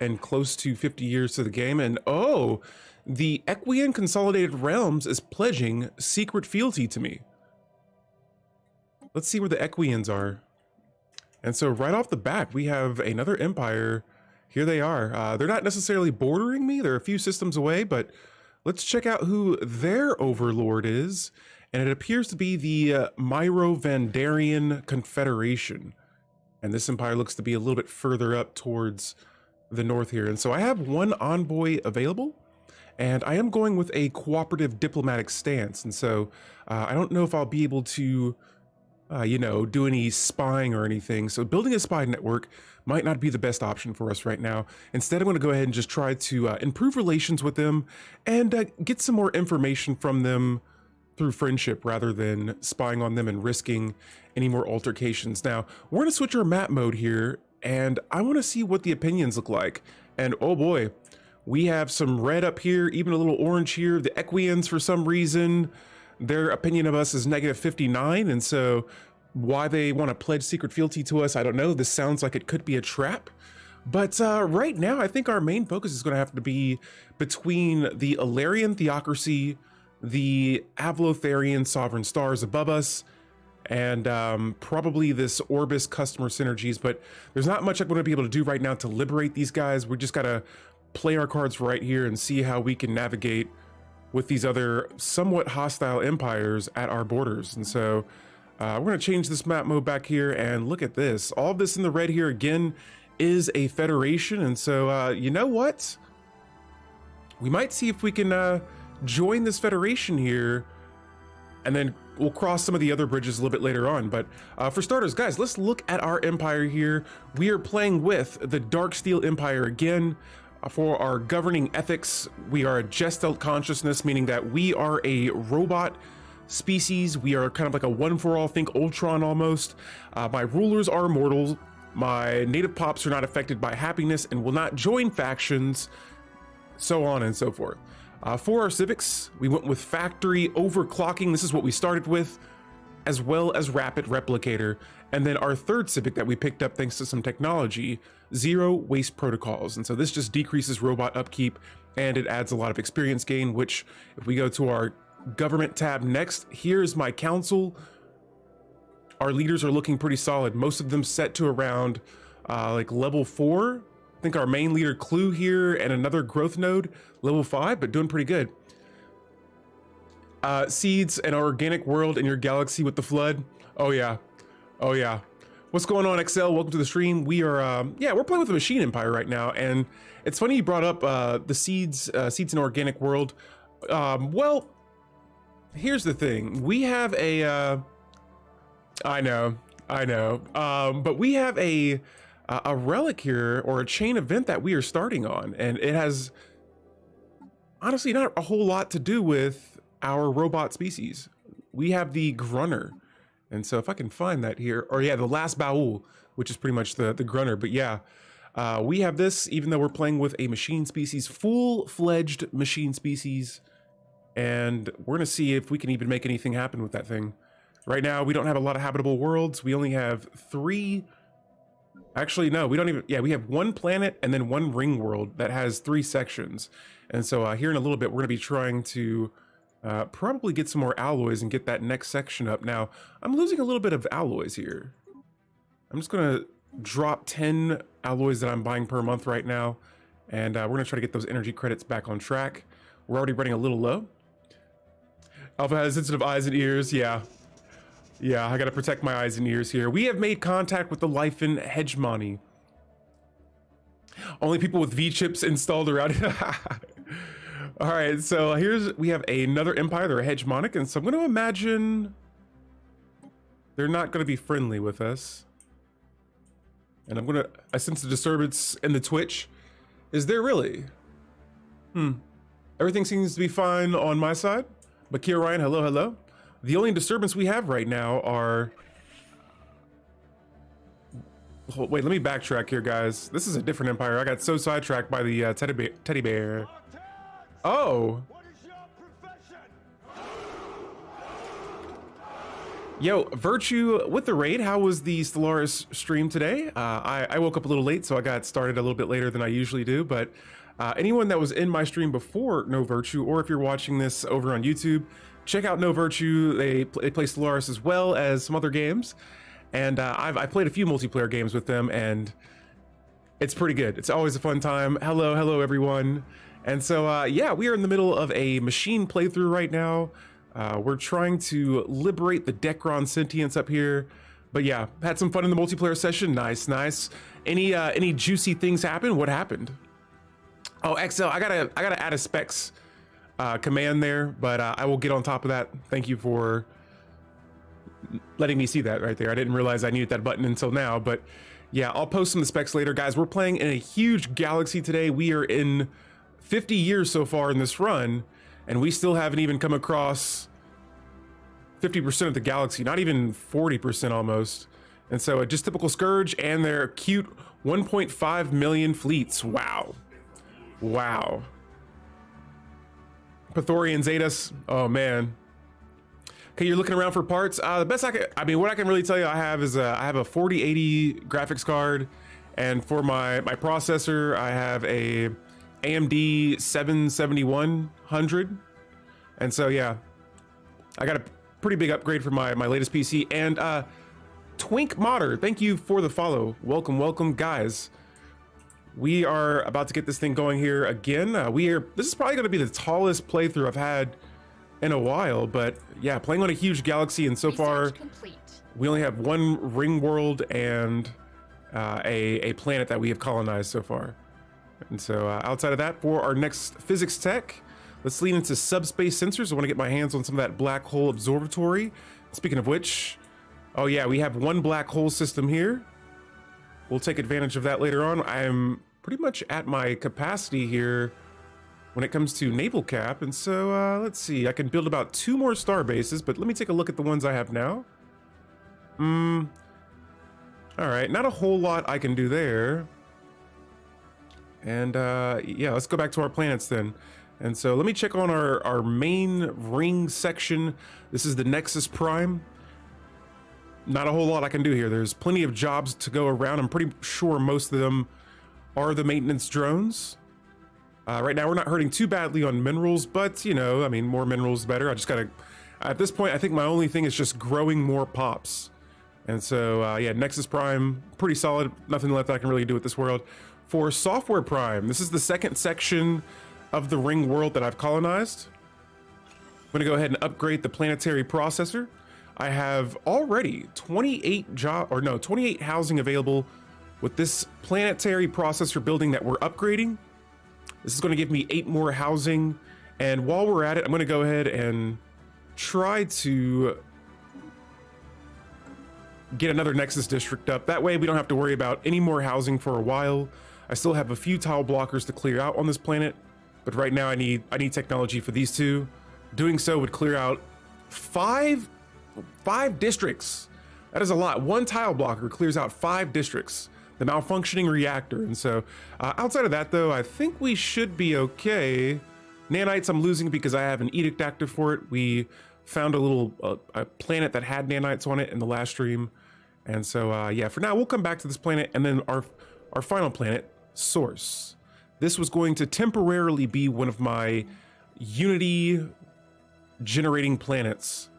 and close to 50 years to the game, and oh, the Equian Consolidated Realms is pledging secret fealty to me. Let's see where the Equians are. And so right off the bat, we have another empire. Here they are. They're not necessarily bordering me. They're a few systems away, but let's check out who their overlord is. And it appears to be the Myro-Vandarian Confederation. And this empire looks to be a little bit further up towards the north here. And so I have one envoy available, and I am going with a cooperative diplomatic stance. And so I don't know if I'll be able to, you know, do any spying or anything. So building a spy network might not be the best option for us right now. Instead, I'm going to go ahead and just try to improve relations with them and get some more information from them through friendship rather than spying on them and risking any more altercations. Now, we're going to switch our map mode here, and I want to see what the opinions look like. And oh boy, we have some red up here, even a little orange here. The Equians, for some reason, their opinion of us is -59, and so why they want to pledge secret fealty to us, I don't know. This sounds like it could be a trap. But right now, I think our main focus is going to have to be between the Alarian Theocracy, the Avlotharian Sovereign Stars above us, and probably this Orbis customer synergies. But there's not much I'm going to be able to do right now to liberate these guys. We just got to play our cards right here and see how we can navigate with these other somewhat hostile empires at our borders. And so we're going to change this map mode back here, and look at this. All of this in the red here again is a federation. And so you know what? We might see if we can join this federation here, and then we'll cross some of the other bridges a little bit later on. But for starters, guys, let's look at our empire here. We are playing with the Darksteel Empire again. For our governing ethics, we are a Gestalt consciousness, meaning that we are a robot species. We are kind of like a one-for-all, think Ultron almost. My rulers are immortals. My native pops are not affected by happiness and will not join factions, so on and so forth. For our civics, we went with factory overclocking. This is what we started with, as well as rapid replicator. And then our third civic that we picked up thanks to some technology, zero waste protocols. And so this just decreases robot upkeep, and it adds a lot of experience gain, which if we go to our government tab next, here's my council. Our leaders are looking pretty solid. Most of them set to around like level 4. I think our main leader Clue here and another growth node, level 5, but doing pretty good. Seeds and our organic world in your galaxy with the flood. Oh yeah. Oh yeah. What's going on, Excel? Welcome to the stream. We are, yeah, we're playing with the Machine Empire right now. And it's funny you brought up the seeds and organic world. Well, here's the thing. We have a, I know. But we have a relic here, or a chain event that we are starting on, and it has honestly not a whole lot to do with our robot species. We have the Grunner, and so if I can find that here, or yeah, the last Baul, which is pretty much the Grunner. But yeah, we have this, even though we're playing with a machine species, full-fledged machine species, and we're gonna see if we can even make anything happen with that thing. Right now, we don't have a lot of habitable worlds. We only have 3. Actually, no, we don't even, yeah, we have 1 planet and then 1 ring world that has 3 sections. And so here in a little bit, we're gonna be trying to probably get some more alloys and get that next section up. Now, I'm losing a little bit of alloys here. I'm just gonna drop 10 alloys that I'm buying per month right now. And we're gonna try to get those energy credits back on track. We're already running a little low. Alpha has sensitive eyes and ears, yeah. Yeah, I gotta protect my eyes and ears here. We have made contact with the Lyphan hegemony. Only people with V-chips installed around. All right, so we have another empire. They're hegemonic, and so I'm gonna imagine they're not gonna be friendly with us. And I sense a disturbance in the Twitch. Is there really? Everything seems to be fine on my side. Bakir Ryan, hello. The only disturbance we have right now are... Wait, let me backtrack here, guys. This is a different empire. I got so sidetracked by the teddy bear. Oh! Yo, Virtue with the raid. How was the Stellaris stream today? I woke up a little late, so I got started a little bit later than I usually do. But anyone that was in my stream before No Virtue, or if you're watching this over on YouTube, check out No Virtue. They play Stellaris as well as some other games. And I played a few multiplayer games with them, and it's pretty good. It's always a fun time. Hello, everyone. And so, yeah, we are in the middle of a machine playthrough right now. We're trying to liberate the Dekron sentience up here, but yeah, had some fun in the multiplayer session. Nice. Any juicy things happen? What happened? Oh, XL, I gotta add a specs command there, but I will get on top of that. Thank you for letting me see that right there. I didn't realize I needed that button until now, but yeah, I'll post some of the specs later. Guys, we're playing in a huge galaxy today. We are in 50 years so far in this run, and we still haven't even come across 50% of the galaxy, not even 40% almost. And so just typical Scourge and their cute 1.5 million fleets. Wow. Pythorian Zetas, oh man. Okay, you're looking around for parts. The best I mean, what I can really tell you I have is I have a 4080 graphics card, and for my processor, I have a AMD 77100. And so yeah, I got a pretty big upgrade for my latest PC. And Twink Modder, thank you for the follow. Welcome guys. We are about to get this thing going here again. This is probably going to be the tallest playthrough I've had in a while, but yeah, playing on a huge galaxy, and so far we only have one ring world and a planet that we have colonized so far. And so outside of that, for our next physics tech, let's lean into subspace sensors. I want to get my hands on some of that black hole observatory. Speaking of which, oh yeah, we have one black hole system here. We'll take advantage of that later on. I'm pretty much at my capacity here when it comes to naval cap. And so let's see, I can build about 2 more star bases, but let me take a look at the ones I have now. All right, not a whole lot I can do there. And yeah, let's go back to our planets then. And so let me check on our main ring section. This is the Nexus Prime. Not a whole lot I can do here. There's plenty of jobs to go around. I'm pretty sure most of them are the maintenance drones. Right now we're not hurting too badly on minerals, but you know, I mean, more minerals the better. I just gotta, at this point, I think my only thing is just growing more pops. And so yeah, Nexus Prime, pretty solid. Nothing left I can really do with this world. For Software Prime, this is the second section of the ring world that I've colonized. I'm gonna go ahead and upgrade the planetary processor. I have already 28 housing available with this planetary processor building that we're upgrading. This is gonna give me 8 more housing. And while we're at it, I'm gonna go ahead and try to get another Nexus district up. That way we don't have to worry about any more housing for a while. I still have a few tile blockers to clear out on this planet, but right now I need technology for these 2. Doing so would clear out 5 districts. That is a lot. 1 tile blocker clears out 5 districts. The malfunctioning reactor. And so outside of that though, I think we should be okay. Nanites I'm losing because I have an edict active for it. We found a planet that had nanites on it in the last stream. And so yeah, for now we'll come back to this planet, and then our final planet, Source. This was going to temporarily be one of my Unity generating planets.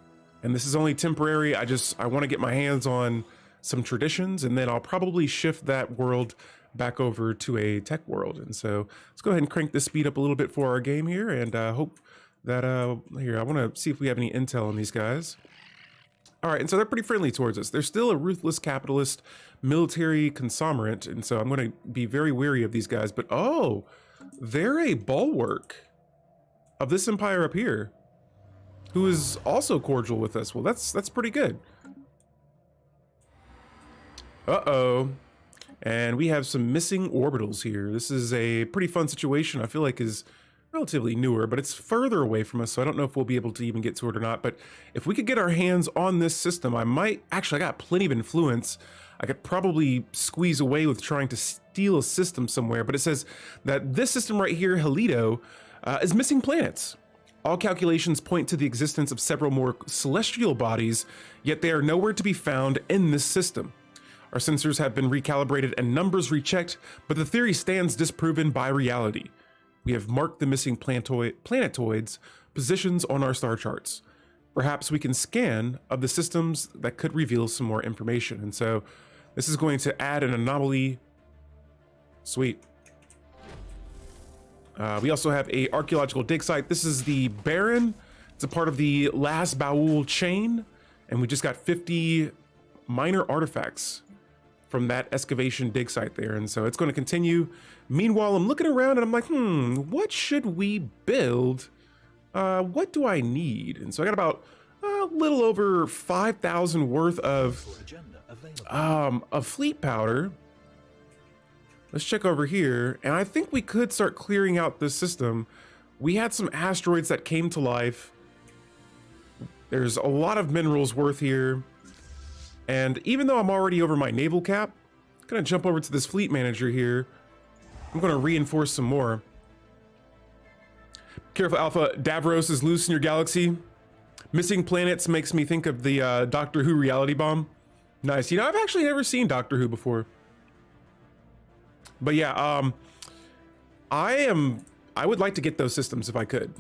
And this is only temporary. I want to get my hands on some traditions, and then I'll probably shift that world back over to a tech world. And so let's go ahead and crank this speed up a little bit for our game here, and hope that here, I want to see if we have any intel on these guys. All right, and so they're pretty friendly towards us. They're still a ruthless capitalist military conglomerate, and so I'm going to be very wary of these guys. But oh, they're a bulwark of this empire up here, who is also cordial with us. Well, that's pretty good. Uh-oh. And we have some missing orbitals here. This is a pretty fun situation. I feel like is relatively newer, but it's further away from us, so I don't know if we'll be able to even get to it or not. But if we could get our hands on this system, I got plenty of influence. I could probably squeeze away with trying to steal a system somewhere, but it says that this system right here, Halido, is missing planets. All calculations point to the existence of several more celestial bodies, yet they are nowhere to be found in this system. Our sensors have been recalibrated and numbers rechecked, but the theory stands disproven by reality. We have marked the missing planetoids' positions on our star charts. Perhaps we can scan of the systems that could reveal some more information. And so this is going to add an anomaly. Sweet. We also have a archaeological dig site. This is the Baron. It's a part of the last Baul chain. And we just got 50 minor artifacts from that excavation dig site there. And so it's going to continue. Meanwhile, I'm looking around and I'm like, what should we build? What do I need? And so I got about a little over 5,000 worth of fleet powder. Let's check over here. And I think we could start clearing out this system. We had some asteroids that came to life. There's a lot of minerals worth here. And even though I'm already over my naval cap, I'm gonna jump over to this fleet manager here. I'm gonna reinforce some more. Careful, Alpha. Davros is loose in your galaxy. Missing planets makes me think of the Doctor Who reality bomb. Nice. You know, I've actually never seen Doctor Who before. But yeah, I would like to get those systems if I could.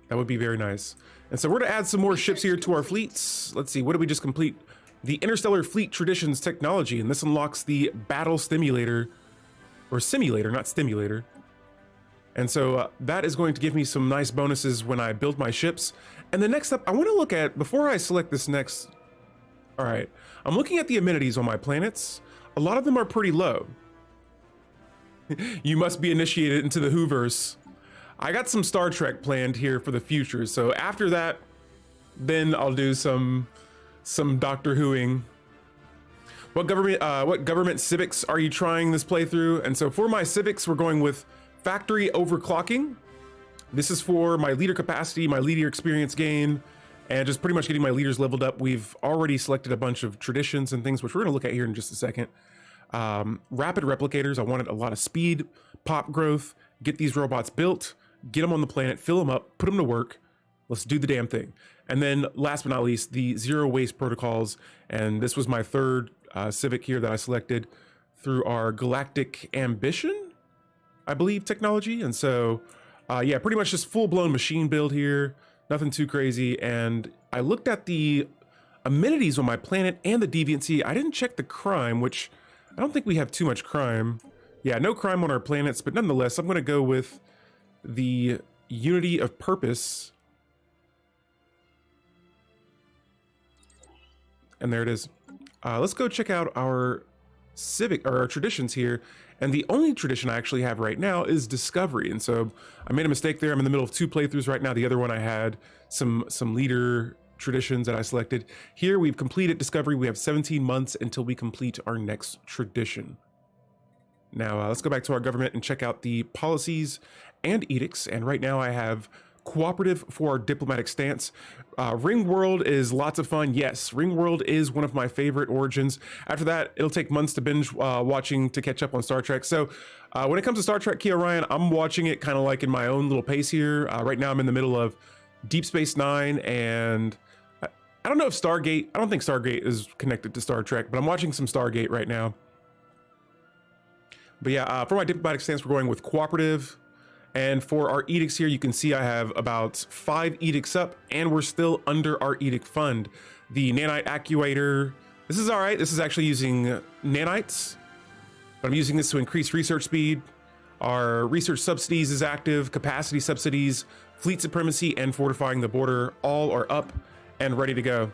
That would be very nice. And so we're gonna add some more ships here to our fleets. Let's see, what did we just complete? The Interstellar Fleet Traditions technology, and this unlocks the battle stimulator, or simulator, not stimulator. And so that is going to give me some nice bonuses when I build my ships. And the next up, I want to look at, before I select this next, all right, I'm looking at the amenities on my planets. A lot of them are pretty low. You must be initiated into the Whoverse. I got some Star Trek planned here for the future. So after that, then I'll do some Doctor Whoing. What government civics are you trying this playthrough? And so for my civics, we're going with factory overclocking. This is for my leader capacity, my leader experience gain, and just pretty much getting my leaders leveled up. We've already selected a bunch of traditions and things, which we're gonna look at here in just a second. Rapid replicators, I wanted a lot of speed, pop growth, get these robots built, get them on the planet, fill them up, put them to work. Let's do the damn thing. And then last but not least, the zero waste protocols. And this was my third civic here that I selected through our Galactic ambition, I believe, technology. And so, yeah, pretty much just full blown machine build here. Nothing too crazy. And I looked at the amenities on my planet and the deviancy. I didn't check the crime, which I don't think we have too much crime. Yeah, no crime on our planets, but nonetheless, I'm going to go with the unity of purpose. And there it is. Let's go check out our civic or our traditions here. And the only tradition I actually have right now is discovery. And so I made a mistake there. I'm in the middle of 2 playthroughs right now. The other one I had some leader traditions that I selected. Here we've completed discovery. We have 17 months until we complete our next tradition. Now let's go back to our government and check out the policies and edicts. And right now I have cooperative for our diplomatic stance. Ring World is lots of fun. Yes, Ring World is one of my favorite origins. After that, it'll take months to binge watching to catch up on Star Trek. So when it comes to Star Trek, Kia Ryan, I'm watching it kind of like in my own little pace here. Right now I'm in the middle of Deep Space Nine, and I don't know if Stargate, I don't think Stargate is connected to Star Trek, but I'm watching some Stargate right now. But yeah, for my diplomatic stance, we're going with cooperative. And for our edicts here, you can see I have about 5 edicts up, and we're still under our edict fund. The nanite actuator, this is all right. This is actually using nanites, but I'm using this to increase research speed. Our research subsidies is active, capacity subsidies, fleet supremacy, and fortifying the border all are up and ready to go.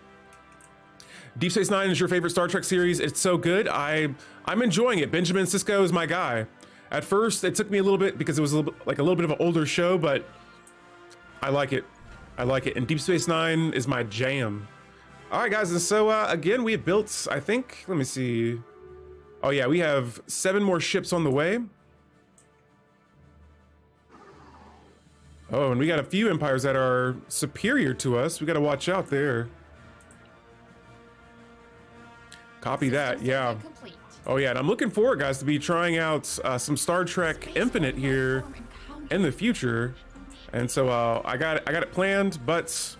Deep Space Nine is your favorite Star Trek series. It's so good. I'm enjoying it. Benjamin Sisko is my guy. At first, it took me a little bit because it was a little bit of an older show, but I like it. I like it. And Deep Space Nine is my jam. All right, guys. And so again, we have built, I think, let me see. Oh yeah, we have 7 more ships on the way. Oh, and we got a few empires that are superior to us. We got to watch out there. Copy that. Yeah. Oh yeah, and I'm looking forward, guys, to be trying out some Star Trek Infinite here in the future. And so I got it planned, but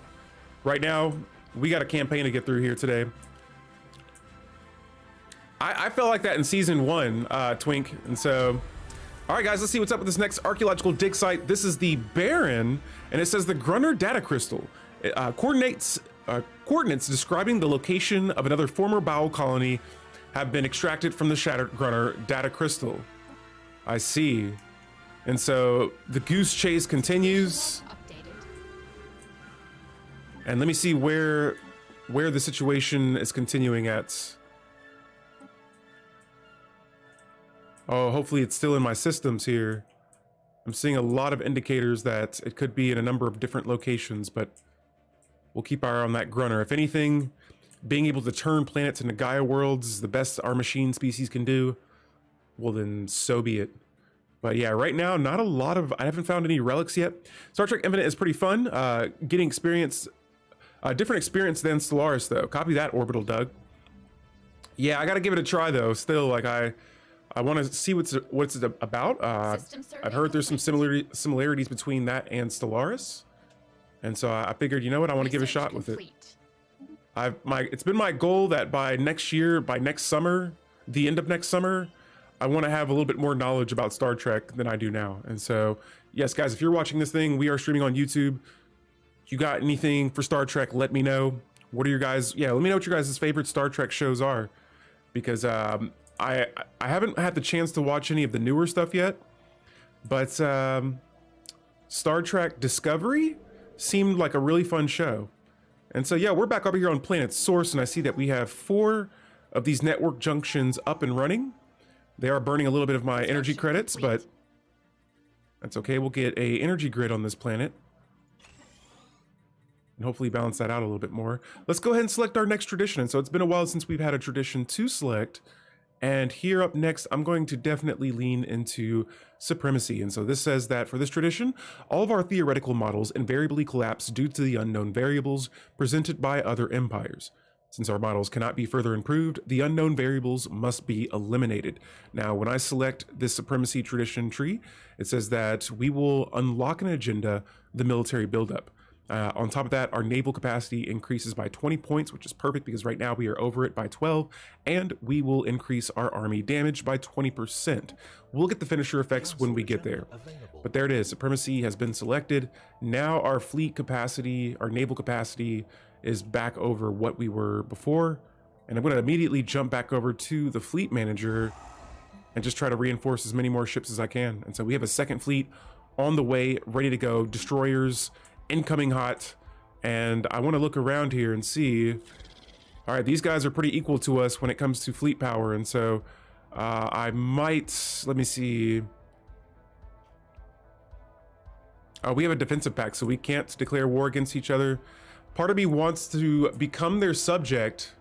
right now we got a campaign to get through here today. I felt like that in season 1, Twink. And so, all right, guys, let's see what's up with this next archaeological dig site. This is the Baron, and it says the Grunner data crystal. Coordinates describing the location of another former bowel colony have been extracted from the shattered Grunner data crystal. I see. And so the goose chase continues. And let me see where the situation is continuing at. Oh, hopefully it's still in my systems here. I'm seeing a lot of indicators that it could be in a number of different locations, but we'll keep our eye on that Grunner. If anything, being able to turn planets into Gaia worlds is the best our machine species can do. Well, then so be it. But yeah, right now, not a lot of, I haven't found any relics yet. Star Trek Infinite is pretty fun. Getting experience, different experience than Stellaris though. Copy that, Orbital Doug. Yeah, I gotta give it a try though. Still, like I want to see what's it about. I've heard there's some similarities between that and Stellaris, and so I figured, you know what, I want to give a shot with it. It's been my goal that by next year, by next summer, the end of next summer, I want to have a little bit more knowledge about Star Trek than I do now. And so, yes, guys, if you're watching this thing, we are streaming on YouTube. If you got anything for Star Trek, let me know. What are your guys? Yeah, let me know what your guys' favorite Star Trek shows are, because I haven't had the chance to watch any of the newer stuff yet, but Star Trek Discovery seemed like a really fun show. And so yeah, we're back over here on Planet Source, and I see that we have 4 of these network junctions up and running. They are burning a little bit of my energy credits, but that's okay. We'll get a energy grid on this planet and hopefully balance that out a little bit more. Let's go ahead and select our next tradition. And so it's been a while since we've had a tradition to select. And here up next, I'm going to definitely lean into supremacy. And so this says that for this tradition, all of our theoretical models invariably collapse due to the unknown variables presented by other empires. Since our models cannot be further improved, the unknown variables must be eliminated. Now, when I select this supremacy tradition tree, it says that we will unlock an agenda, the military buildup. On top of that, our naval capacity increases by 20 points, which is perfect because right now we are over it by 12, and we will increase our army damage by 20%. We'll get the finisher effects when we get there. But there it is, supremacy has been selected. Now our fleet capacity, our naval capacity is back over what we were before. And I'm gonna immediately jump back over to the fleet manager and just try to reinforce as many more ships as I can. And so we have a second fleet on the way, ready to go, destroyers, incoming hot, and I want to look around here and see. All right, these guys are pretty equal to us when it comes to fleet power, and so I might, let me see. We have a defensive pact, so we can't declare war against each other. Part of me wants to become their subject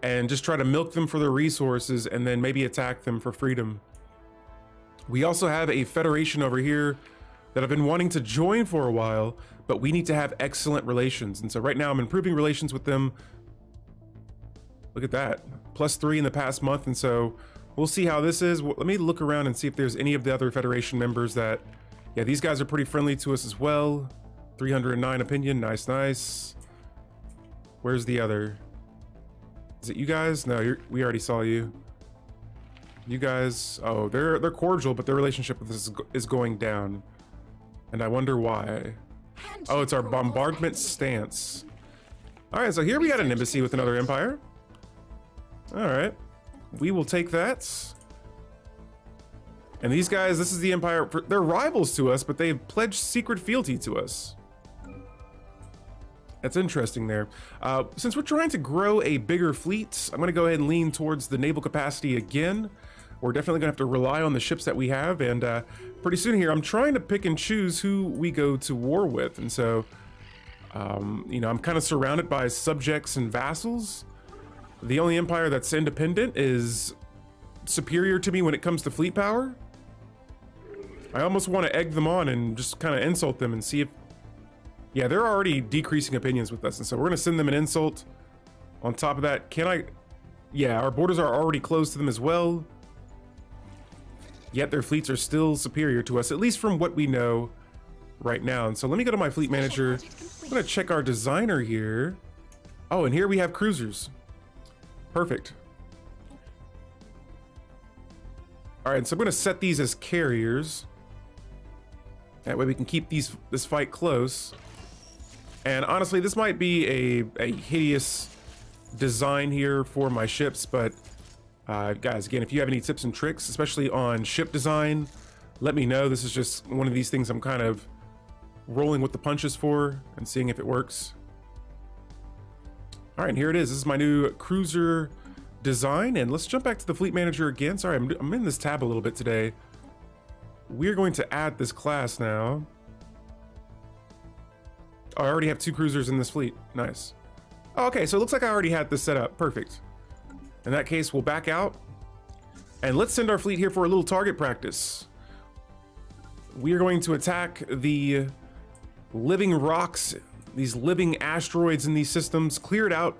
and just try to milk them for their resources and then maybe attack them for freedom. We also have a federation over here that I've been wanting to join for a while, but we need to have excellent relations. And so right now I'm improving relations with them. Look at that, +3 in the past month. And so we'll see how this is. Let me look around and see if there's any of the other Federation members that, yeah, these guys are pretty friendly to us as well. 309 opinion, nice, nice. Where's the other? Is it you guys? No, we already saw you. You guys, oh, they're cordial, but their relationship with us is going down. And I wonder why. Oh, it's our bombardment stance. All right, so here we got an embassy with another empire. All right, we will take that. And these guys, this is the empire, they're rivals to us, but they've pledged secret fealty to us. That's interesting there. Since we're trying to grow a bigger fleet, I'm gonna go ahead and lean towards the naval capacity again. We're definitely gonna have to rely on the ships that we have, and pretty soon here, I'm trying to pick and choose who we go to war with. And so, you know, I'm kind of surrounded by subjects and vassals. The only empire that's independent is superior to me when it comes to fleet power. I almost want to egg them on and just kind of insult them and see if, yeah, they're already decreasing opinions with us. And so we're gonna send them an insult. On top of that, yeah, our borders are already closed to them as well. yet their fleets are still superior to us, at least from what we know right now. And so let me go to my fleet manager. I'm gonna check our designer here. Oh, and here we have cruisers. Perfect. All right, so I'm gonna set these as carriers. That way we can keep this fight close. And honestly, this might be a hideous design here for my ships, but guys, again, if you have any tips and tricks, especially on ship design, let me know. This is just one of these things I'm kind of rolling with the punches for and seeing if it works. All right, and here it is. This is my new cruiser design, and let's jump back to the fleet manager again. Sorry, I'm in this tab a little bit today. We're going to add this class now. Oh, I already have 2 cruisers in this fleet. Nice. Oh, okay, so it looks like I already had this set up. Perfect. In that case, we'll back out and let's send our fleet here for a little target practice. We are going to attack the living rocks, these living asteroids in these systems, clear it out,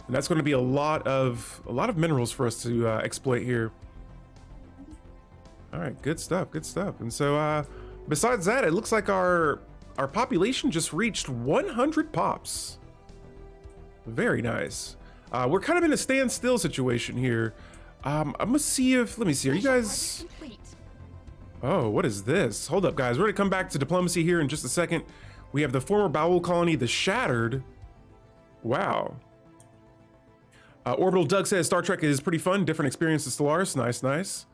and that's going to be a lot of minerals for us to exploit here. All right, good stuff, good stuff. And so besides that, it looks like our population just reached 100 pops. Very nice. We're kind of in a standstill situation here. I'm gonna see if, let me see, are you guys... Oh, what is this? Hold up, guys. We're gonna come back to diplomacy here in just a second. We have the former Bowel colony, the Shattered. Wow. Orbital Doug says Star Trek is pretty fun. Different experience to Stellaris. Nice, nice.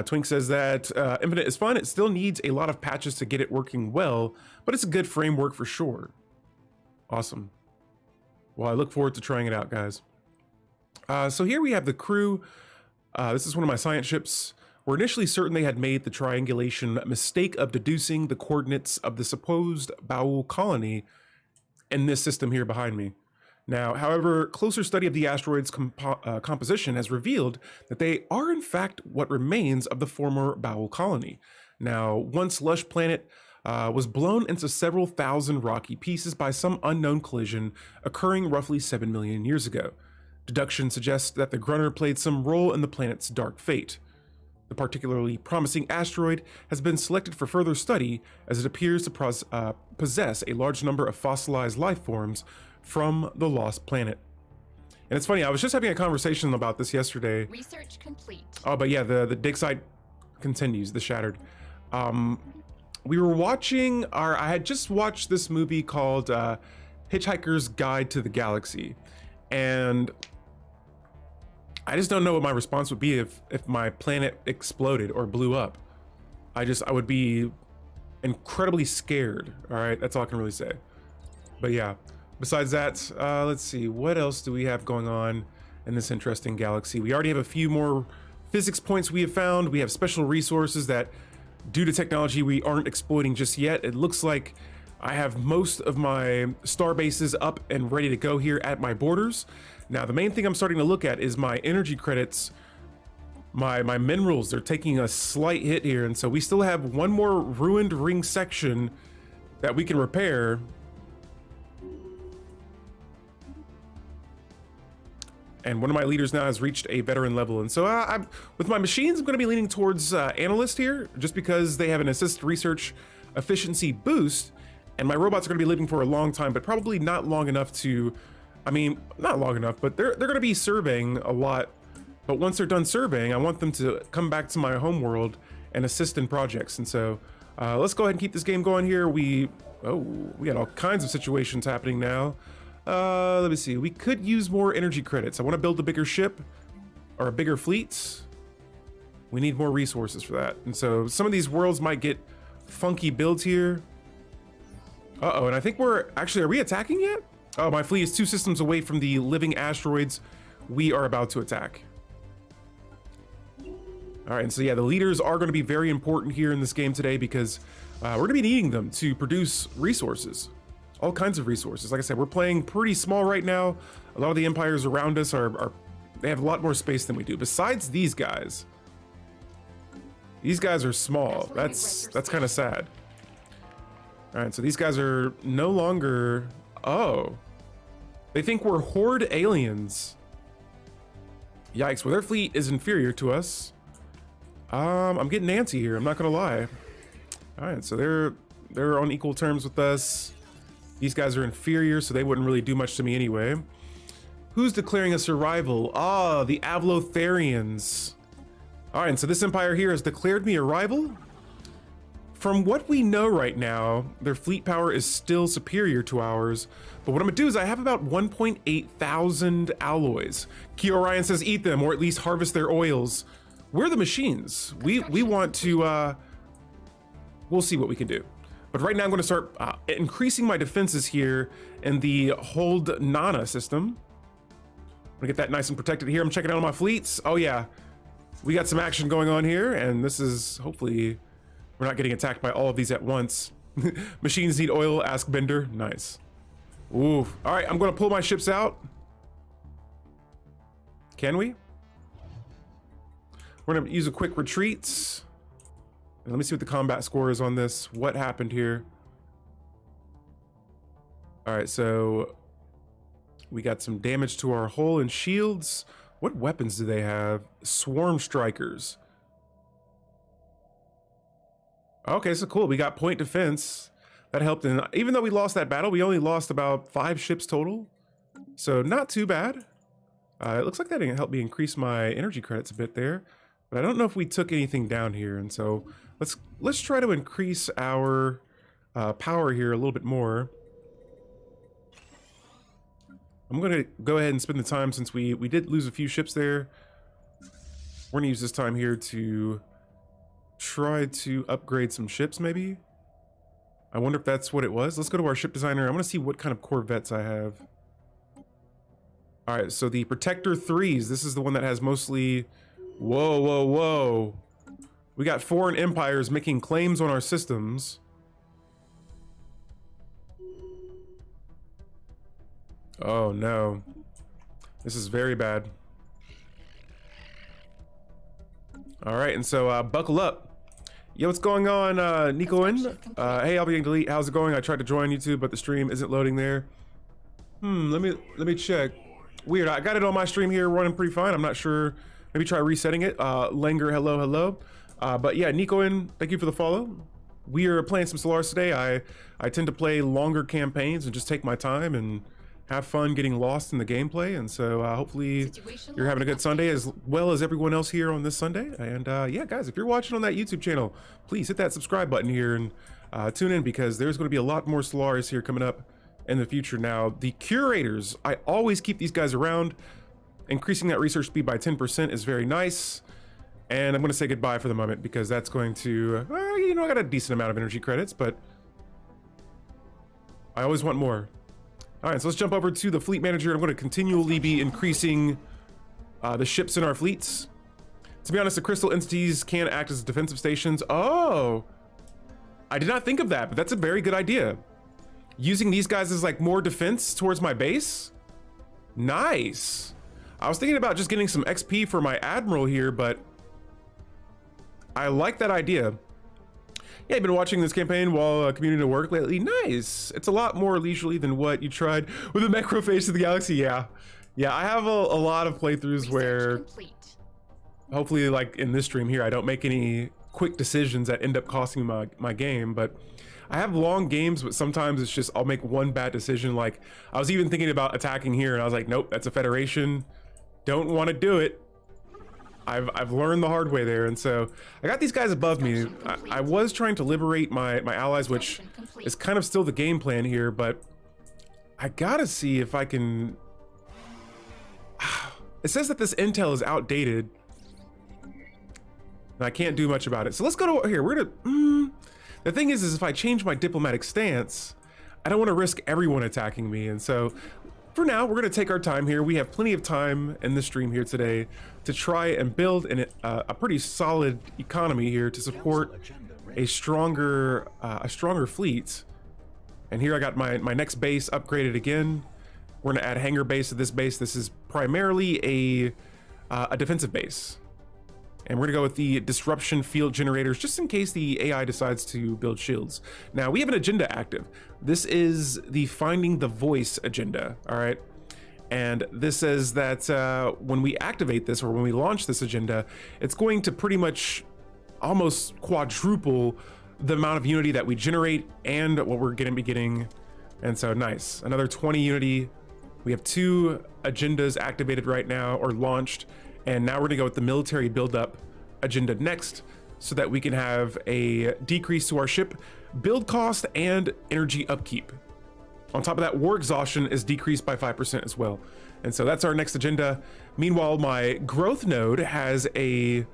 Twink says that Infinite is fun. It still needs a lot of patches to get it working well, but it's a good framework for sure. Awesome. Well, I look forward to trying it out, guys. So here we have the crew. This is one of my science ships. We're initially certain they had made the triangulation mistake of deducing the coordinates of the supposed Bowel colony in this system here behind me. Now, however, closer study of the asteroid's composition has revealed that they are in fact what remains of the former Bowel colony. Now, once lush planet was blown into several thousand rocky pieces by some unknown collision occurring roughly 7 million years ago. Deduction suggests that the Grunner played some role in the planet's dark fate. The particularly promising asteroid has been selected for further study as it appears to possess a large number of fossilized life forms from the lost planet. And it's funny, I was just having a conversation about this yesterday. Research complete. Oh, but yeah, the dig site continues, the Shattered. We were watching I had just watched this movie called Hitchhiker's Guide to the Galaxy, and I just don't know what my response would be if my planet exploded or blew up. I would be incredibly scared. All right, that's all I can really say. But yeah, besides that, let's see, what else do we have going on in this interesting galaxy? We already have a few more physics points we have found. We have special resources that, due to technology, we aren't exploiting just yet. It looks like I have most of my star bases up and ready to go here at my borders. Now, the main thing I'm starting to look at is my energy credits. My minerals, they're taking a slight hit here, and so we still have one more ruined ring section that we can repair. And one of my leaders now has reached a veteran level. And so with my machines, I'm going to be leaning towards analyst here, just because they have an assist research efficiency boost. And my robots are going to be living for a long time, but probably not long enough to, I mean, not long enough, but they're going to be surveying a lot. But once they're done surveying, I want them to come back to my home world and assist in projects. And so let's go ahead and keep this game going here. We got all kinds of situations happening now. Let me see. We could use more energy credits. I want to build a bigger ship or a bigger fleet. We need more resources for that. And so some of these worlds might get funky builds here. And I think are we attacking yet? Oh, my fleet is 2 systems away from the living asteroids we are about to attack. All right, and so yeah, the leaders are going to be very important here in this game today because we're going to be needing them to produce resources. All kinds of resources. Like I said, we're playing pretty small right now. A lot of the empires around us they have a lot more space than we do. Besides these guys are small. That's kind of sad. All right, so these guys are no longer, they think we're Horde aliens. Yikes, well, their fleet is inferior to us. I'm getting antsy here, I'm not gonna lie. All right, so they're on equal terms with us. These guys are inferior, so they wouldn't really do much to me anyway. Who's declaring a survival? Ah, the Avlotharians. All right, so this empire here has declared me a rival. From what we know right now, their fleet power is still superior to ours. But what I'm gonna do is I have about 1.8 thousand alloys. Key Orion says eat them, or at least harvest their oils. We're the machines. We want to, we'll see what we can do. But right now I'm gonna start increasing my defenses here in the Hold Nana system. I'm gonna get that nice and protected here. I'm checking out my fleets. Oh yeah, we got some action going on here, and this is, hopefully, we're not getting attacked by all of these at once. Machines need oil, ask Bender. Nice. Ooh, all right, I'm gonna pull my ships out. Can we? We're gonna use a quick retreat. And let me see what the combat score is on this. What happened here? All right, so we got some damage to our hull and shields. What weapons do they have? Swarm strikers. Okay, so cool. We got point defense. That helped. And even though we lost that battle, we only lost about 5 ships total. So not too bad. It looks like that didn't help me increase my energy credits a bit there. But I don't know if we took anything down here. And so let's try to increase our power here a little bit more. I'm gonna go ahead and spend the time, since we did lose a few ships there. We're gonna use this time here to try to upgrade some ships, maybe. I wonder if that's what it was. Let's go to our ship designer. I want to see what kind of corvettes I have. All right, so the Protector 3s. This is the one that has mostly... Whoa, whoa, whoa. We got foreign empires making claims on our systems. Oh no. This is very bad. All right, and so buckle up. Yo, what's going on, Nico? Hey, I'll be getting delete. How's it going? I tried to join YouTube, but the stream isn't loading there. Let me check. Weird. I got it on my stream here running pretty fine. I'm not sure. Maybe try resetting it. Langer, hello. But yeah, Nico, thank you for the follow. We are playing some Stellaris today. I tend to play longer campaigns and just take my time and have fun getting lost in the gameplay. And so hopefully you're having a good Sunday as well as everyone else here on this Sunday. And yeah, guys, if you're watching on that YouTube channel, please hit that subscribe button here and tune in, because there's going to be a lot more Stellaris here coming up in the future. Now, the curators, I always keep these guys around. Increasing that research speed by 10% is very nice. And I'm going to say goodbye for the moment, because that's going to, you know, I got a decent amount of energy credits, but I always want more. All right, so let's jump over to the fleet manager. I'm going to continually be increasing the ships in our fleets. To be honest, the crystal entities can act as defensive stations. Oh, I did not think of that, but that's a very good idea. Using these guys as like more defense towards my base. Nice. I was thinking about just getting some XP for my admiral here, but I like that idea. Yeah, I've been watching this campaign while commuting to work lately. Nice. It's a lot more leisurely than what you tried with the Macrophage of the Galaxy. Yeah, I have a lot of playthroughs where hopefully, like in this stream here, I don't make any quick decisions that end up costing my game. But I have long games, but sometimes it's just I'll make one bad decision. Like I was even thinking about attacking here, and I was like, nope, that's a Federation. Don't want to do it. I've learned the hard way there, and so I got these guys above me. I was trying to liberate my allies, which is kind of still the game plan here, but I gotta see if I can... It says that this intel is outdated, and I can't do much about it. So let's go to here. We're gonna... The thing is if I change my diplomatic stance, I don't want to risk everyone attacking me, and so for now, we're going to take our time here. We have plenty of time in the stream here today to try and build a pretty solid economy here to support a stronger fleet. And here I got my next base upgraded again. We're going to add hangar base to this base. This is primarily a defensive base. And we're gonna go with the disruption field generators, just in case the AI decides to build shields. Now, we have an agenda active. This is the Finding the Voice agenda, all right? And this says that when we activate this, or when we launch this agenda, it's going to pretty much almost quadruple the amount of unity that we generate and what we're gonna be getting. And so nice, another 20 unity. We have 2 agendas activated right now, or launched, and now we're gonna go with the military buildup agenda next, so that we can have a decrease to our ship build cost and energy upkeep. On top of that, war exhaustion is decreased by 5% as well. And so that's our next agenda. Meanwhile, my growth node has a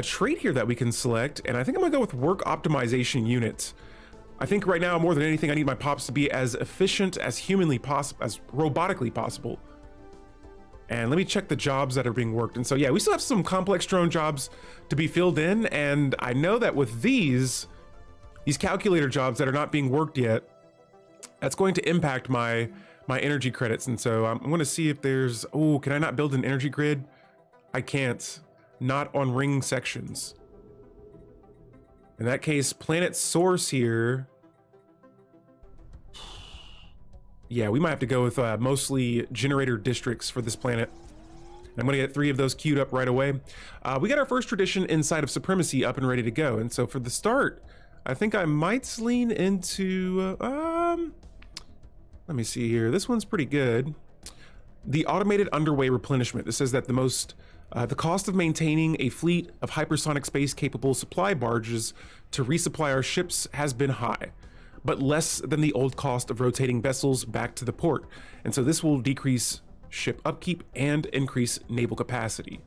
trait here that we can select, and I think I'm gonna go with work optimization units. I think right now, more than anything, I need my pops to be as efficient as humanly possible, as robotically possible. And let me check the jobs that are being worked. And so yeah, we still have some complex drone jobs to be filled in, and I know that with these calculator jobs that are not being worked yet, that's going to impact my energy credits. And so I'm going to see if there's, oh, can I not build an energy grid? I can't, not on ring sections. In that case, planet source here. Yeah, we might have to go with mostly generator districts for this planet. I'm going to get 3 of those queued up right away. We got our first tradition inside of supremacy up and ready to go. And so for the start, I think I might lean into, let me see here. This one's pretty good. The automated underway replenishment. This says that the cost of maintaining a fleet of hypersonic space capable supply barges to resupply our ships has been high, but less than the old cost of rotating vessels back to the port. And so this will decrease ship upkeep and increase naval capacity.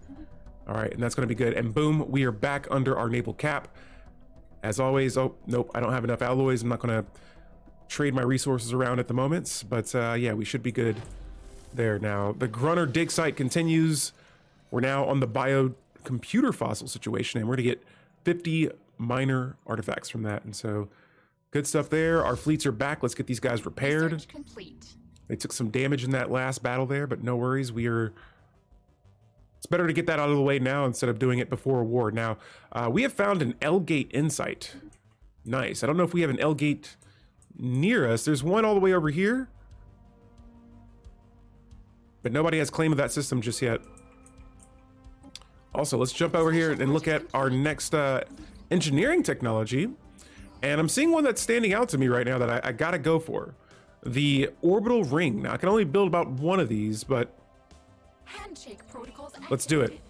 All right, and that's gonna be good. And boom, we are back under our naval cap. As always, oh, nope, I don't have enough alloys. I'm not gonna trade my resources around at the moment, but yeah, we should be good there now. The Grunner dig site continues. We're now on the biocomputer fossil situation, and we're gonna get 50 minor artifacts from that. And so good stuff there. Our fleets are back. Let's get these guys repaired. Research complete. They took some damage in that last battle there, but no worries. It's better to get that out of the way now instead of doing it before a war. Now, we have found an L-gate insight. Nice. I don't know if we have an L-gate near us. There's one all the way over here, but nobody has claim of that system just yet. Also, let's jump over here and look at our next engineering technology. And I'm seeing one that's standing out to me right now that I gotta go for. The orbital ring. Now, I can only build about 1 of these, but Handshake protocols let's do it.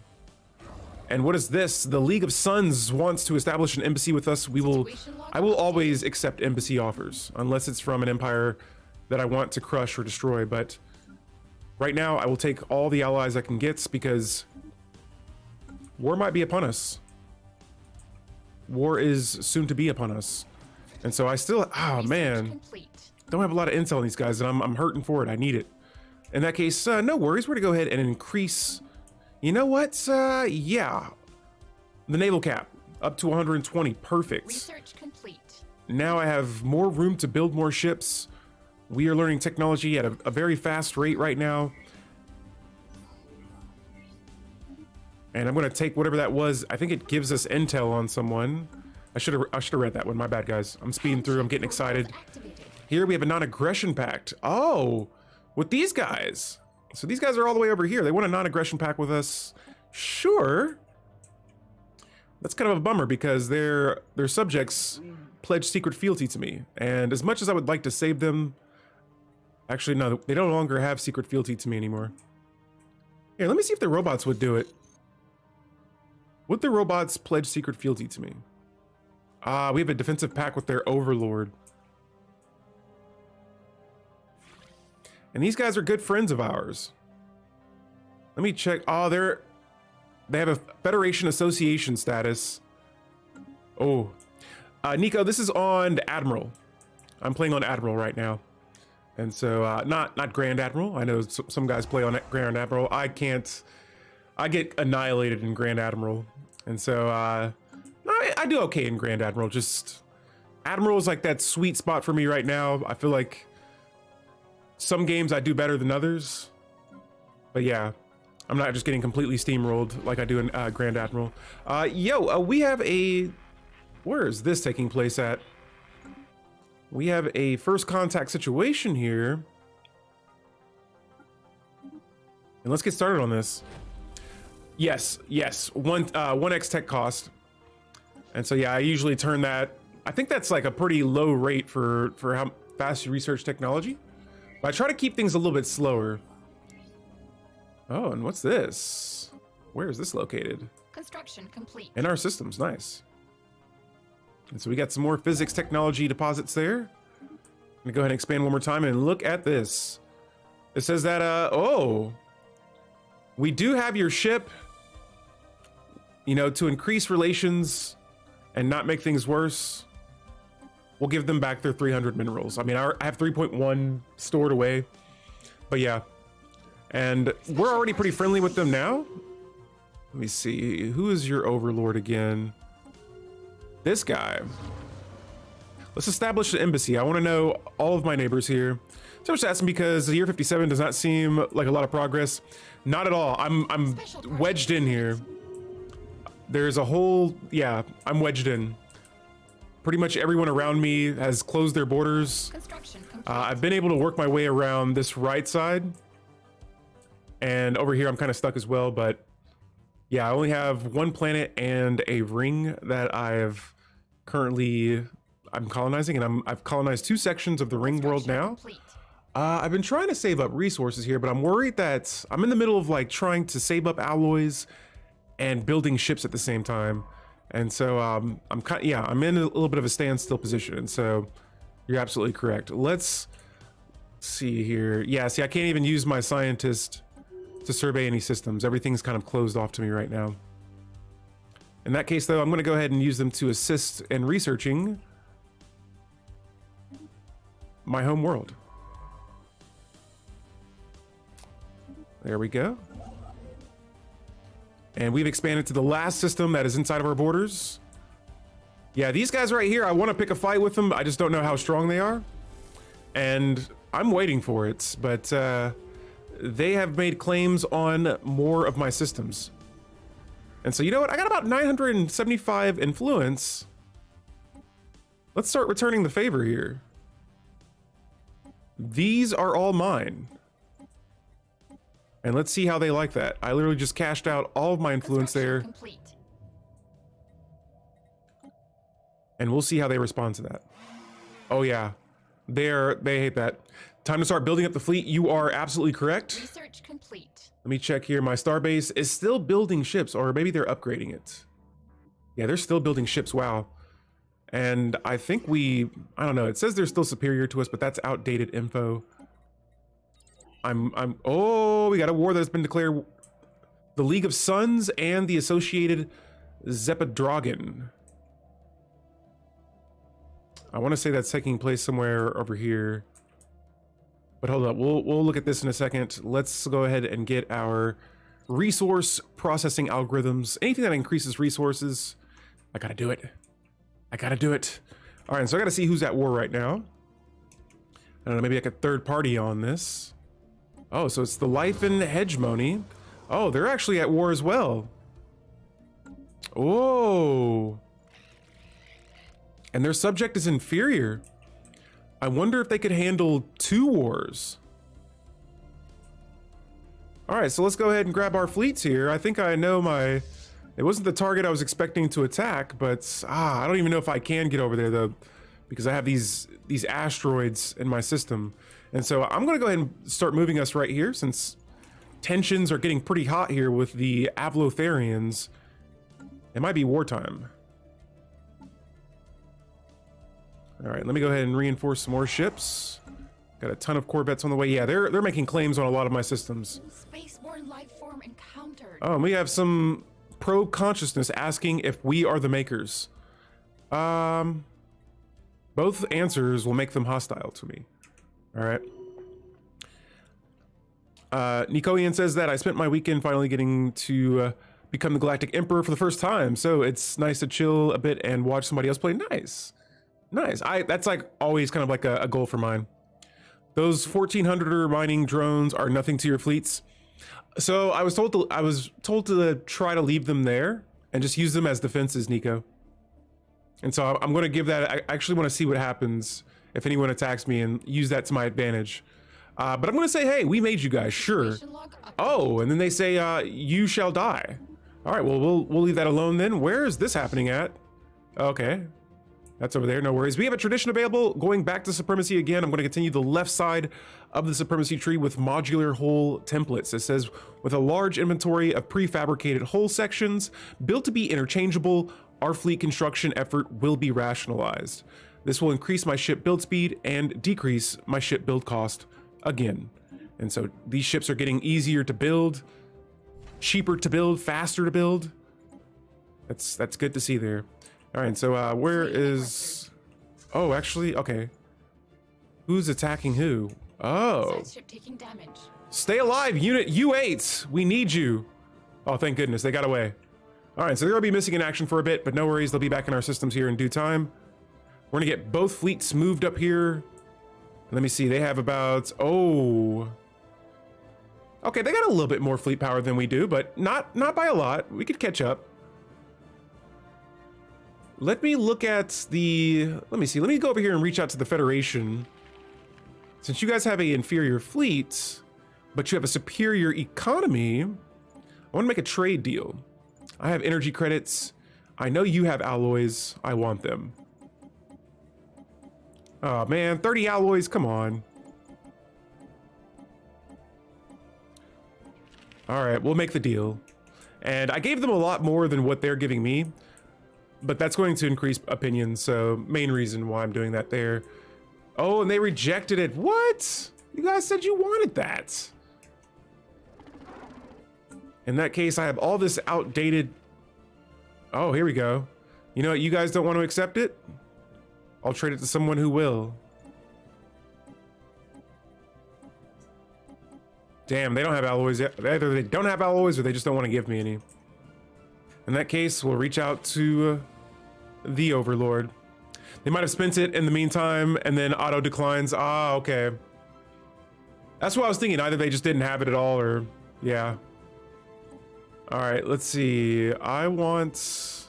And what is this? The League of Suns wants to establish an embassy with us. I will always accept embassy offers, unless it's from an empire that I want to crush or destroy. But right now, I will take all the allies I can get, because war might be upon us. War is soon to be upon us. And so I still, oh man, don't have a lot of intel on these guys, and I'm hurting for it. I need it. In that case, no worries. We're gonna go ahead and increase, you know what? Yeah, the naval cap up to 120. Perfect. Research complete. Now I have more room to build more ships. We are learning technology at a very fast rate right now. And I'm gonna take whatever that was. I think it gives us intel on someone. I should have read that one. My bad, guys. I'm speeding through. I'm getting excited. Here we have a non-aggression pact. Oh, with these guys. So these guys are all the way over here. They want a non-aggression pact with us. Sure. That's kind of a bummer, because their subjects pledge secret fealty to me. And as much as I would like to save them, actually no, they no longer have secret fealty to me anymore. Here, let me see if the robots would do it. Would the robots pledge secret fealty to me? We have a defensive pact with their Overlord. And these guys are good friends of ours. Let me check. Oh, they have a Federation Association status. Oh, Nico, this is on Admiral. I'm playing on Admiral right now. And so, not Grand Admiral. I know some guys play on Grand Admiral. I can't. I get annihilated in Grand Admiral. And so, I do okay in Grand Admiral. Just, Admiral is like that sweet spot for me right now. I feel like some games I do better than others. But yeah, I'm not just getting completely steamrolled like I do in Grand Admiral. We have a... Where is this taking place at? We have a first contact situation here. And let's get started on this. Yes, 1x tech cost. And so, yeah, I usually turn that. I think that's like a pretty low rate for how fast you research technology. But I try to keep things a little bit slower. Oh, and what's this? Where is this located? Construction complete. In our systems, nice. And so we got some more physics technology deposits there. I'm gonna go ahead and expand one more time and look at this. It says that, oh, we do have your ship, you know, to increase relations and not make things worse. We'll give them back their 300 minerals. I mean, I have 3.1 stored away, but yeah. And we're already pretty friendly with them now. Let me see, who is your overlord again? This guy. Let's establish an embassy. I want to know all of my neighbors here. So I'm just asking because the year 57 does not seem like a lot of progress. Not at all. I'm wedged in here. There's a whole, yeah, I'm wedged in. Pretty much everyone around me has closed their borders. I've been able to work my way around this right side. And over here, I'm kind of stuck as well, but yeah, I only have one planet and a ring that I'm colonizing, and I've colonized 2 sections of the ring world now. I've been trying to save up resources here, but I'm worried that I'm in the middle of like trying to save up alloys and building ships at the same time. And so I'm in a little bit of a standstill position. And so you're absolutely correct. Let's see here. Yeah, see, I can't even use my scientist to survey any systems. Everything's kind of closed off to me right now. In that case, though, I'm going to go ahead and use them to assist in researching my home world. There we go. And we've expanded to the last system that is inside of our borders. Yeah, these guys right here, I want to pick a fight with them. I just don't know how strong they are. And I'm waiting for it, but they have made claims on more of my systems. And so, you know what? I got about 975 influence. Let's start returning the favor here. These are all mine. And let's see how they like that. I literally just cashed out all of my influence there. Complete. And we'll see how they respond to that. Oh yeah, they hate that. Time to start building up the fleet. You are absolutely correct. Research complete. Let me check here. My starbase is still building ships, or maybe they're upgrading it. Yeah, they're still building ships. Wow. And I think I don't know. It says they're still superior to us, but that's outdated info. Oh, we got a war that's been declared. The League of Suns and the associated Zepadragon. I want to say that's taking place somewhere over here. But hold up, we'll look at this in a second. Let's go ahead and get our resource processing algorithms. Anything that increases resources, I gotta do it. I gotta do it. All right, so I gotta see who's at war right now. I don't know, maybe like a third party on this. Oh, so it's the Life and Hegemony. Oh, they're actually at war as well. Oh. And their subject is inferior. I wonder if they could handle 2 wars. All right, so let's go ahead and grab our fleets here. I think I know it wasn't the target I was expecting to attack, but I don't even know if I can get over there though, because I have these asteroids in my system. And so I'm gonna go ahead and start moving us right here since tensions are getting pretty hot here with the Avlotharians. It might be wartime. All right, let me go ahead and reinforce some more ships. Got a ton of corvettes on the way. Yeah, they're making claims on a lot of my systems. Spaceborne life form encountered. Oh, and we have some probe consciousness asking if we are the makers. Both answers will make them hostile to me. All right. Nikoian says that I spent my weekend finally getting to become the Galactic Emperor for the first time. So it's nice to chill a bit and watch somebody else play. Nice. Nice. That's like always kind of like a goal for mine. Those 1400er mining drones are nothing to your fleets. So I was told to try to leave them there and just use them as defenses, Nico. And so I'm going to give that. I actually want to see what happens if anyone attacks me and use that to my advantage. But I'm going to say, hey, we made you guys, sure. Oh, and then they say, you shall die. All right, well, we'll leave that alone then. Where is this happening at? Okay. That's over there, no worries. We have a tradition available. Going back to supremacy again, I'm going to continue the left side of the supremacy tree with modular hull templates. It says, with a large inventory of prefabricated hull sections built to be interchangeable, our fleet construction effort will be rationalized. This will increase my ship build speed and decrease my ship build cost again. And so these ships are getting easier to build, cheaper to build, faster to build. That's good to see there. All right, so where is... Oh, actually, okay. Who's attacking who? Oh. Side ship taking damage. Stay alive, Unit U8. We need you. Oh, thank goodness, they got away. All right, so they're gonna be missing in action for a bit, but no worries, they'll be back in our systems here in due time. We're gonna get both fleets moved up here. Let me see, they have about, oh. Okay, they got a little bit more fleet power than we do, but not by a lot. We could catch up. Let me look at the, let me see, let me go over here and reach out to the Federation. Since you guys have an inferior fleet, but you have a superior economy, I want to make a trade deal. I have energy credits. I know you have alloys. I want them. Oh man, 30 alloys, come on. All right, we'll make the deal. And I gave them a lot more than what they're giving me, but that's going to increase opinions, so main reason why I'm doing that there. Oh, and they rejected it. What? You guys said you wanted that. In that case, I have all this outdated... Oh, here we go. You know what? You guys don't want to accept it? I'll trade it to someone who will. Damn, they don't have alloys yet. Either they don't have alloys or they just don't want to give me any. In that case, we'll reach out to the Overlord. They might have spent it in the meantime and then auto declines. Ah, okay. That's what I was thinking. Either they just didn't have it at all or, yeah. All right, let's see. I want,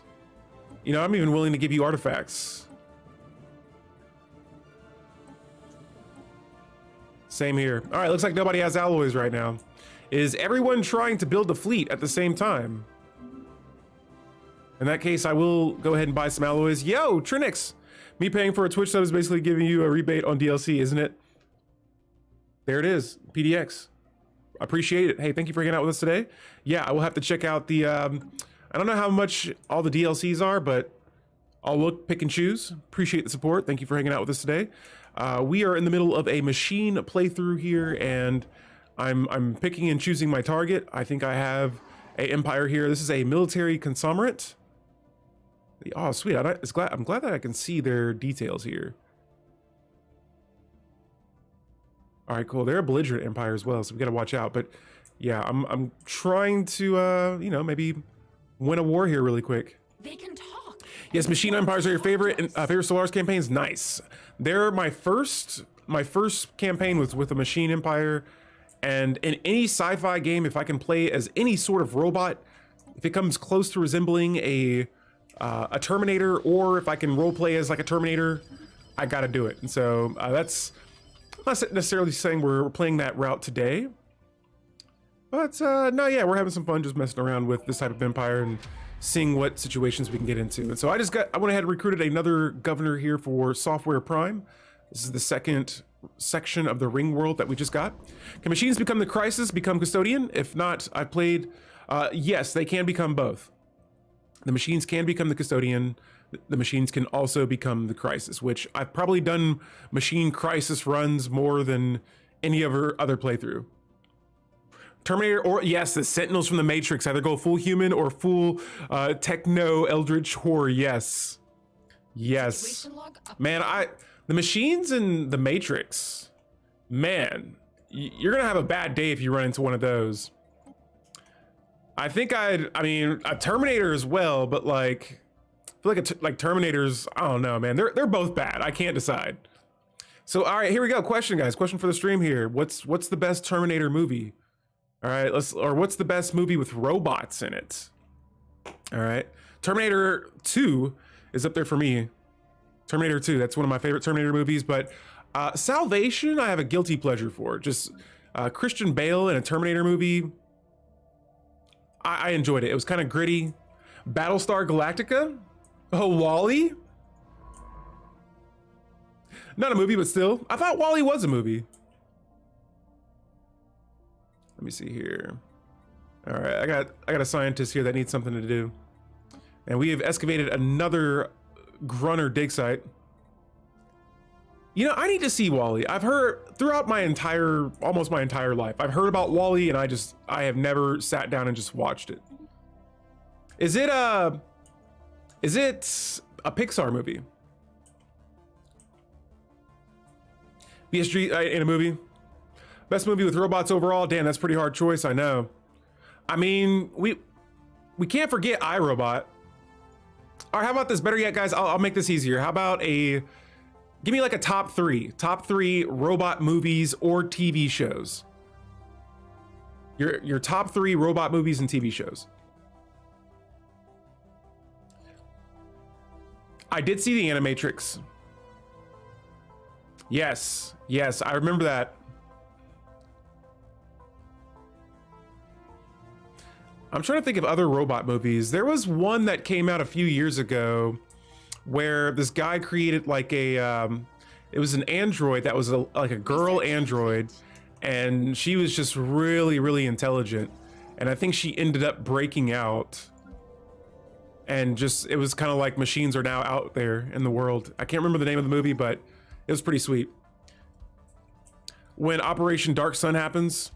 you know, I'm even willing to give you artifacts. Same here. All right, looks like nobody has alloys right now. Is everyone trying to build a fleet at the same time? In that case, I will go ahead and buy some alloys. Yo, Trinix! Me paying for a Twitch sub is basically giving you a rebate on DLC, isn't it? There it is, PDX. Appreciate it. Hey, thank you for hanging out with us today. Yeah, I will have to check out the, I don't know how much all the DLCs are, but I'll look, pick and choose. Appreciate the support. Thank you for hanging out with us today. We are in the middle of a machine playthrough here, and I'm picking and choosing my target. I think I have a empire here. This is a military conglomerate. Oh, sweet. I'm glad that I can see their details here. All right, cool. They're a belligerent empire as well, so we got to watch out. But yeah, I'm trying to, you know, maybe win a war here really quick. They can talk. Yes, machine empires are your favorite favorite Stellaris campaigns. Nice. They're my first campaign was with a machine empire, and in any sci-fi game, if I can play as any sort of robot, if it comes close to resembling a Terminator, or if I can roleplay as like a Terminator, I gotta do it. And so that's not necessarily saying we're playing that route today, but no, yeah, we're having some fun just messing around with this type of empire and seeing what situations we can get into. And so I went ahead and recruited another governor here for Software Prime. This is the second section of the ring world that we just got. Can machines become the crisis, become custodian? If not, I played, yes, they can become both. The machines can become the custodian. The machines can also become the crisis, which I've probably done machine crisis runs more than any other playthrough. Terminator, or yes, the Sentinels from the Matrix, either go full human or full techno eldritch horror. Yes, yes, man. The machines in the Matrix, man, you're gonna have a bad day if you run into one of those. I think I mean a Terminator as well, but like I feel like Terminators, I don't know, man. They're both bad. I can't decide. So all right, here we go. Question, guys. Question for the stream here. What's the best Terminator movie? All right, what's the best movie with robots in it? All right, Terminator 2 is up there for me. Terminator 2, that's one of my favorite Terminator movies, but Salvation, I have a guilty pleasure for. Just Christian Bale in a Terminator movie. I enjoyed it. It was kind of gritty. Battlestar Galactica, Oh, Wall-E? Not a movie, but still. I thought Wall-E was a movie. Let me see here. All right, I got a scientist here that needs something to do. And we have excavated another Grunner dig site. You know, I need to see Wall-E. I've heard throughout my almost my entire life, I've heard about Wall-E and I have never sat down and just watched it. Is it a Pixar movie? BSG in a movie? Best movie with robots overall? Damn, that's a pretty hard choice, I know. I mean, we can't forget iRobot. Or how about this? Better yet, guys, I'll make this easier. How about give me like a top three robot movies or TV shows. Your top 3 robot movies and TV shows. I did see the Animatrix. Yes, I remember that. I'm trying to think of other robot movies. There was one that came out a few years ago where this guy created like a, it was an android that was like a girl android, and she was just really, really intelligent. And I think she ended up breaking out. And just, it was kind of like machines are now out there in the world. I can't remember the name of the movie, but it was pretty sweet. When Operation Dark Sun happens.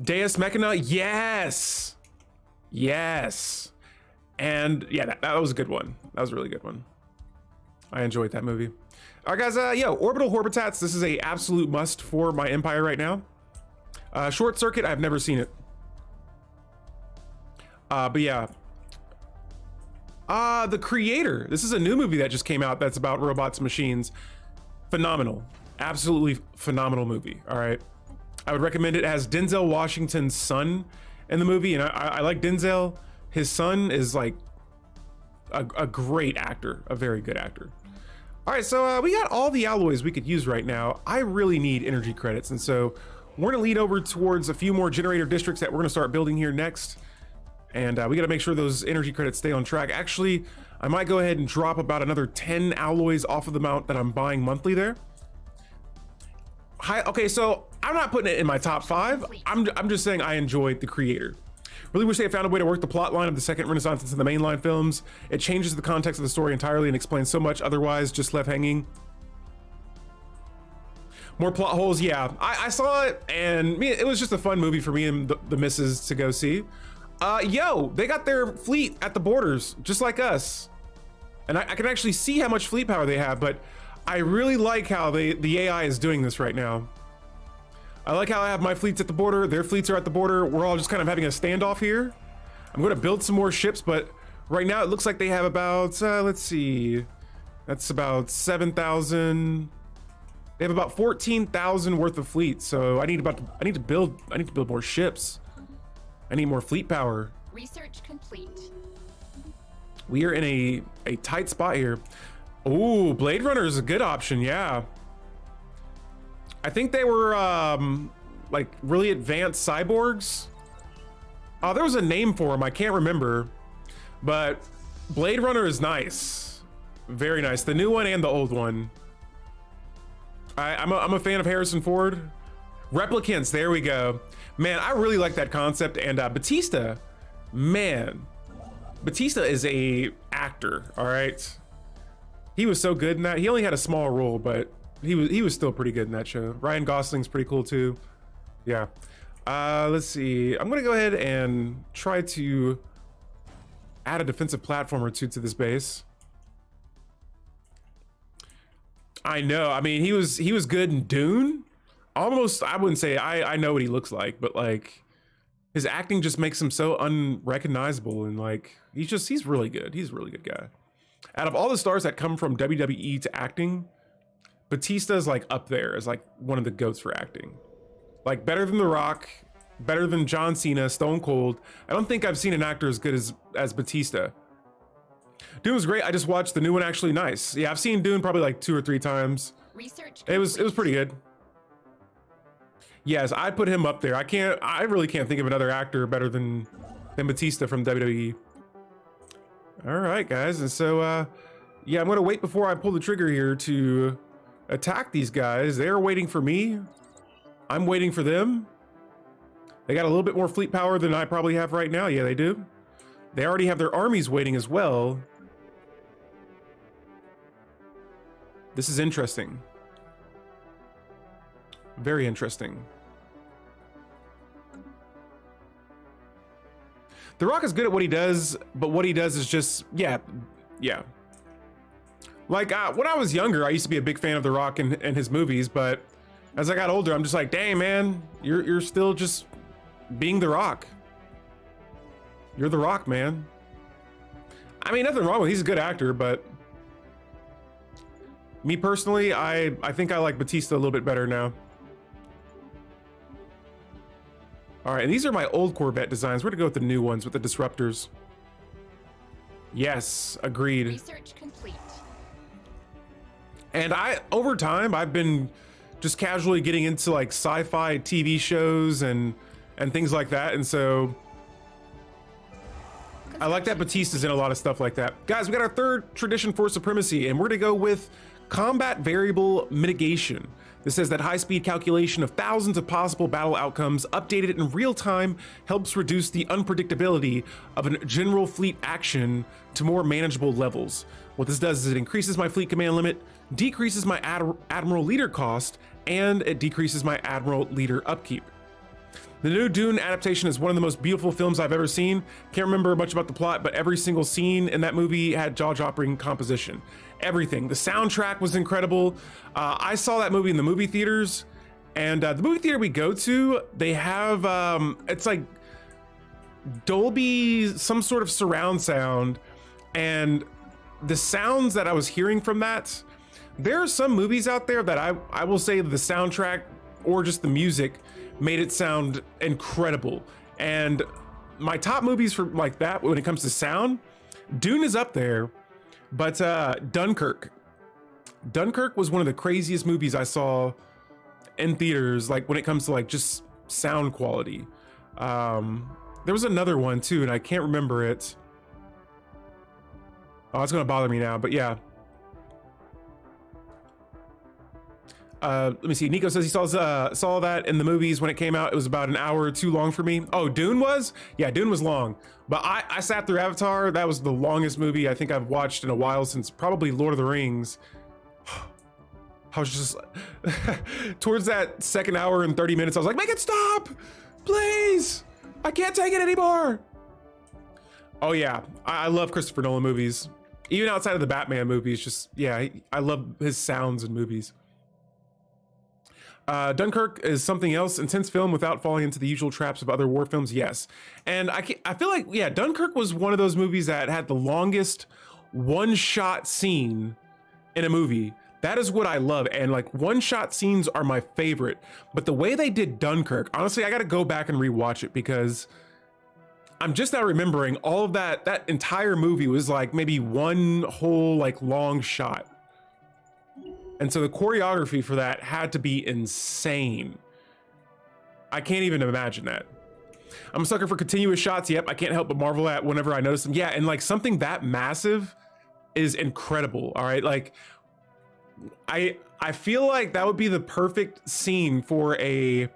Deus Mechana, yes! Yes! And yeah, that was a good one. That was a really good one. I enjoyed that movie. All right, guys, yo, Orbital Horbitats, this is a absolute must for my Empire right now. Short Circuit, I've never seen it. But yeah. The Creator. This is a new movie that just came out that's about robots and machines. Phenomenal. Absolutely phenomenal movie. All right. I would recommend it. It has Denzel Washington's son in the movie, and I like Denzel. His son is like a great actor, a very good actor. All right, so we got all the alloys we could use right now. I really need energy credits, and so we're gonna lead over towards a few more generator districts that we're gonna start building here next. And we got to make sure those energy credits stay on track. Actually, I might go ahead and drop about another 10 alloys off of the amount that I'm buying monthly there. Okay, so I'm not putting it in my top 5. I'm just saying I enjoyed The Creator. Really wish they had found a way to work the plot line of the second Renaissance into the mainline films. It changes the context of the story entirely and explains so much otherwise just left hanging. More plot holes, yeah. I saw it, and it was just a fun movie for me and the missus to go see. Yo, they got their fleet at the borders, just like us. And I can actually see how much fleet power they have, but I really like how the AI is doing this right now. I like how I have my fleets at the border, their fleets are at the border. We're all just kind of having a standoff here. I'm gonna build some more ships, but right now it looks like they have about, let's see, that's about 7,000. They have about 14,000 worth of fleet. So I need to build more ships. I need more fleet power. Research complete. We are in a tight spot here. Oh, Blade Runner is a good option, yeah. I think they were like really advanced cyborgs. Oh, there was a name for them, I can't remember. But Blade Runner is nice. Very nice, the new one and the old one. I'm a fan of Harrison Ford. Replicants, there we go. Man, I really like that concept. And Batista, man, Batista is a actor, all right? He was so good in that. He only had a small role, but he was still pretty good in that show. Ryan Gosling's pretty cool too. Yeah. Let's see. I'm gonna go ahead and try to add a defensive platform or two to this base. I know. I mean, he was good in Dune. Almost, I wouldn't say I know what he looks like, but like his acting just makes him so unrecognizable, and like he's really good. He's a really good guy. Out of all the stars that come from WWE to acting, Batista's like up there as like one of the GOATs for acting. Like better than The Rock, better than John Cena, Stone Cold. I don't think I've seen an actor as good as Batista. Dune was great. I just watched the new one, actually nice. Yeah, I've seen Dune probably like 2 or 3 times. Research it was pretty good. Yes, I'd put him up there. I really can't think of another actor better than Batista from WWE. All right, guys. And so, yeah, I'm going to wait before I pull the trigger here to attack these guys. They're waiting for me. I'm waiting for them. They got a little bit more fleet power than I probably have right now. Yeah, they do. They already have their armies waiting as well. This is interesting. Very interesting. The Rock is good at what he does, but what he does is just, yeah. Like, when I was younger, I used to be a big fan of The Rock and his movies, but as I got older, I'm just like, dang, man, you're still just being The Rock. You're The Rock, man. I mean, nothing wrong with he's a good actor, but me personally, I think I like Batista a little bit better now. All right, and these are my old Corvette designs. We're gonna go with the new ones with the disruptors. Yes, agreed. Research complete. And over time, I've been just casually getting into like sci-fi TV shows and things like that. And so I like that Batista's in a lot of stuff like that. Guys, we got our third tradition for supremacy, and we're gonna go with combat variable mitigation. This says that high-speed calculation of thousands of possible battle outcomes updated in real time helps reduce the unpredictability of a general fleet action to more manageable levels. What this does is it increases my fleet command limit, decreases my admiral leader cost, and it decreases my admiral leader upkeep. The new Dune adaptation is one of the most beautiful films I've ever seen. Can't remember much about the plot, but every single scene in that movie had jaw-dropping composition. Everything. The soundtrack was incredible. I saw that movie in the movie theaters, and the movie theater we go to, they have, it's like Dolby, some sort of surround sound, and the sounds that I was hearing from that, there are some movies out there that I will say the soundtrack or just the music made it sound incredible. And my top movies for like that when it comes to sound, Dune is up there, but Dunkirk was one of the craziest movies I saw in theaters, like when it comes to like just sound quality. There was another one too, and I can't remember it. Oh, it's gonna bother me now, but yeah. Let me see. Nico says he saw that in the movies when it came out. It was about an hour too long for me. Oh, Dune was? Yeah, Dune was long. But I sat through Avatar. That was the longest movie I think I've watched in a while, since probably Lord of the Rings. I was just towards that second hour and 30 minutes. I was like, make it stop, please. I can't take it anymore. Oh yeah, I love Christopher Nolan movies. Even outside of the Batman movies, just, yeah, I love his sounds in movies. Dunkirk is something else, intense film without falling into the usual traps of other war films. Yes. And I feel like, yeah, Dunkirk was one of those movies that had the longest one-shot scene in a movie. That is what I love. And like one-shot scenes are my favorite, but the way they did Dunkirk, honestly, I got to go back and rewatch it, because I'm just now remembering all of that entire movie was like maybe one whole like long shot. And so the choreography for that had to be insane. I can't even imagine that. I'm a sucker for continuous shots. Yep, I can't help but marvel at whenever I notice them. Yeah, and like something that massive is incredible. All right, like I feel like that would be the perfect scene for a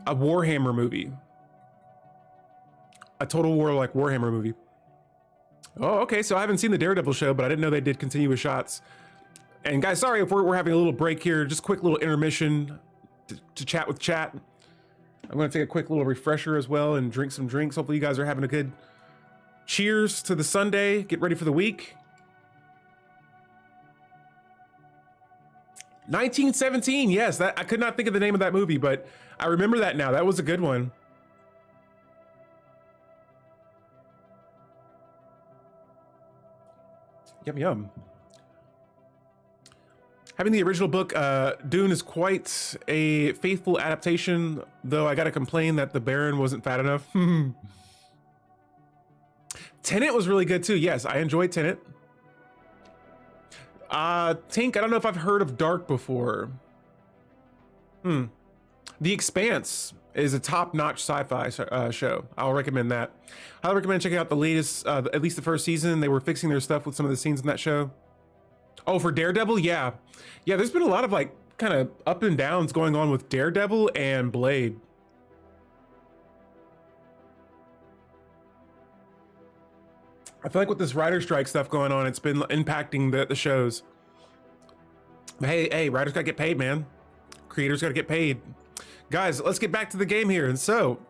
Warhammer movie. A Total War like Warhammer movie. Oh, okay, so I haven't seen the Daredevil show, but I didn't know they did continuous shots. And guys, sorry if we're having a little break here, just a quick little intermission to chat with chat. I'm gonna take a quick little refresher as well and drink some drinks. Hopefully you guys are having a good cheers to the Sunday. Get ready for the week. 1917, yes, that I could not think of the name of that movie, but I remember that now. That was a good one. Yum, yum. Having the original book, Dune is quite a faithful adaptation, though I gotta complain that the Baron wasn't fat enough. Tenet was really good too. Yes, I enjoyed Tenet. Tink, I don't know if I've heard of Dark before. The Expanse is a top-notch sci-fi show. I'll recommend that. I'll recommend checking out the latest, at least the first season. They were fixing their stuff with some of the scenes in that show. Oh, for Daredevil? Yeah. Yeah, there's been a lot of like kind of up and downs going on with Daredevil and Blade. I feel like with this writer strike stuff going on, it's been impacting the shows. But hey, writers gotta get paid, man. Creators gotta get paid. Guys, let's get back to the game here. And so,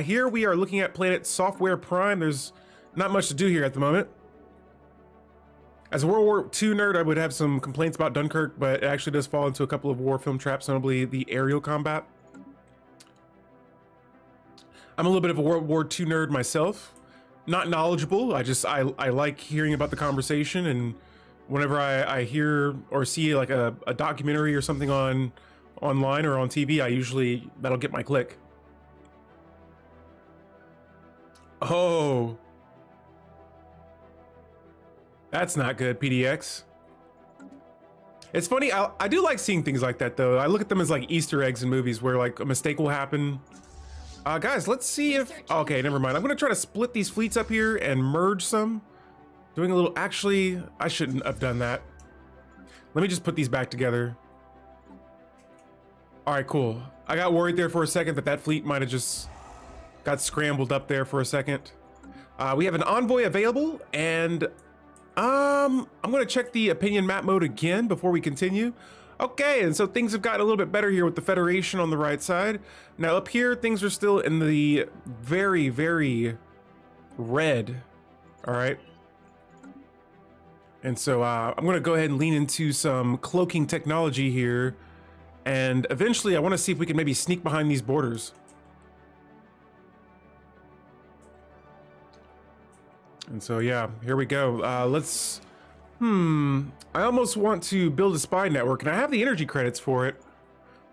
here we are looking at Planet Software Prime. There's not much to do here at the moment. As a World War II nerd, I would have some complaints about Dunkirk, but it actually does fall into a couple of war film traps, notably the aerial combat. I'm a little bit of a World War II nerd myself. Not knowledgeable, I like hearing about the conversation, and whenever I hear or see like a documentary or something online or on TV, that'll get my click. Oh. That's not good, PDX. It's funny, I do like seeing things like that though. I look at them as like Easter eggs in movies where like a mistake will happen. Guys, let's see if, okay, never mind. I'm gonna try to split these fleets up here and merge some. Doing a little, actually, I shouldn't have done that. Let me just put these back together. All right, cool. I got worried there for a second that fleet might have just got scrambled up there for a second. We have an envoy available, and I'm gonna check the opinion map mode again before we continue. Okay, and so things have gotten a little bit better here with the Federation on the right side. Now up here, things are still in the very, very red. All right. And so I'm gonna go ahead and lean into some cloaking technology here. And eventually I wanna see if we can maybe sneak behind these borders. And so, yeah, here we go. I almost want to build a spy network, and I have the energy credits for it.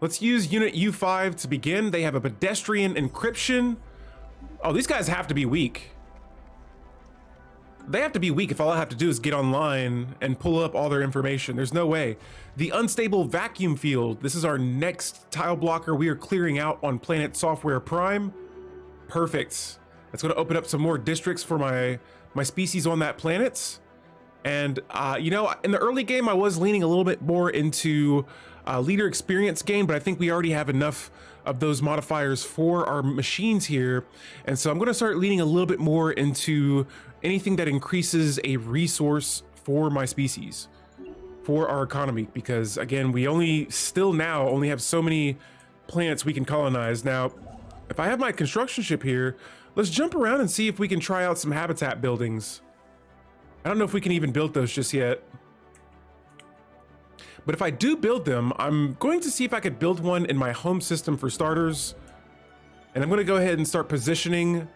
Let's use Unit U5 to begin. They have a pedestrian encryption. Oh, these guys have to be weak. They have to be weak if all I have to do is get online and pull up all their information. There's no way. The unstable vacuum field. This is our next tile blocker we are clearing out on Planet Software Prime. Perfect. That's going to open up some more districts for my species on that planet. And, you know, in the early game, I was leaning a little bit more into leader experience gain, but I think we already have enough of those modifiers for our machines here. And so I'm going to start leaning a little bit more into anything that increases a resource for my species, for our economy, because again, we still only have so many planets we can colonize. Now, if I have my construction ship here, let's jump around and see if we can try out some habitat buildings. I don't know if we can even build those just yet. But if I do build them, I'm going to see if I could build one in my home system for starters. And I'm going to go ahead and start positioning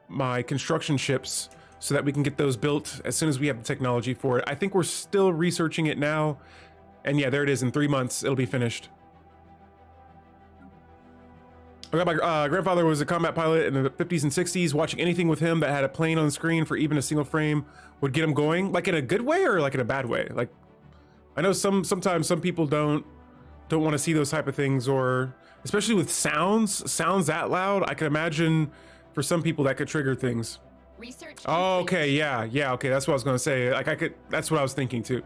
my construction ships so that we can get those built as soon as we have the technology for it. I think we're still researching it now. And yeah, there it is. In 3 months, it'll be finished. My grandfather was a combat pilot in the 50s and 60s. Watching anything with him that had a plane on the screen for even a single frame would get him going. Like in a good way or like in a bad way? Like, I know sometimes some people don't want to see those type of things, or especially with sounds that loud. I can imagine for some people that could trigger things. Research. Oh, okay, yeah, okay, that's what I was gonna say. Like that's what I was thinking too.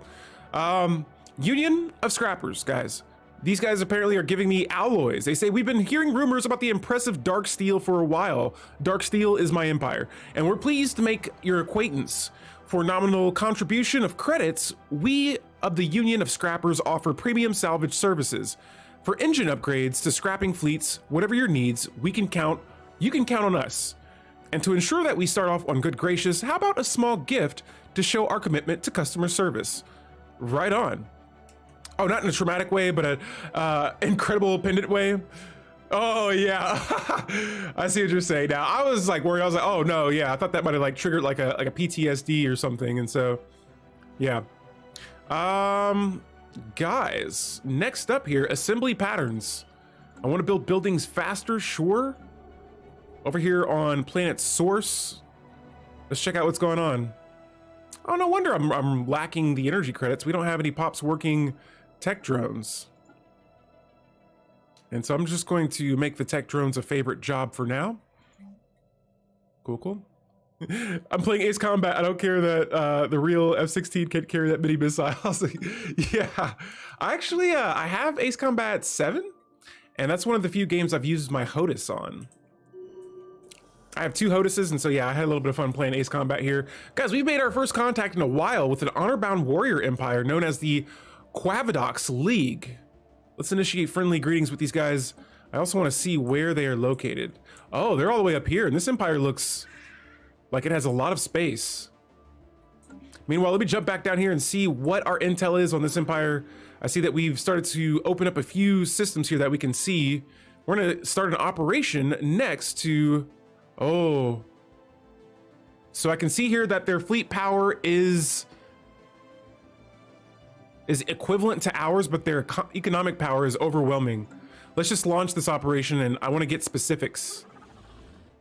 Union of Scrappers, guys. These guys apparently are giving me alloys. They say, we've been hearing rumors about the impressive dark steel for a while. Dark steel is my empire, and we're pleased to make your acquaintance. For nominal contribution of credits, we of the Union of Scrappers offer premium salvage services. For engine upgrades to scrapping fleets, whatever your needs, you can count on us. And to ensure that we start off on good gracious, how about a small gift to show our commitment to customer service? Right on. Oh, not in a traumatic way, but a incredible pendant way. Oh yeah, I see what you're saying now. I was like worried. I was like, oh no, yeah. I thought that might have like triggered like a PTSD or something. And so, yeah. Guys, next up here, assembly patterns. I want to build buildings faster, sure. Over here on Planet Source. Let's check out what's going on. Oh, no wonder I'm lacking the energy credits. We don't have any pops working tech drones. And so I'm just going to make the tech drones a favorite job for now. Cool, cool. I'm playing Ace Combat. I don't care that the real F-16 can't carry that many missiles. Yeah, I have Ace Combat 7, and that's one of the few games I've used my HOTUS on. I have 2 HOTUSes, and so yeah, I had a little bit of fun playing Ace Combat here. Guys, we've made our first contact in a while with an honor-bound warrior empire known as the Quavadox League. Let's initiate friendly greetings with these guys. I also want to see where they are located. Oh, they're all the way up here, and this empire looks like it has a lot of space. Meanwhile, let me jump back down here and see what our intel is on this empire. I see that we've started to open up a few systems here that we can see. We're gonna start an operation next to, oh. So I can see here that their fleet power is equivalent to ours, but their economic power is overwhelming. Let's just launch this operation, and I wanna get specifics.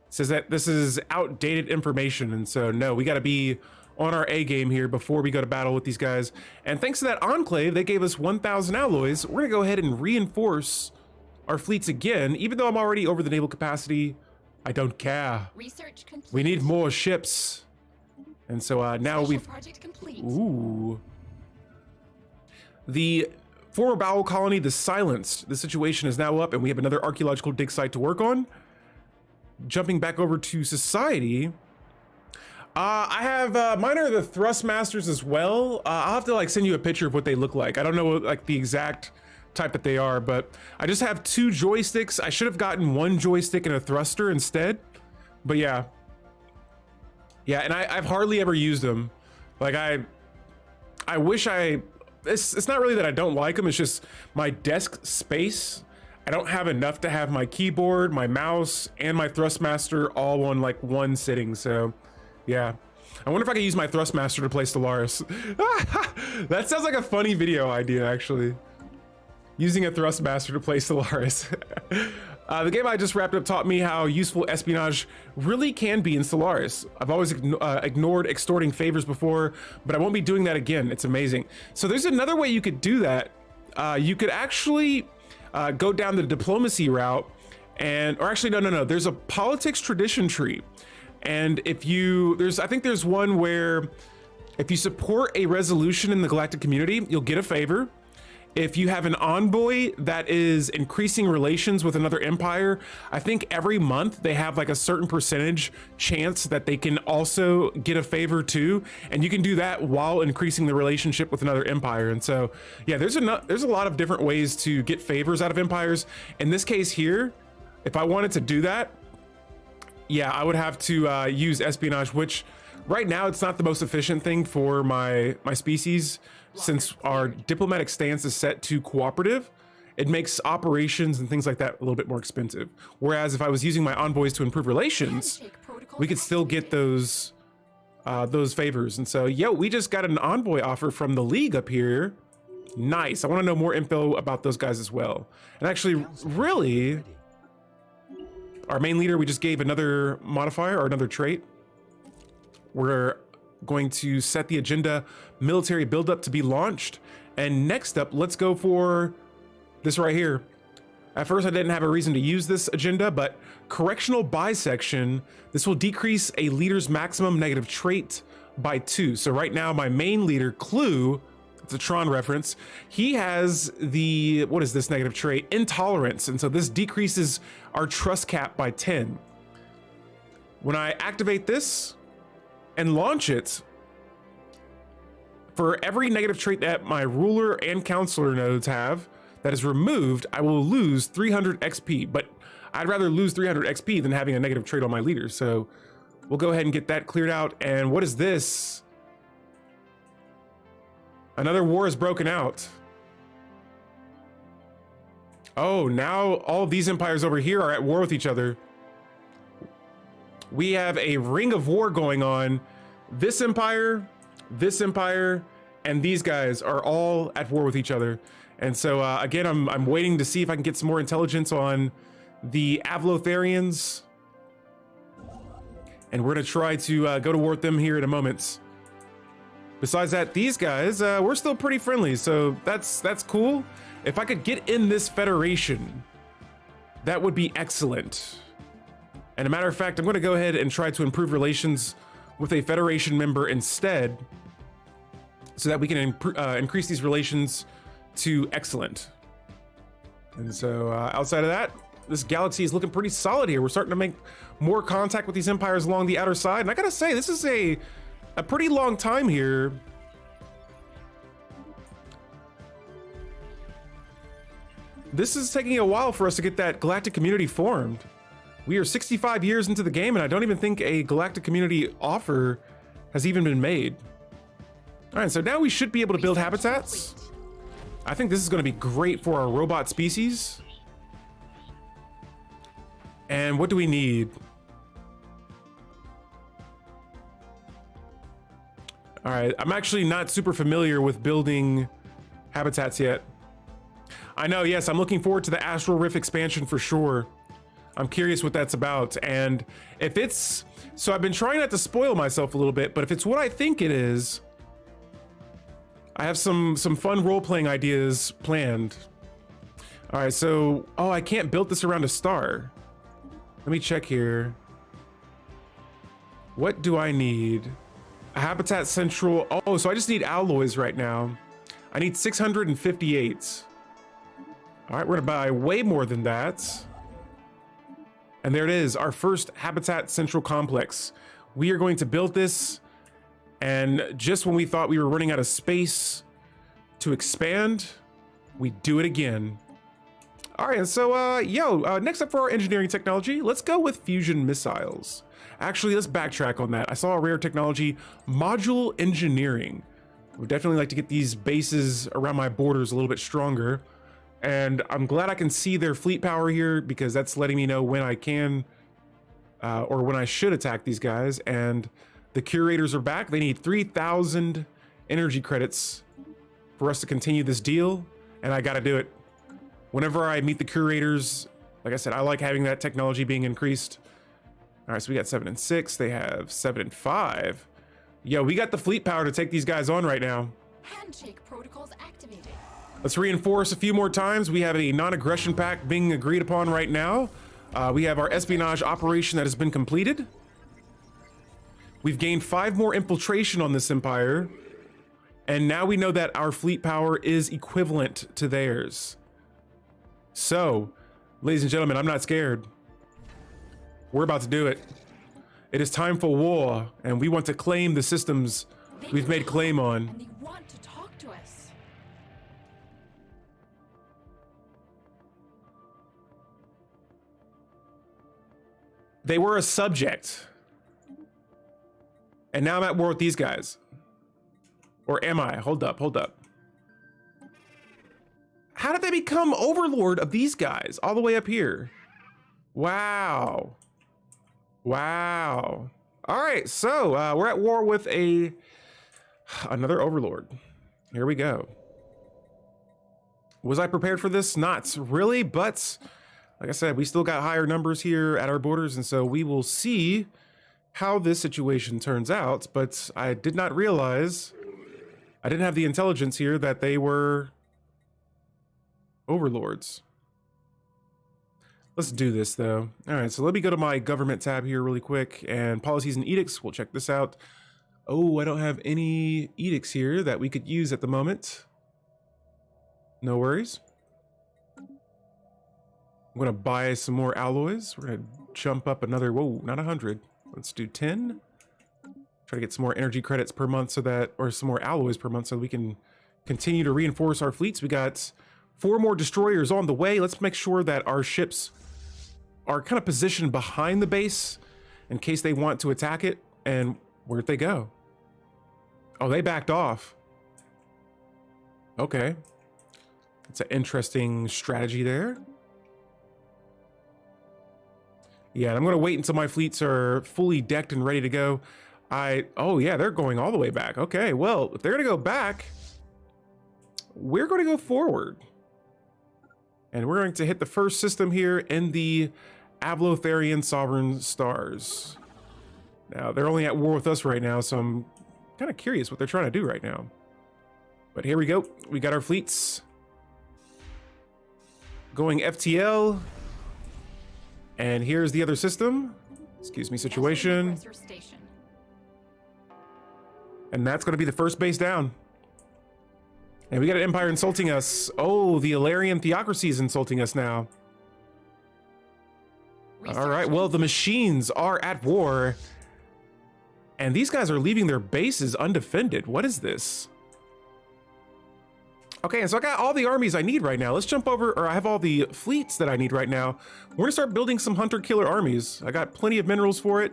It says that this is outdated information, and so no, we gotta be on our A game here before we go to battle with these guys. And thanks to that enclave, they gave us 1,000 alloys. We're gonna go ahead and reinforce our fleets again. Even though I'm already over the naval capacity, I don't care. Research complete. We need more ships. And so now Special we've, project complete. ooh. The former Bowel colony, the Silenced, the situation is now up, and we have another archaeological dig site to work on. Jumping back over to society, I have mine are the Thrustmasters as well. I'll have to like send you a picture of what they look like. I don't know like the exact type that they are, but I just have 2 joysticks. I should have gotten 1 joystick and a thruster instead, but yeah, and I've hardly ever used them. Like I wish it's not really that I don't like them. It's just my desk space. I don't have enough to have my keyboard, my mouse, and my Thrustmaster all on like one sitting. So yeah, I wonder if I could use my Thrustmaster to play Stellaris. That sounds like a funny video idea, actually. Using a Thrustmaster to play Stellaris. The game I just wrapped up taught me how useful espionage really can be in Stellaris. I've always ignored extorting favors before, but I won't be doing that again. It's amazing. So there's another way you could do that. You could actually go down the diplomacy route, or actually, no. There's a politics tradition tree. And if I think there's one where if you support a resolution in the galactic community, you'll get a favor. If you have an envoy that is increasing relations with another empire, I think every month they have like a certain percentage chance that they can also get a favor too. And you can do that while increasing the relationship with another empire. And so, yeah, there's a lot of different ways to get favors out of empires. In this case here, if I wanted to do that, yeah, I would have to use espionage, which right now it's not the most efficient thing for my species. Since our diplomatic stance is set to cooperative, it makes operations and things like that a little bit more expensive. Whereas if I was using my envoys to improve relations, we could still get those favors. And so, yo, we just got an envoy offer from the League up here. Nice. I want to know more info about those guys as well. And actually, really, our main leader, we just gave another modifier or another trait. We're going to set the agenda military buildup to be launched. And next up, let's go for this right here. At first, I didn't have a reason to use this agenda, but correctional bisection. This will decrease a leader's maximum negative trait by 2. So right now, my main leader, Clue, it's a Tron reference, he has the, what is this negative trait? Intolerance. And so this decreases our trust cap by 10. When I activate this and launch it, for every negative trait that my ruler and counselor nodes have that is removed, I will lose 300 XP, but I'd rather lose 300 XP than having a negative trait on my leader. So we'll go ahead and get that cleared out. And what is this? Another war has broken out. Oh, now all of these empires over here are at war with each other. We have a ring of war going on. This empire, and these guys are all at war with each other. And so again, I'm waiting to see if I can get some more intelligence on the Avlotharians. And we're gonna try to go to war with them here in a moment. Besides that, these guys, we're still pretty friendly, so that's cool. If I could get in this federation, that would be excellent. And a matter of fact, I'm going to go ahead and try to improve relations with a Federation member instead, so that we can increase these relations to excellent. And so outside of that, this galaxy is looking pretty solid here. We're starting to make more contact with these empires along the outer side. And I gotta say, this is a pretty long time here. This is taking a while for us to get that galactic community formed. We are 65 years into the game, and I don't even think a galactic community offer has even been made. All right, so now we should be able to build habitats. I think this is going to be great for our robot species. And what do we need? All right, I'm actually not super familiar with building habitats yet. I know, yes, I'm looking forward to the Astral Rift expansion for sure. I'm curious what that's about. And if it's, so I've been trying not to spoil myself a little bit, but if it's what I think it is, I have some fun role-playing ideas planned. All right, so, oh, I can't build this around a star. Let me check here. What do I need? A habitat central, oh, so I just need alloys right now. I need 658. All right, we're gonna buy way more than that. And there it is, our first habitat central complex. We are going to build this, and just when we thought we were running out of space to expand, we do it again. All right, and so, next up for our engineering technology, let's go with fusion missiles. Actually, let's backtrack on that. I saw a rare technology, module engineering. I would definitely like to get these bases around my borders a little bit stronger. And I'm glad I can see their fleet power here, because that's letting me know when I can or when I should attack these guys. And the curators are back. They need 3,000 energy credits for us to continue this deal, and I gotta do it. Whenever I meet the curators, like I said, I like having that technology being increased. All right, so we got 7 and 6. They have 7 and 5. Yo, we got the fleet power to take these guys on right now. Handshake protocols activated. Let's reinforce a few more times. We have a non-aggression pact being agreed upon right now. We have our espionage operation that has been completed. We've gained 5 more infiltration on this empire. And now we know that our fleet power is equivalent to theirs. So, ladies and gentlemen, I'm not scared. We're about to do it. It is time for war, and we want to claim the systems we've made claim on. And they want to talk to us. They were a subject. And now I'm at war with these guys. Or am I? Hold up, hold up. How did they become overlord of these guys all the way up here? Wow. Wow. All right, so we're at war with another overlord. Here we go. Was I prepared for this? Not really, but like I said, we still got higher numbers here at our borders, and so we will see how this situation turns out. But I did not realize, I didn't have the intelligence here that they were overlords. Let's do this though. All right, so let me go to my government tab here really quick, and policies and edicts. We'll check this out. Oh, I don't have any edicts here that we could use at the moment. No worries. I'm gonna buy some more alloys. We're gonna jump up another, whoa, not 100. Let's do 10. Try to get some more energy credits per month so that, or some more alloys per month so we can continue to reinforce our fleets. We got 4 more destroyers on the way. Let's make sure that our ships are kind of positioned behind the base in case they want to attack it. And where'd they go? Oh, they backed off. Okay. It's an interesting strategy there. Yeah, I'm gonna wait until my fleets are fully decked and ready to go. Oh yeah, they're going all the way back. Okay, well, if they're gonna go back, we're gonna go forward. And we're going to hit the first system here in the Avlotharian Sovereign Stars. Now, they're only at war with us right now, so I'm kind of curious what they're trying to do right now. But here we go. We got our fleets going FTL. And here's the other system. Excuse me, situation. Compressor station. And that's going to be the first base down. And we got an empire insulting us. Oh, the Ilarian theocracy is insulting us now. All right, well, the machines are at war. And these guys are leaving their bases undefended. What is this? Okay, so I got all the armies I need right now. Let's jump over, or I have all the fleets that I need right now. We're gonna start building some hunter-killer armies. I got plenty of minerals for it.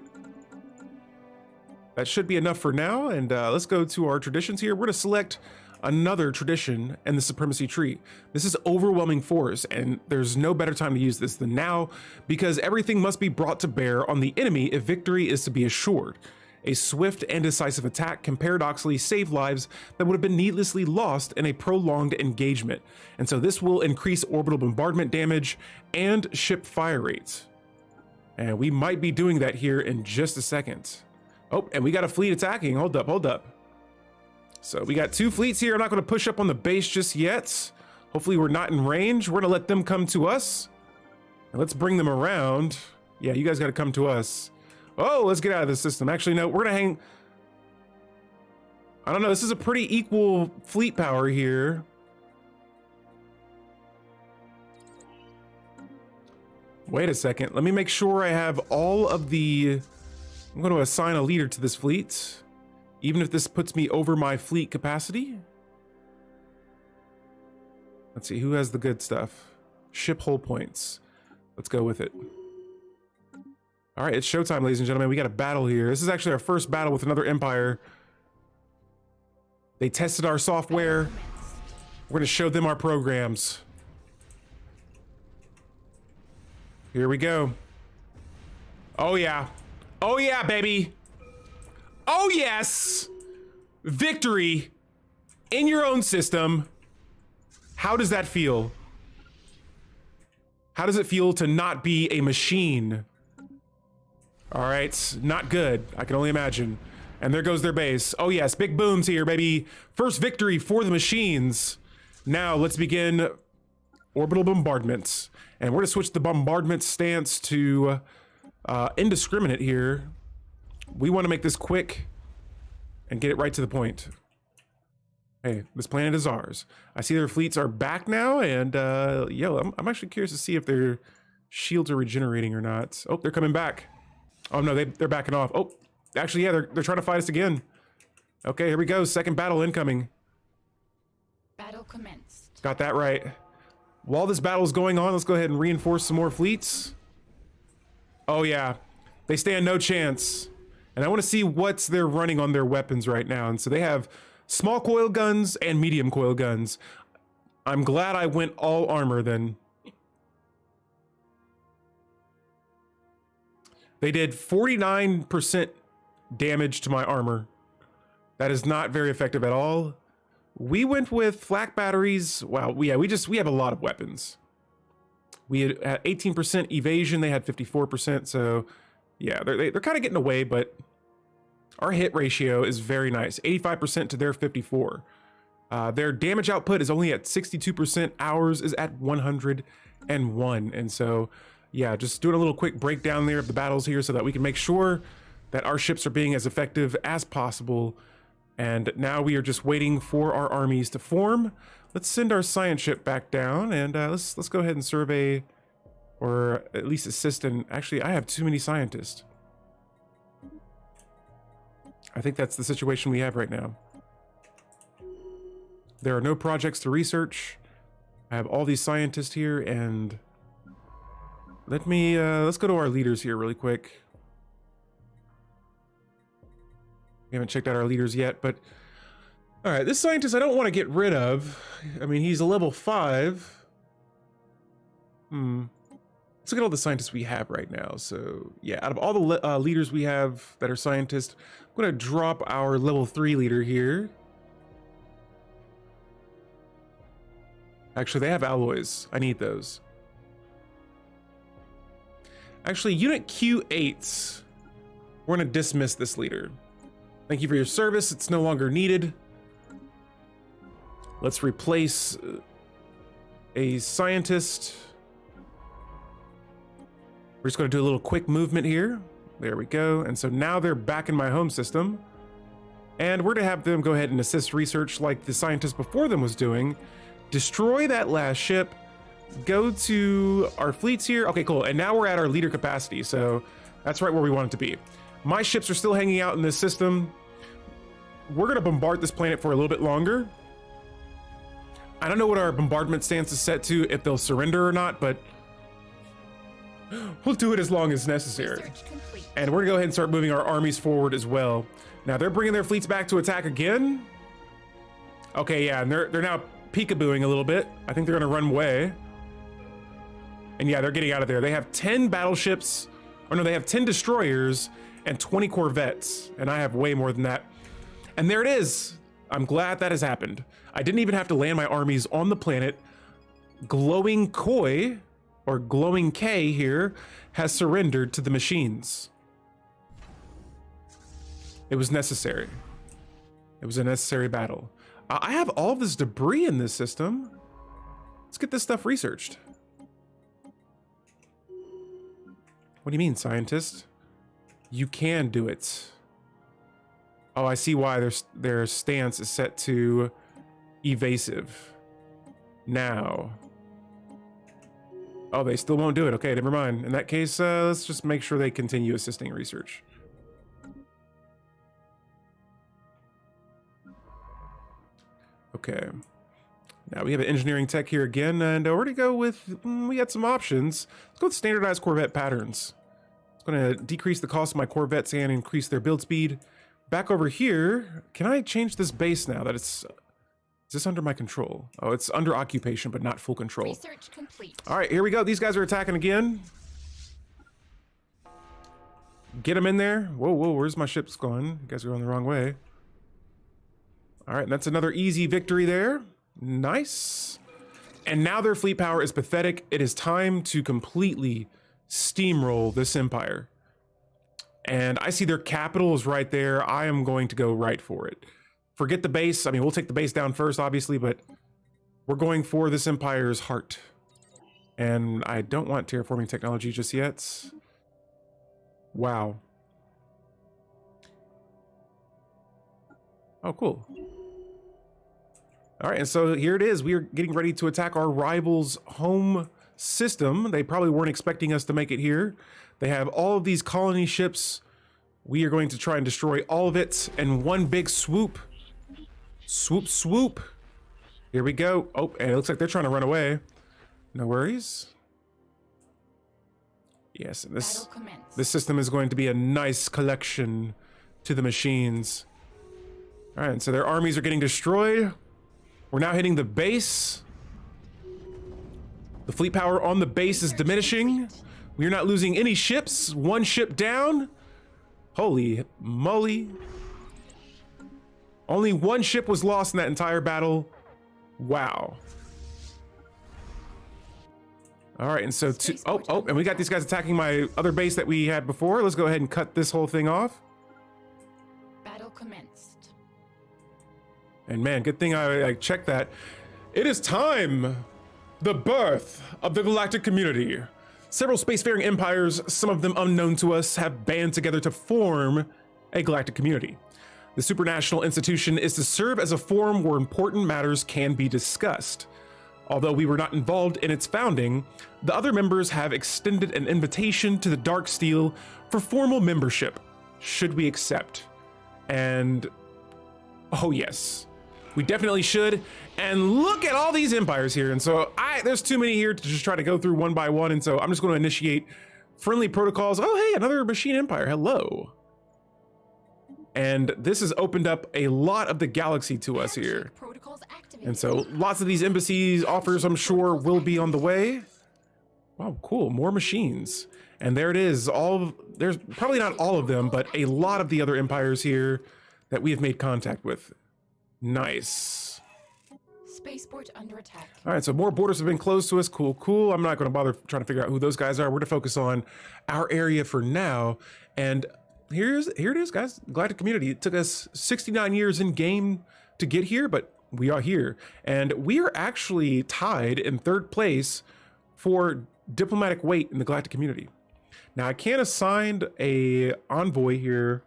That should be enough for now, and let's go to our traditions here. We're gonna select another tradition and the supremacy tree. This is overwhelming force, and there's no better time to use this than now, because everything must be brought to bear on the enemy if victory is to be assured. A swift and decisive attack can paradoxically save lives that would have been needlessly lost in a prolonged engagement. And so this will increase orbital bombardment damage and ship fire rates. And we might be doing that here in just a second. Oh, and we got a fleet attacking. Hold up, hold up. So we got two fleets here. I'm not going to push up on the base just yet. Hopefully we're not in range. We're going to let them come to us. And let's bring them around. Yeah, you guys got to come to us. Oh, let's get out of the system. Actually, no, we're gonna hang. I don't know. This is a pretty equal fleet power here. Wait a second. Let me make sure I have all of the. I'm going to assign a leader to this fleet, even if this puts me over my fleet capacity. Let's see who has the good stuff. Ship hull points. Let's go with it. All right, it's showtime, ladies and gentlemen. We got a battle here. This is actually our first battle with another empire. They tested our software. We're gonna show them our programs. Here we go. Oh yeah. Oh yeah, baby. Oh yes. Victory in your own system. How does that feel? How does it feel to not be a machine? All right, not good. I can only imagine. And there goes their base. Oh yes, big booms here, baby. First victory for the machines. Now let's begin orbital bombardments. And we're gonna switch the bombardment stance to indiscriminate here. We wanna make this quick and get it right to the point. Hey, this planet is ours. I see their fleets are back now, and yo, I'm actually curious to see if their shields are regenerating or not. Oh, they're coming back. Oh no, they're backing off. Oh, actually, yeah, they're trying to fight us again. Okay, here we go. Second battle incoming. Battle commenced. Got that right. While this battle is going on, let's go ahead and reinforce some more fleets. Oh yeah, they stand no chance. And I want to see what's they're running on their weapons right now. And so they have small coil guns and medium coil guns. I'm glad I went all armor then. They did 49% damage to my armor. That is not very effective at all. We went with flak batteries. Wow, we have a lot of weapons. We had 18% evasion. They had 54%. So yeah, they're kind of getting away, but our hit ratio is very nice. 85% to their 54. Their damage output is only at 62%. Ours is at 101. And so yeah, just doing a little quick breakdown there of the battles here so that we can make sure that our ships are being as effective as possible. And now we are just waiting for our armies to form. Let's send our science ship back down, and let's go ahead and survey, or at least assist. And actually, I have too many scientists. I think that's the situation we have right now. There are no projects to research. I have all these scientists here, and let's go to our leaders here really quick. We haven't checked out our leaders yet, but all right, this scientist I don't want to get rid of. I mean, he's a level 5. Let's look at all the scientists we have right now. So yeah, out of all the leaders we have that are scientists, I'm going to drop our level 3 leader here. Actually, they have alloys. I need those. Actually, unit Q8, we're going to dismiss this leader. Thank you for your service. It's no longer needed. Let's replace a scientist. We're just going to do a little quick movement here. There we go. And so now they're back in my home system. And we're going to have them go ahead and assist research like the scientist before them was doing. Destroy that last ship. Go to our fleets here. Okay, cool. And now we're at our leader capacity. So that's right where we want it to be. My ships are still hanging out in this system. We're going to bombard this planet for a little bit longer. I don't know what our bombardment stance is set to, if they'll surrender or not, but we'll do it as long as necessary. And we're gonna go ahead and start moving our armies forward as well. Now they're bringing their fleets back to attack again. Okay, yeah, and they're now peekabooing a little bit. I think they're gonna run away. And yeah, they're getting out of there. They have 10 battleships, or no, they have 10 destroyers and 20 corvettes, and I have way more than that. And there it is. I'm glad that has happened. I didn't even have to land my armies on the planet. Glowing Koi, or Glowing K here, has surrendered to the machines. It was necessary. It was a necessary battle. I have all of this debris in this system. Let's get this stuff researched. What do you mean, scientist? You can do it. Oh, I see why their stance is set to evasive. Now. Oh, they still won't do it. Okay, never mind. In that case, let's just make sure they continue assisting research. Okay. Now we have an engineering tech here again, and we're gonna go with, we got some options. Let's go with standardized Corvette patterns. It's gonna decrease the cost of my Corvettes and increase their build speed. Back over here, can I change this base now that it's, is this under my control? Oh, it's under occupation, but not full control. Research complete. All right, here we go. These guys are attacking again. Get them in there. Whoa, whoa, where's my ships going? You guys are going the wrong way. All right, that's another easy victory there. Nice. And now their fleet power is pathetic. It is time to completely steamroll this empire. And I see their capital is right there. I am going to go right for it. Forget the base. I mean, we'll take the base down first, obviously, but we're going for this empire's heart. And I don't want terraforming technology just yet. Wow. Oh, cool. All right, and so here it is. We are getting ready to attack our rival's home system. They probably weren't expecting us to make it here. They have all of these colony ships. We are going to try and destroy all of it in one big swoop. Swoop, swoop. Here we go. Oh, and it looks like they're trying to run away. No worries. Yes, and this system is going to be a nice collection to the machines. All right, so their armies are getting destroyed. We're now hitting the base. The fleet power on the base is diminishing. We're not losing any ships. One ship down. Holy moly. Only one ship was lost in that entire battle. Wow. All right, and so and we got these guys attacking my other base that we had before. Let's go ahead and cut this whole thing off. Battle commenced. And man, good thing I checked that. It is time. The birth of the galactic community. Several spacefaring empires, some of them unknown to us, have band together to form a galactic community. The supranational institution is to serve as a forum where important matters can be discussed. Although we were not involved in its founding, the other members have extended an invitation to the Dark Steel for formal membership, should we accept. And oh yes, we definitely should. And look at all these empires here. And so there's too many here to just try to go through one by one. And so I'm just going to initiate friendly protocols. Oh, hey, another machine empire. Hello. And this has opened up a lot of the galaxy to us here. And so lots of these embassies offers, I'm sure, will be on the way. Wow, cool. More machines. And there it is. There's probably not all of them, but a lot of the other empires here that we have made contact with. Nice. Spaceport under attack. All right, so more borders have been closed to us. Cool, cool. I'm not going to bother trying to figure out who those guys are. We're to focus on our area for now. And here it is, guys. Galactic community. It took us 69 years in game to get here, but we are here. And we are actually tied in third place for diplomatic weight in the galactic community. Now I can assign a envoy here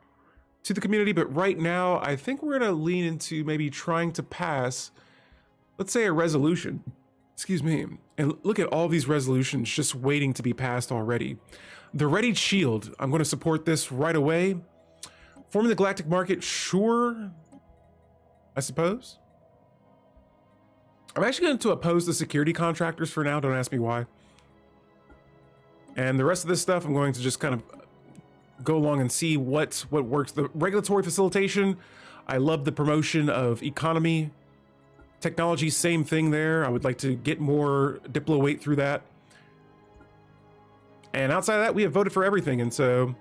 to the community, but right now I think we're gonna lean into maybe trying to pass, let's say, a resolution. Excuse me. And look at all these resolutions just waiting to be passed already. The Readied Shield, I'm going to support this right away. Forming the Galactic Market, sure, I suppose. I'm actually going to oppose the security contractors for now, don't ask me why. And the rest of this stuff, I'm going to just kind of go along and see what works. The regulatory facilitation, I love the promotion of economy. Technology, same thing there. I would like to get more Diplo weight through that. And outside of that, we have voted for everything. And so,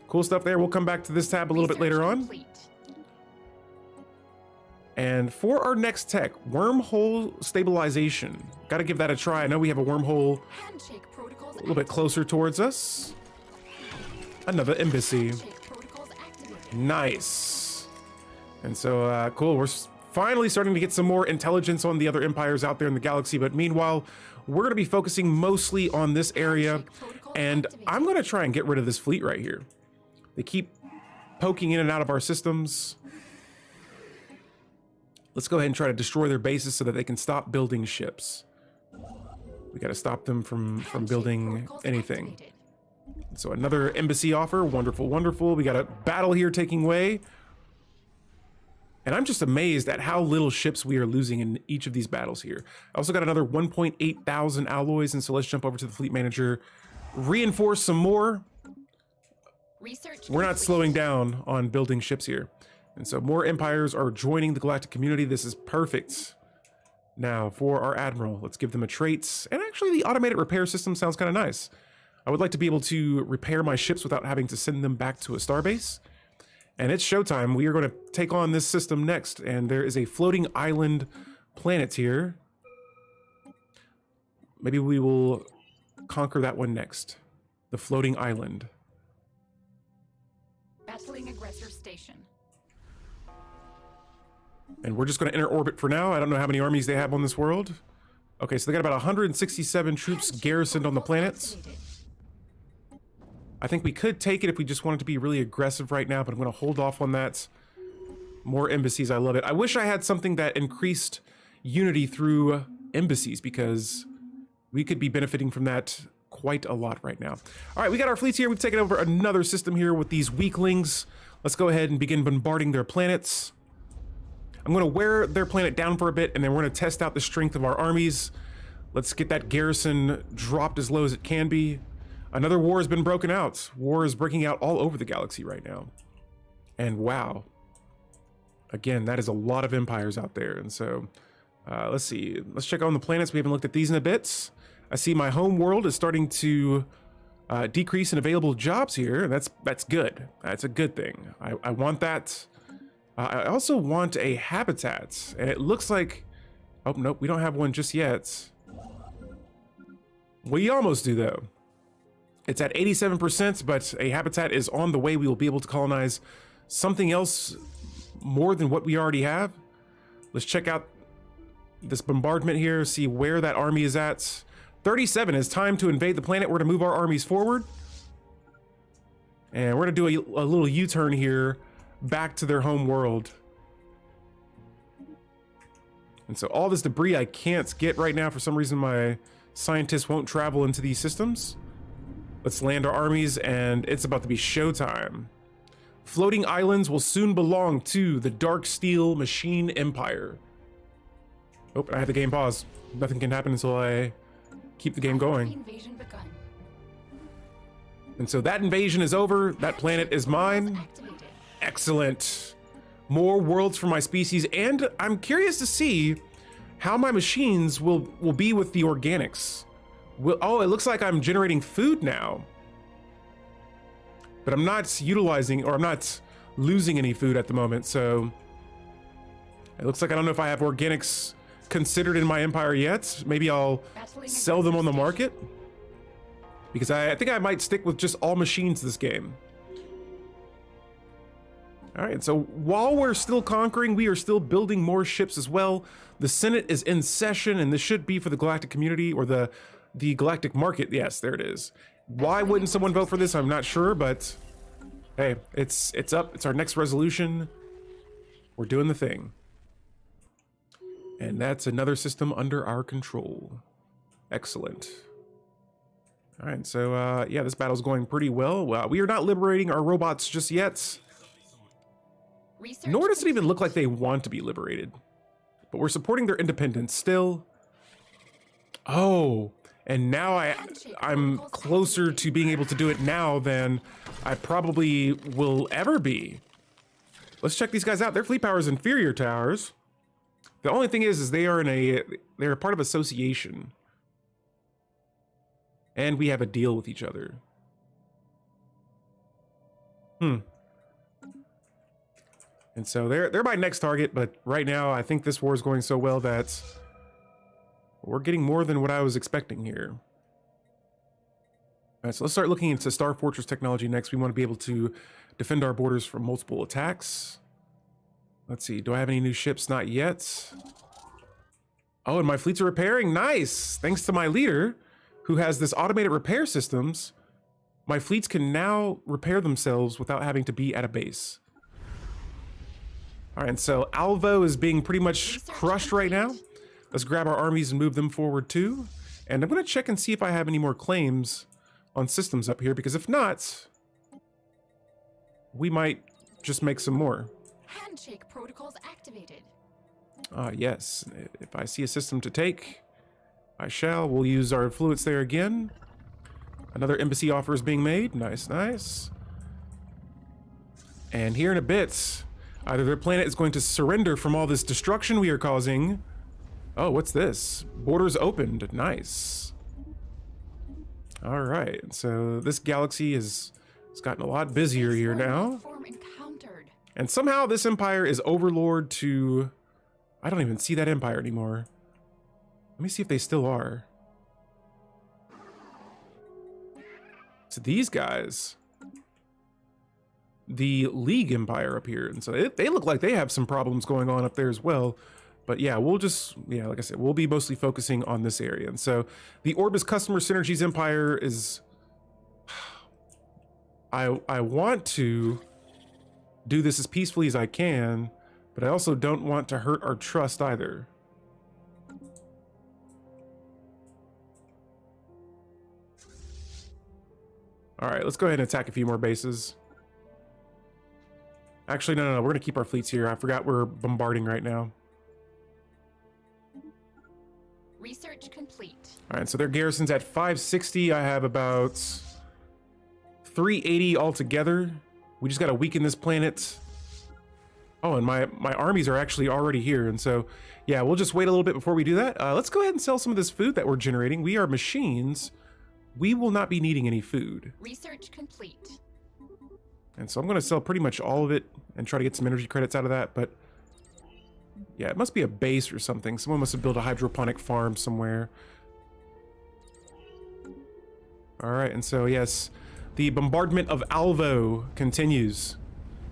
cool stuff there. We'll come back to this tab a little bit later on. Complete. And for our next tech, wormhole stabilization. Got to give that a try. I know we have a wormhole Handshake protocols a little bit closer towards us. Another embassy. Handshake protocols activated. Nice. And so, cool. We're finally starting to get some more intelligence on the other empires out there in the galaxy. But meanwhile, we're going to be focusing mostly on this area. And I'm going to try and get rid of this fleet right here. They keep poking in and out of our systems. Let's go ahead and try to destroy their bases so that they can stop building ships. We got to stop them from building anything. So another embassy offer. Wonderful, wonderful. We got a battle here taking way. And I'm just amazed at how little ships we are losing in each of these battles here. I also got another 1.8 thousand alloys. And so let's jump over to the fleet manager. Reinforce some more. Research We're not complete. slowing down on building ships here. And so more empires are joining the galactic community. This is perfect. Now for our admiral, let's give them a trait. And actually the automated repair system sounds kind of nice. I would like to be able to repair my ships without having to send them back to a starbase. And it's showtime. We are going to take on this system next. And there is a floating island planet here. Maybe we will conquer that one next. The floating island. Battling aggressor station. And we're just going to enter orbit for now. I don't know how many armies they have on this world. Okay, so they got about 167 troops garrisoned on the planets. I think we could take it if we just wanted to be really aggressive right now, but I'm going to hold off on that. More embassies, I love it. I wish I had something that increased unity through embassies, because we could be benefiting from that quite a lot right now. All right, we got our fleets here. We've taken over another system here with these weaklings. Let's go ahead and begin bombarding their planets. I'm going to wear their planet down for a bit, and then we're going to test out the strength of our armies. Let's get that garrison dropped as low as it can be. Another war has been broken out. War is breaking out all over the galaxy right now. And wow. Again, that is a lot of empires out there. And so, let's see. Let's check on the planets. We haven't looked at these in a bit. I see my home world is starting to decrease in available jobs here. And that's good. That's a good thing. I want that. I also want a habitat. And it looks like... Oh, nope. We don't have one just yet. We almost do, though. It's at 87%, but a habitat is on the way. We will be able to colonize something else more than what we already have. Let's check out this bombardment here, see where that army is at. 37 is time to invade the planet. We're going to move our armies forward. And we're going to do a little U-turn here back to their home world. And so all this debris I can't get right now. For some reason, my scientists won't travel into these systems. Let's land our armies, and it's about to be showtime. Floating islands will soon belong to the Dark Steel Machine Empire. Oh, I had the game pause. Nothing can happen until I keep the game going. Invasion begun. And so that invasion is over. That planet is mine. Activated. Excellent. More worlds for my species, and I'm curious to see how my machines will be with the organics. Oh, it looks like I'm generating food now. But I'm not utilizing, or I'm not losing any food at the moment, so... It looks like I don't know if I have organics considered in my empire yet. Maybe I'll sell them on the market. Because I think I might stick with just all machines this game. Alright, so while we're still conquering, we are still building more ships as well. The Senate is in session, and this should be for the galactic community, or the galactic market. Yes, there it is. Why wouldn't someone vote for this? I'm not sure, but hey, it's up. It's our next resolution. We're doing the thing. And that's another system under our control. Excellent. All right, so yeah, this battle's going pretty well. We are not liberating our robots just yet. Nor does it even look like they want to be liberated. But we're supporting their independence still. Oh, and now I'm closer to being able to do it now than I probably will ever be. Let's check these guys out. Their fleet power is inferior to ours. The only thing is they're a part of association. And we have a deal with each other. And so they're my next target, but right now I think this war is going so well that we're getting more than what I was expecting here. All right, so let's start looking into Star Fortress technology next. We want to be able to defend our borders from multiple attacks. Let's see, do I have any new ships? Not yet. Oh, and my fleets are repairing. Nice! Thanks to my leader, who has this automated repair systems, my fleets can now repair themselves without having to be at a base. All right, and so Alvo is being pretty much crushed right now. Let's grab our armies and move them forward too. And I'm gonna check and see if I have any more claims on systems up here, because if not, we might just make some more. Handshake protocols activated. Yes, if I see a system to take, I shall. We'll use our influence there again. Another embassy offer is being made. Nice, nice. And here in a bit, either their planet is going to surrender from all this destruction we are causing. Oh, what's this? Borders opened. Nice. All right, so this galaxy has gotten a lot busier here now. And somehow this empire is Overlord to... I don't even see that empire anymore. Let me see if they still are. So these guys, the League Empire up here, and so they look like they have some problems going on up there as well. But yeah, we'll just, yeah, like I said, we'll be mostly focusing on this area. And so the Orbis Customer Synergies Empire is, I want to do this as peacefully as I can, but I also don't want to hurt our trust either. All right, let's go ahead and attack a few more bases. Actually, no, we're gonna keep our fleets here. I forgot we're bombarding right now. Research complete. All right, so their garrison's at 560. I have about 380 altogether. We just gotta weaken this planet. Oh, and my armies are actually already here, and so, yeah, we'll just wait a little bit before we do that. Let's go ahead and sell some of this food that we're generating. We are machines. We will not be needing any food. Research complete. And so I'm gonna sell pretty much all of it and try to get some energy credits out of that, but yeah, it must be a base or something. Someone must have built a hydroponic farm somewhere. All right, and so yes, the bombardment of Alvo continues.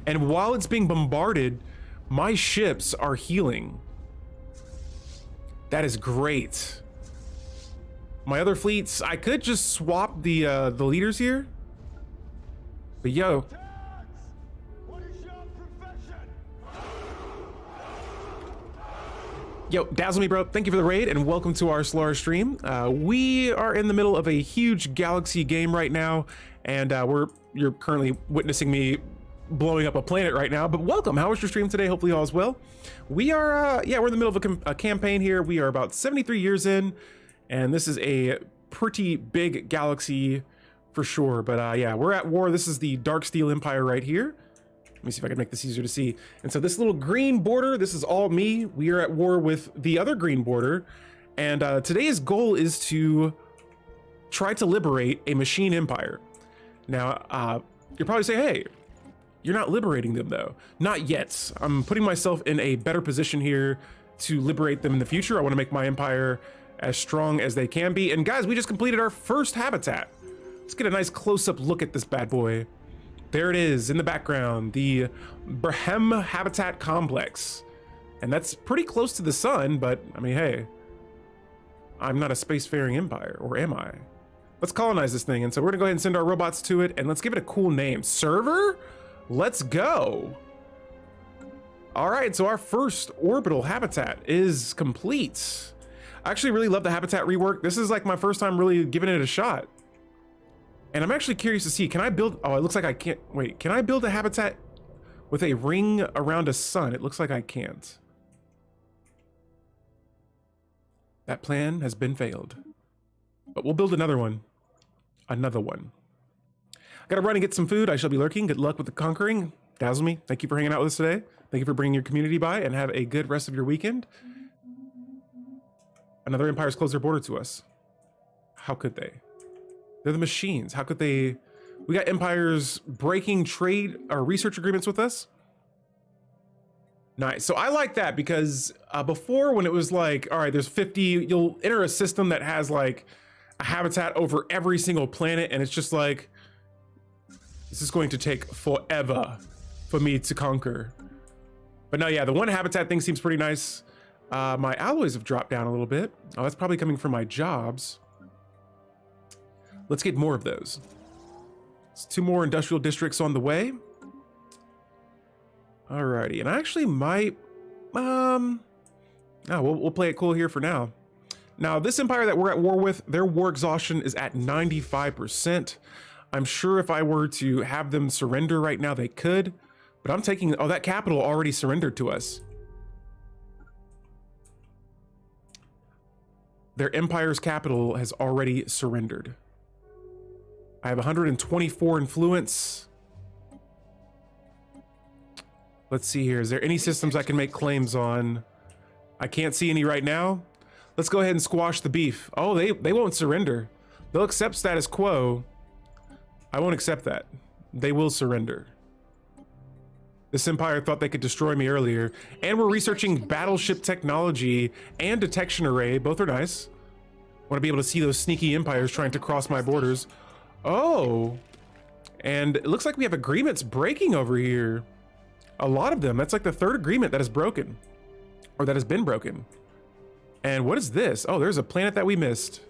And while it's being bombarded, my ships are healing. That is great. My other fleets, I could just swap the leaders here. But yo. Yo, Dazzle Me Bro, thank you for the raid and welcome to our Stellaris stream. We are in the middle of a huge galaxy game right now, and you're currently witnessing me blowing up a planet right now, but welcome. How was your stream today? Hopefully all is well. We are, yeah, we're in the middle of a campaign here. We are about 73 years in, and this is a pretty big galaxy for sure, but yeah, we're at war. This is the Dark Steel Empire right here. Let me see if I can make this easier to see. And so this little green border, this is all me. We are at war with the other green border, and today's goal is to try to liberate a machine empire. Now, you're probably saying, hey, you're not liberating them though. Not yet. I'm putting myself in a better position here to liberate them in the future. I want to make my empire as strong as they can be. And guys, we just completed our first habitat. Let's get a nice close-up look at this bad boy. There it is in the background, the Brehem Habitat Complex. And that's pretty close to the sun, but I mean, hey, I'm not a spacefaring empire, or am I? Let's colonize this thing. And so we're gonna go ahead and send our robots to it, and let's give it a cool name. Server? Let's go. All right, so our first orbital habitat is complete. I actually really love the habitat rework. This is like my first time really giving it a shot. And I'm actually curious to see, can I build, oh, it looks like I can't, wait, can I build a habitat with a ring around a sun? It looks like I can't. That plan has been failed. But we'll build another one. Another one. I gotta run and get some food. I shall be lurking. Good luck with the conquering. Dazzle me. Thank you for hanging out with us today. Thank you for bringing your community by, and have a good rest of your weekend. Another empire's closed their border to us. How could they? They're the machines. How could they? We got empires breaking trade or research agreements with us. Nice. So I like that because before, when it was like, all right, there's 50, you'll enter a system that has like a habitat over every single planet, and it's just like, this is going to take forever for me to conquer. But no, yeah, the one habitat thing seems pretty nice. My alloys have dropped down a little bit. Oh, that's probably coming from my jobs. Let's get more of those. It's 2 more industrial districts on the way. Alrighty, and I actually might, we'll play it cool here for now. Now, this empire that we're at war with, their war exhaustion is at 95%. I'm sure if I were to have them surrender right now, they could, but I'm taking, oh, that capital already surrendered to us. Their empire's capital has already surrendered. I have 124 influence. Let's see here. Is there any systems I can make claims on? I can't see any right now. Let's go ahead and squash the beef. Oh, they won't surrender. They'll accept status quo. I won't accept that. They will surrender. This empire thought they could destroy me earlier. And we're researching battleship technology and detection array. Both are nice. Want to be able to see those sneaky empires trying to cross my borders. Oh. And it looks like we have agreements breaking over here. A lot of them. That's like the 3rd agreement that is broken. Or that has been broken. And what is this? Oh, there's a planet that we missed.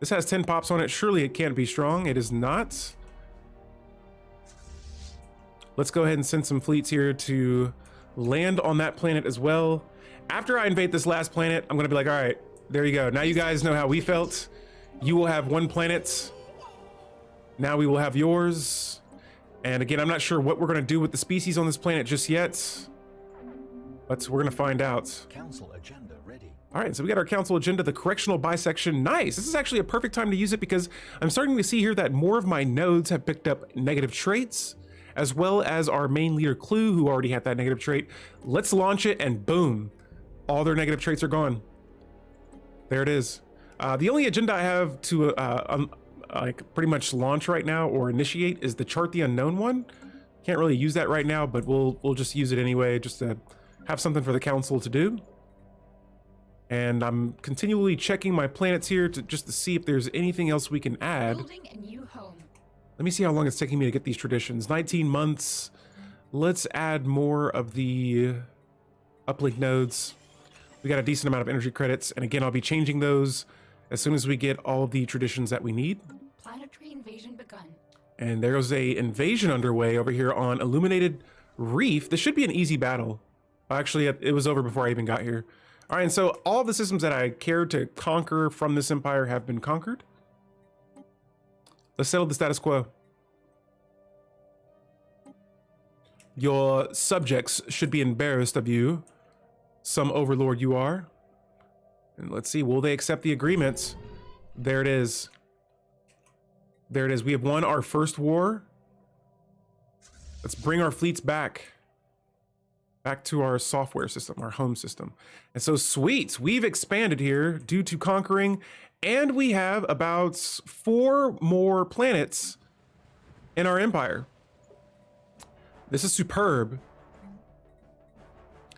This has 10 pops on it. Surely it can't be strong. It is not. Let's go ahead and send some fleets here to land on that planet as well. After I invade this last planet, I'm going to be like, all right, there you go. Now you guys know how we felt. You will have 1 planet. Now we will have yours. And again, I'm not sure what we're going to do with the species on this planet just yet. But we're going to find out. Council agenda ready. All right, so we got our council agenda, the correctional bisection. Nice. This is actually a perfect time to use it because I'm starting to see here that more of my nodes have picked up negative traits, as well as our main leader Clue, who already had that negative trait. Let's launch it, and boom, all their negative traits are gone. There it is. The only agenda I have to like pretty much launch right now or initiate is the chart the unknown one. Can't really use that right now, but we'll just use it anyway, just to have something for the council to do. And I'm continually checking my planets here just to see if there's anything else we can add. Building a new home. Let me see how long it's taking me to get these traditions. 19 months. Let's add more of the uplink nodes. We got a decent amount of energy credits, and again, I'll be changing those as soon as we get all the traditions that we need. Planetary invasion begun. And there's a invasion underway over here on Illuminated Reef. This should be an easy battle. Actually, it was over before I even got here. All right, and so all the systems that I cared to conquer from this empire have been conquered. Let's settle the status quo. Your subjects should be embarrassed of you, some overlord you are. And let's see, will they accept the agreements? There it is. There it is. We have won our first war. Let's bring our fleets back to our software system, our home system. And so sweet, we've expanded here due to conquering, and we have about 4 more planets in our empire. This is superb.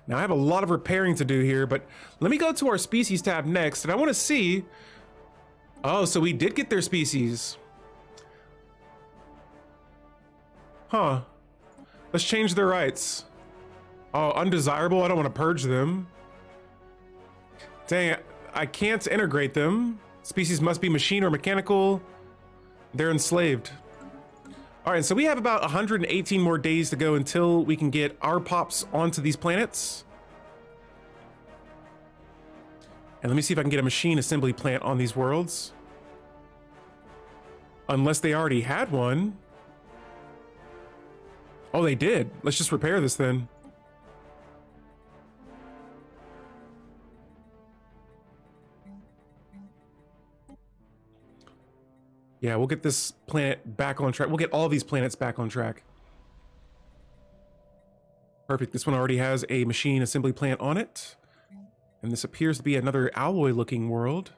Now I have a lot of repairing to do here, but let me go to our species tab next, and I want to see. Oh, so we did get their species. Huh. Let's change their rights. Oh, undesirable. I don't want to purge them. Dang it. I can't integrate them. Species must be machine or mechanical. They're enslaved. All right, so we have about 118 more days to go until we can get our pops onto these planets. And let me see if I can get a machine assembly plant on these worlds. Unless they already had one. Oh, they did. Let's just repair this then. Yeah, we'll get this planet back on track. We'll get all these planets back on track. Perfect. This one already has a machine assembly plant on it. And this appears to be another alloy-looking world.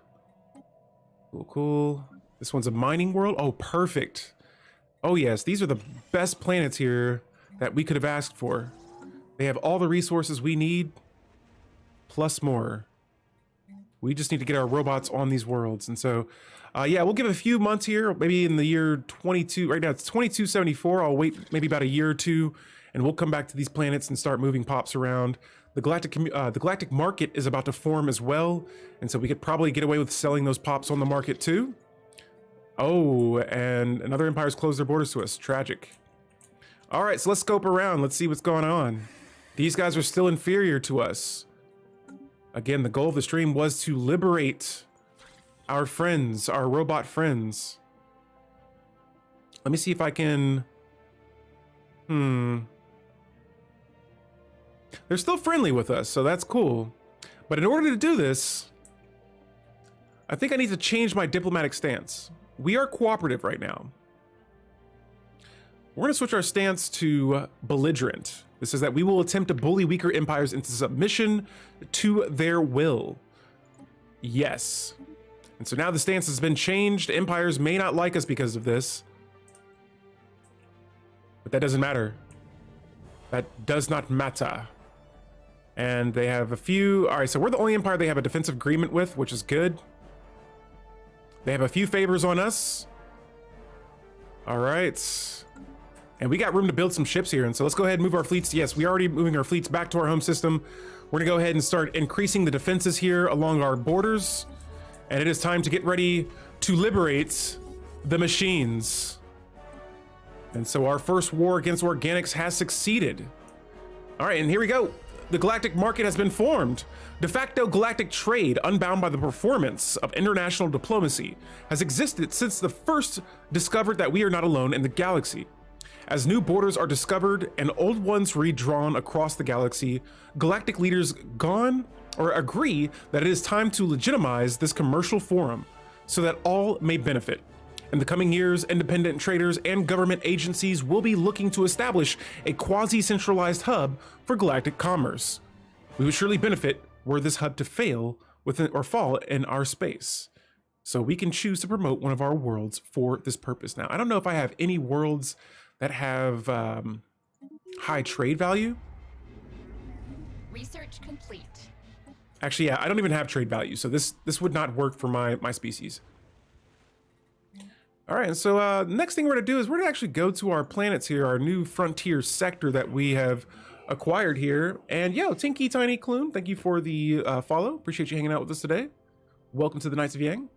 Cool, cool. This one's a mining world. Oh, perfect. Oh, yes. These are the best planets here that we could have asked for. They have all the resources we need, plus more. We just need to get our robots on these worlds. And so, yeah, we'll give a few months here, maybe in the year 22. Right now, it's 2274. I'll wait maybe about a year or two, and we'll come back to these planets and start moving pops around. The Galactic market is about to form as well, and so we could probably get away with selling those pops on the market too. Oh, and another empire's closed their borders to us. Tragic. All right, so let's scope around. Let's see what's going on. These guys are still inferior to us. Again, the goal of the stream was to liberate our friends, our robot friends. Let me see if I can... They're still friendly with us, so that's cool. But in order to do this, I think I need to change my diplomatic stance. We are cooperative right now. We're going to switch our stance to belligerent. This is that we will attempt to bully weaker empires into submission to their will. Yes. And so now the stance has been changed. Empires may not like us because of this. But that doesn't matter. That does not matter. And they have a few... All right, so we're the only empire they have a defensive agreement with, which is good. They have a few favors on us. All right. And we got room to build some ships here. And so let's go ahead and move our fleets. Yes, we are already moving our fleets back to our home system. We're going to go ahead and start increasing the defenses here along our borders. And it is time to get ready to liberate the machines. And so our first war against organics has succeeded. All right, and here we go. The galactic market has been formed. De facto galactic trade, unbound by the performance of international diplomacy, has existed since the first discovered that we are not alone in the galaxy. As new borders are discovered and old ones redrawn across the galaxy, galactic leaders agree that it is time to legitimize this commercial forum so that all may benefit. In the coming years, independent traders and government agencies will be looking to establish a quasi-centralized hub for galactic commerce. We would surely benefit were this hub to fail within or fall in our space. So we can choose to promote one of our worlds for this purpose. Now, I don't know if I have any worlds that have high trade value. Research complete. Actually, yeah, I don't even have trade value, so this would not work for my species. All right, so next thing we're gonna do is we're gonna actually go to our planets here, our new frontier sector that we have acquired here. And yo, Tinky Tiny Clune, thank you for the follow. Appreciate you hanging out with us today. Welcome to the Knights of Yang.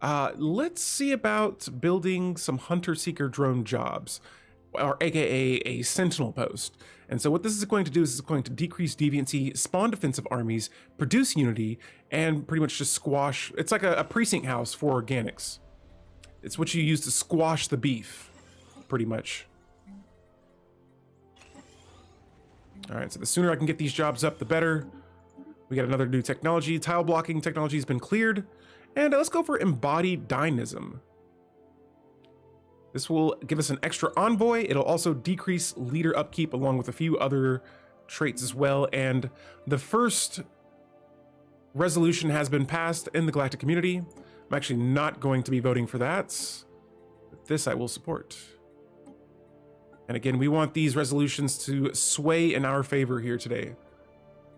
Let's see about building some hunter-seeker drone jobs, or AKA a sentinel post. And so what this is going to do is it's going to decrease deviancy, spawn defensive armies, produce unity, and pretty much just squash. It's like a precinct house for organics. It's what you use to squash the beef, pretty much. All right, so the sooner I can get these jobs up, the better. We got another new technology. Tile blocking technology has been cleared. And let's go for embodied dynamism. This will give us an extra envoy. It'll also decrease leader upkeep along with a few other traits as well. And the first resolution has been passed in the galactic community. I'm actually not going to be voting for that, but this I will support. And again, we want these resolutions to sway in our favor here today.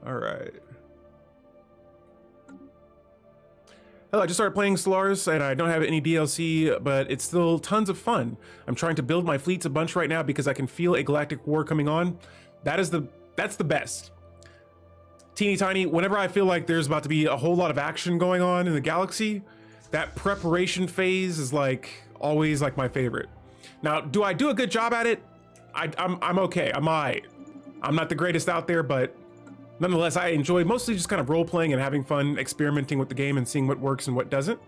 All right. Hello, I just started playing Stellaris and I don't have any DLC, but it's still tons of fun. I'm trying to build my fleets a bunch right now because I can feel a galactic war coming on. That's the best. Teeny tiny, whenever I feel like there's about to be a whole lot of action going on in the galaxy, that preparation phase is like always like my favorite. Now, do I do a good job at it? I'm okay. I'm all right. I'm not the greatest out there, but nonetheless, I enjoy mostly just kind of role playing and having fun experimenting with the game and seeing what works and what doesn't.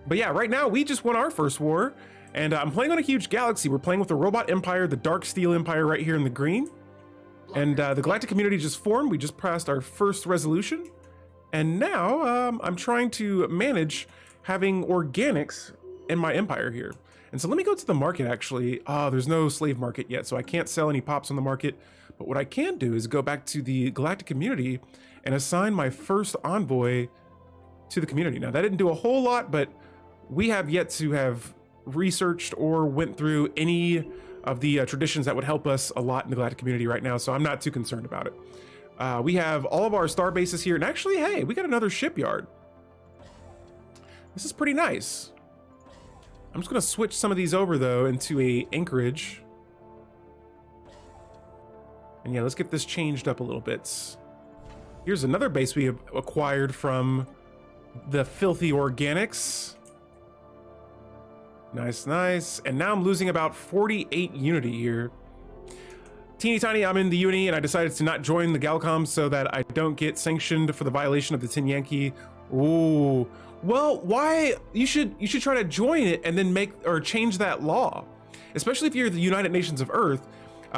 But yeah, right now we just won our first war, and I'm playing on a huge galaxy. We're playing with the Robot Empire, the Dark Steel Empire right here in the green. And the Galactic community just formed. We just passed our first resolution. And now I'm trying to manage having organics in my empire here. And so let me go to the market actually. There's no slave market yet, so I can't sell any pops on the market. But what I can do is go back to the Galactic community and assign my first envoy to the community. Now that didn't do a whole lot, but we have yet to have researched or went through any of the traditions that would help us a lot in the Galactic community right now, so I'm not too concerned about it. We have all of our star bases here, and actually, hey, we got another shipyard. This is pretty nice. I'm just gonna switch some of these over though into a anchorage. And yeah, let's get this changed up a little bit. Here's another base we have acquired from the filthy organics. Nice, nice. And now I'm losing about 48 unity here. Teeny tiny, I'm in the uni, and I decided to not join the Galcom so that I don't get sanctioned for the violation of the Tin Yankee. Ooh. Well, why? You should try to join it and then make or change that law. Especially if you're the United Nations of Earth.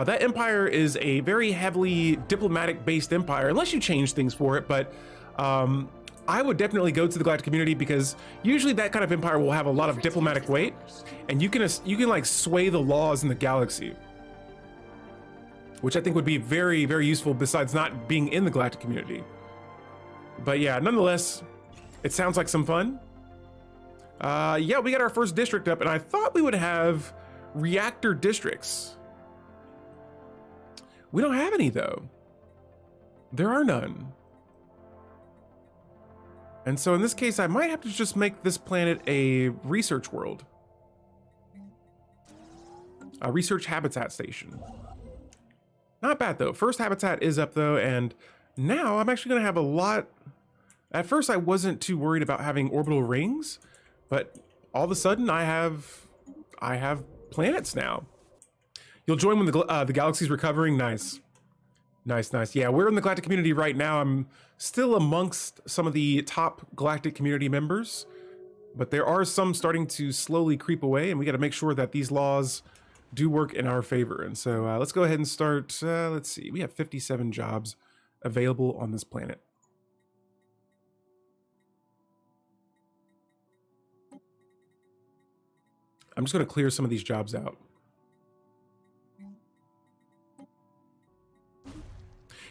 That empire is a very heavily diplomatic-based empire, unless you change things for it, but I would definitely go to the Galactic community because usually that kind of empire will have a lot of diplomatic weight, and you can like sway the laws in the galaxy, which I think would be very, very useful besides not being in the Galactic community. But yeah, nonetheless, it sounds like some fun. Yeah, we got our first district up, and I thought we would have reactor districts. We don't have any though. There are none. And so in this case, I might have to just make this planet a research world. A research habitat station. Not bad though. First habitat is up though, and now I'm actually gonna have a lot. At first I wasn't too worried about having orbital rings, but all of a sudden I have planets now. You'll join when the galaxy's recovering. Nice. Nice, nice. Yeah, we're in the Galactic community right now. I'm still amongst some of the top Galactic community members, but there are some starting to slowly creep away, and we got to make sure that these laws do work in our favor. And so let's go ahead and start. Let's see. We have 57 jobs available on this planet. I'm just going to clear some of these jobs out.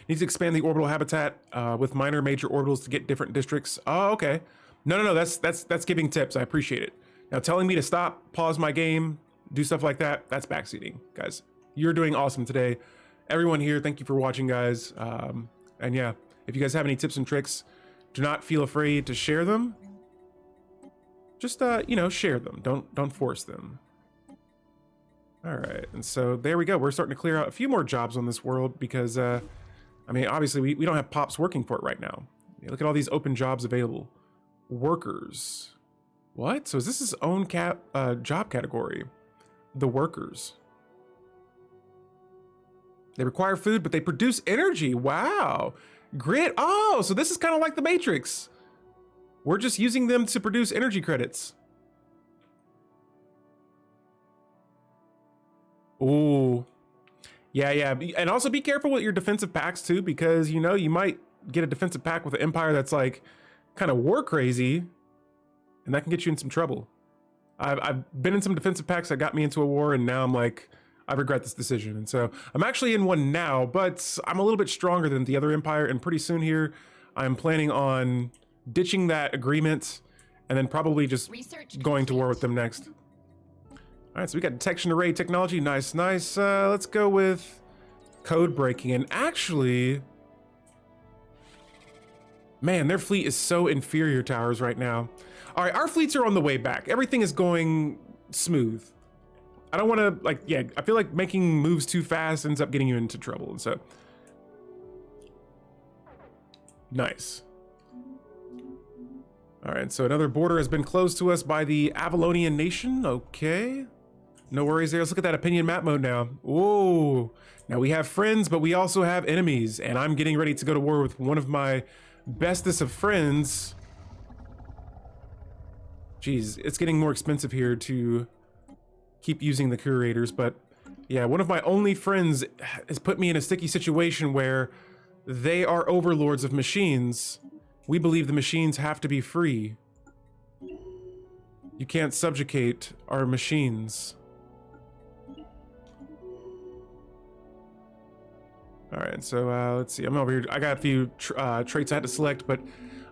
Needs to expand the orbital habitat with minor major orbitals to get different districts. Oh, okay. No, that's giving tips. I appreciate it. Now telling me to stop, pause my game, do stuff like that, that's backseating, guys. You're doing awesome today. Everyone here, thank you for watching, guys. And yeah, if you guys have any tips and tricks, do not feel afraid to share them. Just, you know, share them. Don't force them. All right, and so there we go. We're starting to clear out a few more jobs on this world because, I mean, obviously we don't have pops working for it right now. Yeah, look at all these open jobs available. Workers. What? So is this his own job category? The workers. They require food, but they produce energy. Wow. Grid. Oh, so this is kind of like the Matrix. We're just using them to produce energy credits. Ooh. Yeah. And also be careful with your defensive packs too, because you know, you might get a defensive pack with an empire that's like kind of war crazy, and that can get you in some trouble. I've been in some defensive packs that got me into a war, and now I'm like, I regret this decision. And so I'm actually in one now, but I'm a little bit stronger than the other empire, and pretty soon here, I'm planning on ditching that agreement and then probably just going to war with them next. All right, so we got detection array technology. Nice. Let's go with code breaking. And actually, man, their fleet is so inferior to ours right now. All right, our fleets are on the way back. Everything is going smooth. I don't want to, like, yeah, I feel like making moves too fast ends up getting you into trouble. And so, nice. All right, so another border has been closed to us by the Avalonian nation. Okay. No worries there. Let's look at that opinion map mode now. Whoa. Now we have friends, but we also have enemies. And I'm getting ready to go to war with one of my bestest of friends. Jeez, it's getting more expensive here to keep using the curators. But yeah, one of my only friends has put me in a sticky situation where they are overlords of machines. We believe the machines have to be free. You can't subjugate our machines. All right, so let's see. I'm over here. I got a few traits I had to select, but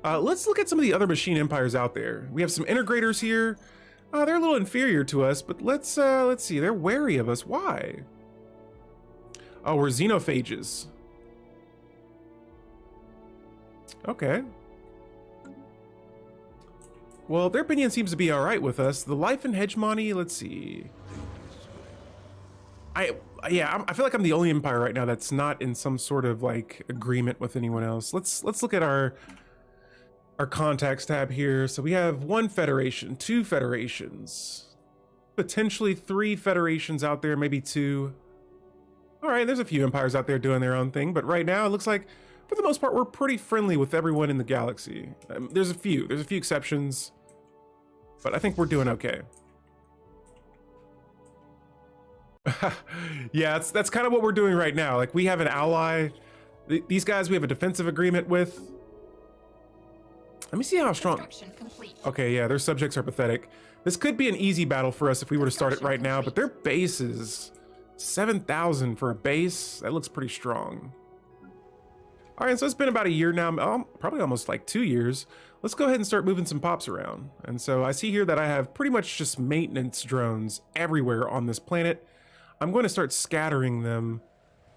let's look at some of the other machine empires out there. We have some integrators here. They're a little inferior to us, but let's see. They're wary of us. Why? Oh, we're xenophages. Okay. Well, their opinion seems to be all right with us. The life and hegemony. Let's see. I feel like I'm the only empire right now that's not in some sort of like agreement with anyone else. Let's look at our contacts tab here. So we have 1 federation, 2 federations, potentially 3 federations out there, maybe 2. All right, there's a few empires out there doing their own thing, but right now it looks like for the most part we're pretty friendly with everyone in the galaxy. There's a few exceptions, but I think we're doing okay. Yeah, that's kind of what we're doing right now. Like, we have an ally. These guys we have a defensive agreement with. Let me see how strong. Okay, yeah, their subjects are pathetic. This could be an easy battle for us if we were to start it right now, but their base is 7,000 for a base. That looks pretty strong. All right, so it's been about a year now, probably almost like 2 years. Let's go ahead and start moving some pops around. And so I see here that I have pretty much just maintenance drones everywhere on this planet. I'm going to start scattering them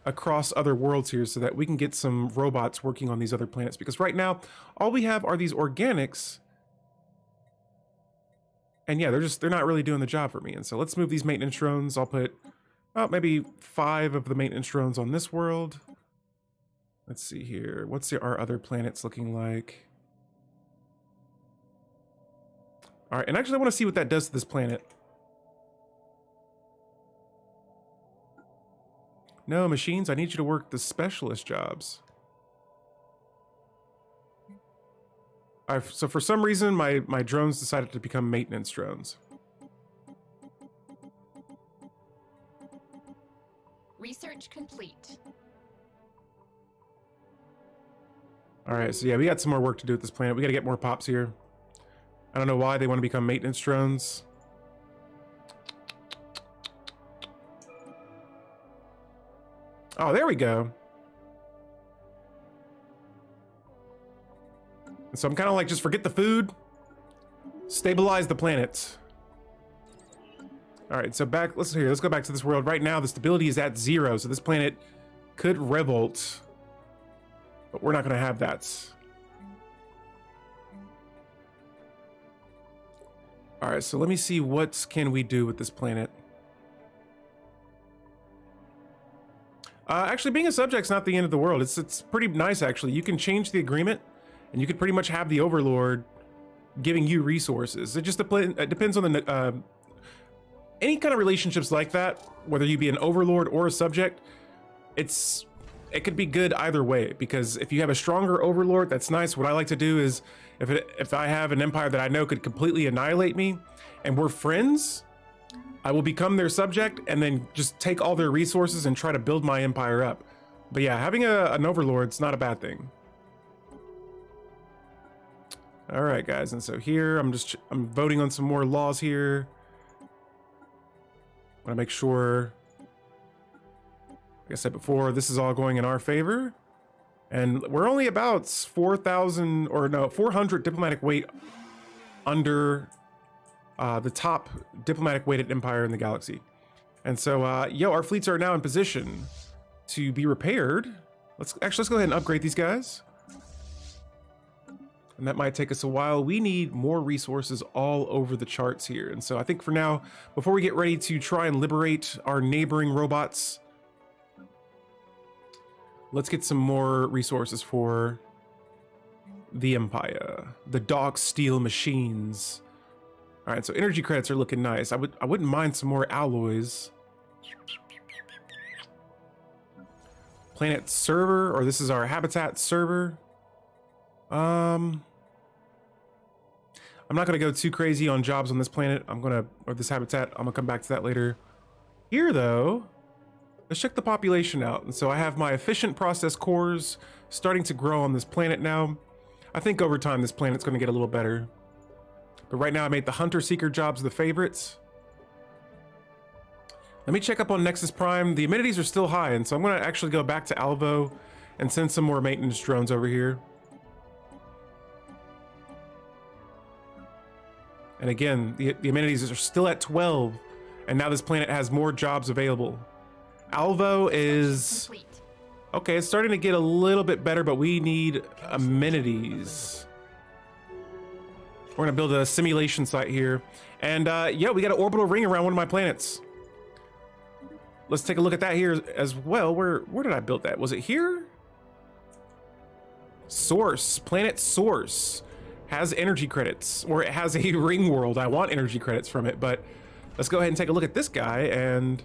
across other worlds here so that we can get some robots working on these other planets, because right now all we have are these organics, and yeah, they're not really doing the job for me. And so let's move these maintenance drones. I'll put maybe 5 of the maintenance drones on this world. Let's see here, what's our other planets looking like? All right, and actually I want to see what that does to this planet. No, machines, I need you to work the specialist jobs. So for some reason, my drones decided to become maintenance drones. Research complete. All right, so yeah, we got some more work to do with this planet. We got to get more pops here. I don't know why they want to become maintenance drones. Oh, there we go. So I'm kind of like, just forget the food. Stabilize the planet. All right, so let's go back to this world. Right now, the stability is at 0, so this planet could revolt. But we're not going to have that. All right, so let me see, what can we do with this planet? Actually, being a subject's not the end of the world. It's pretty nice, actually. You can change the agreement, and you could pretty much have the Overlord giving you resources. It just depends on the any kind of relationships like that, whether you be an Overlord or a subject. It could be good either way, because if you have a stronger Overlord, that's nice. What I like to do is, if I have an empire that I know could completely annihilate me, and we're friends, I will become their subject and then just take all their resources and try to build my empire up. But yeah, having an Overlord's not a bad thing. All right, guys, and so here I'm voting on some more laws here. I want to make sure, like I said before, this is all going in our favor. And we're only about 400 diplomatic weight under the top diplomatic weighted empire in the galaxy. And so, our fleets are now in position to be repaired. Let's go ahead and upgrade these guys. And that might take us a while. We need more resources all over the charts here. And so I think for now, before we get ready to try and liberate our neighboring robots, let's get some more resources for the Empire, the dark steel machines. All right, so energy credits are looking nice. I wouldn't mind some more alloys. Planet server, or this is our habitat server. I'm not gonna go too crazy on jobs on this planet. Or this habitat. I'm gonna come back to that later. Here though, let's check the population out. And so I have my efficient process cores starting to grow on this planet now. I think over time this planet's gonna get a little better. But right now I made the hunter seeker jobs the favorites. Let me check up on Nexus Prime. The amenities are still high, and so I'm gonna actually go back to Alvo and send some more maintenance drones over here. And again, the amenities are still at 12, and now this planet has more jobs available. Alvo is... Okay, it's starting to get a little bit better, but we need amenities. We're gonna build a simulation site here. And yeah, we got an orbital ring around one of my planets. Let's take a look at that here as well. Where did I build that? Was it here? Source, planet Source. Has energy credits, or it has a ring world. I want energy credits from it, but let's go ahead and take a look at this guy. And